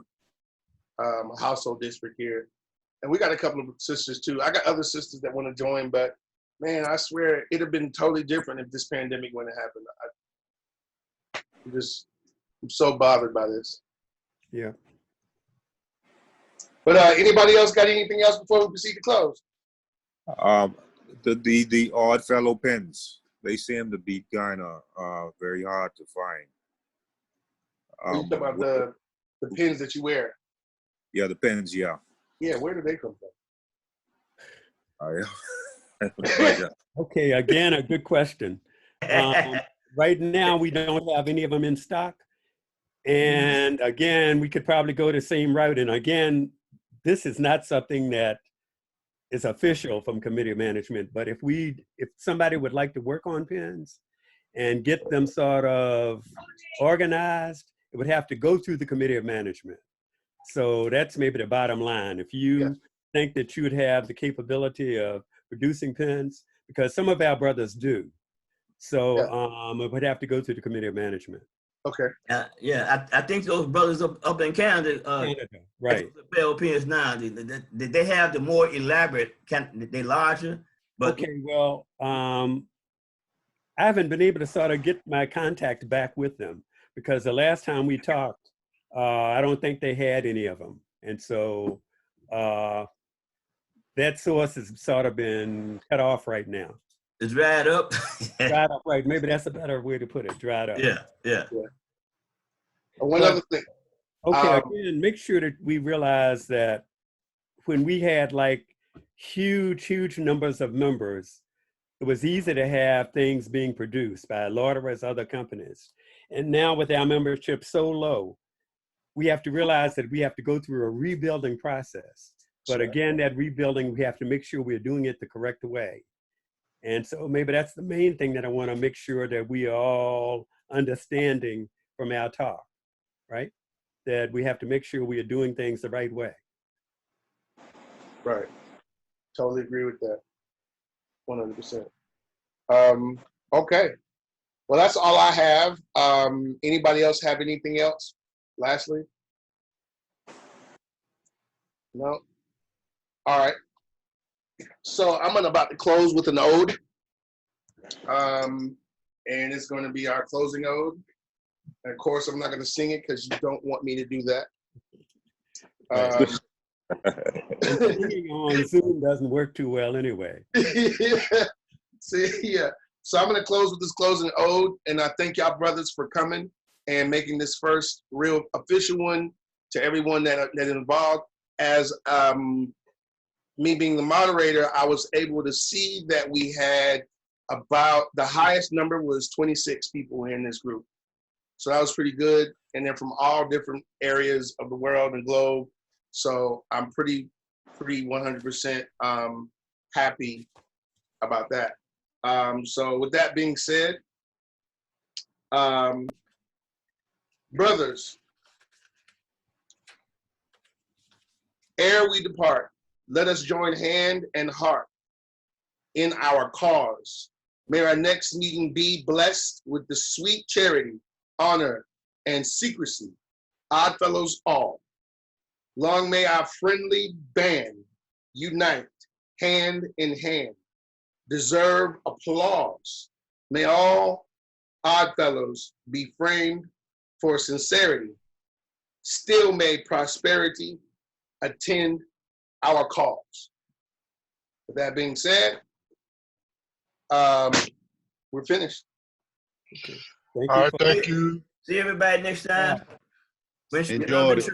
household district here. And we got a couple of sisters too. I got other sisters that want to join, but man, I swear it'd have been totally different if this pandemic wouldn't have happened. I'm so bothered by this. Yeah. But anybody else got anything else before we proceed to close? The odd fellow pins. They seem to be kind of very hard to find. You talking about the pins that you wear? Yeah, the pins. Yeah. Yeah, where do they come from? Okay, again, a good question. Right now, we don't have any of them in stock. And again, we could probably go the same route. And again, this is not something that is official from Committee of Management, but if somebody would like to work on pins and get them sort of organized, it would have to go through the Committee of Management. So that's maybe the bottom line. If you think that you would have the capability of producing pins, because some of our brothers do. So it would have to go through the Committee of Management. Okay. I think those brothers up in Canada, right? The pins now, they have the more elaborate. They larger, but okay. Well, I haven't been able to sort of get my contact back with them because the last time we talked, I don't think they had any of them, and so that source has sort of been cut off right now. It's dried up. Dried up, right? Maybe that's a better way to put it. Dried up. Yeah. One other thing. Okay, again, make sure that we realize that when we had like huge numbers of members, it was easy to have things being produced by Lauderers, other companies. And now with our membership so low, we have to realize that we have to go through a rebuilding process. But again, that rebuilding, we have to make sure we're doing it the correct way. And so maybe that's the main thing that I want to make sure that we are all understanding from our talk, right? that we have to make sure we are doing things the right way. Right. Totally agree with that. 100%. Okay. Well, that's all I have. Anybody else have anything else? Lastly? No? All right. So I'm about to close with an ode. And it's going to be our closing ode. And of course, I'm not going to sing it because you don't want me to do that. Singing on Zoom doesn't work too well anyway. See, yeah. So I'm going to close with this closing ode. And I thank y'all brothers for coming and making this first real official one to everyone that involved. As me being the moderator, I was able to see that we had about, the highest number was 26 people in this group. So that was pretty good. And they're from all different areas of the world and globe. So I'm pretty 100% happy about that. So with that being said, brothers, ere we depart, let us join hand and heart in our cause. May our next meeting be blessed with the sweet charity, honor, and secrecy. Oddfellows all. Long may our friendly band unite hand in hand. Deserve applause. May all Oddfellows be framed for sincerity. Still may prosperity attend our cause. With that being said, we're finished. Okay. All right, thank you. See everybody next time. Enjoyed it.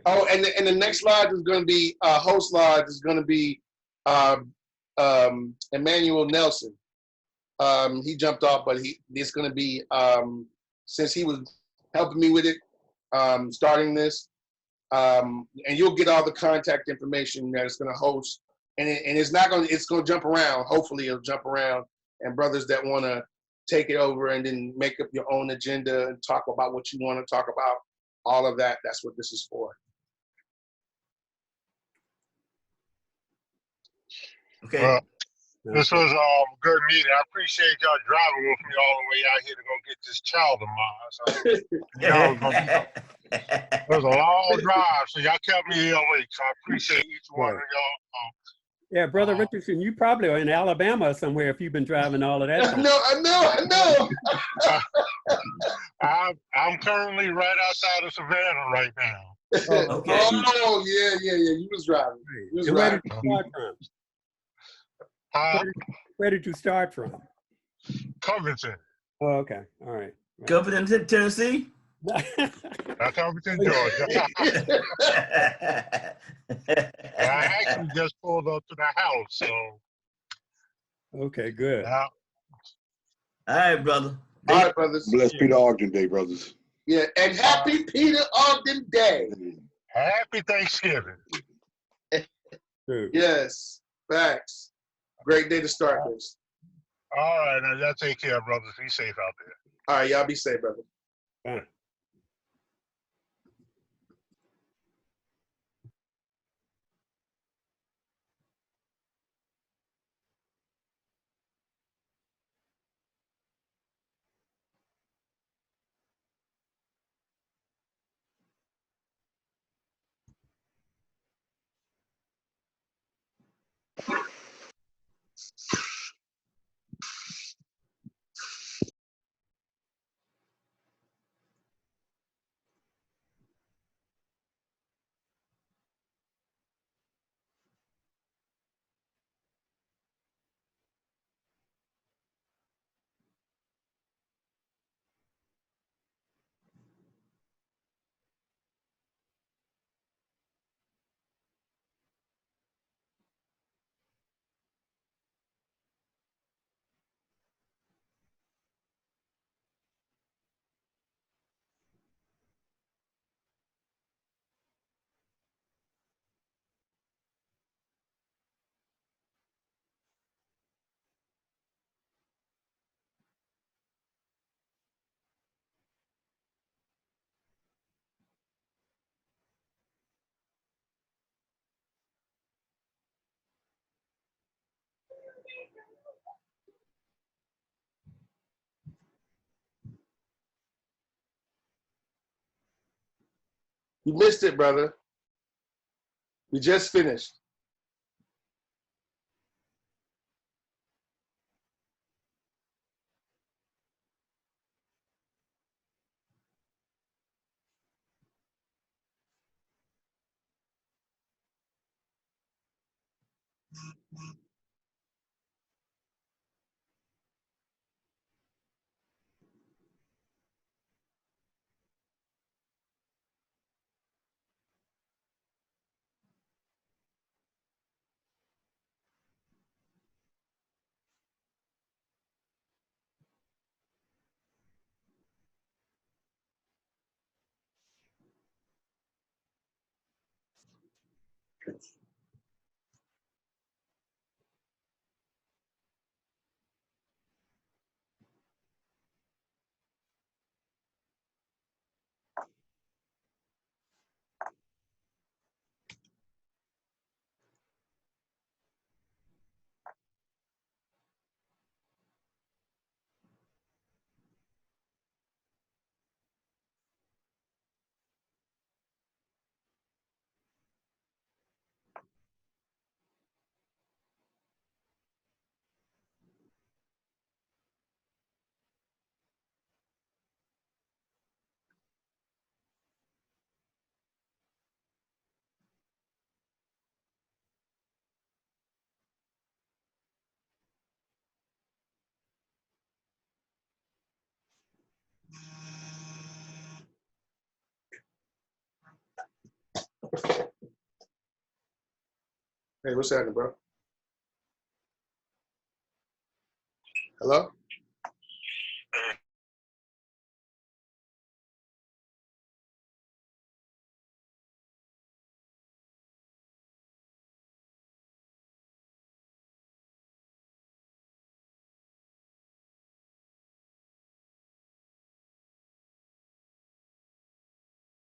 Oh, and the next lodge is going to be host lodge is going to be Emmanuel Nelson. He jumped off, but it's going to be since he was helping me with it, starting this, and you'll get all the contact information that it's going to host, and it's going to jump around. Hopefully, it'll jump around, and brothers that want to take it over and then make up your own agenda and talk about what you want to talk about, all of that. That's what this is for. Okay. Well, this was a good meeting. I appreciate y'all driving with me all the way out here to go get this child of mine. So, it was a long drive, so y'all kept me awake. So I appreciate each one of y'all. Yeah, Brother Richardson, you probably are in Alabama somewhere if you've been driving all of that time. I know. I'm currently right outside of Savannah right now. Okay. Oh, yeah. You was driving. You was And where driving. did you start from? Where did you start from? Covington. Oh, okay. All right. Covington, Tennessee? Covington, Georgia. I actually just pulled up to the house, so. Okay, good. All right, brother. All right, brothers. Bless Peter Ogden Day, brothers. Yeah, and happy Peter Ogden Day. Happy Thanksgiving. Yes, facts. Great day to start this. All right, now y'all take care, brothers. Be safe out there. All right, y'all be safe, brother. Bye. You missed it, brother. We just finished. Hey, what's happening, bro? Hello?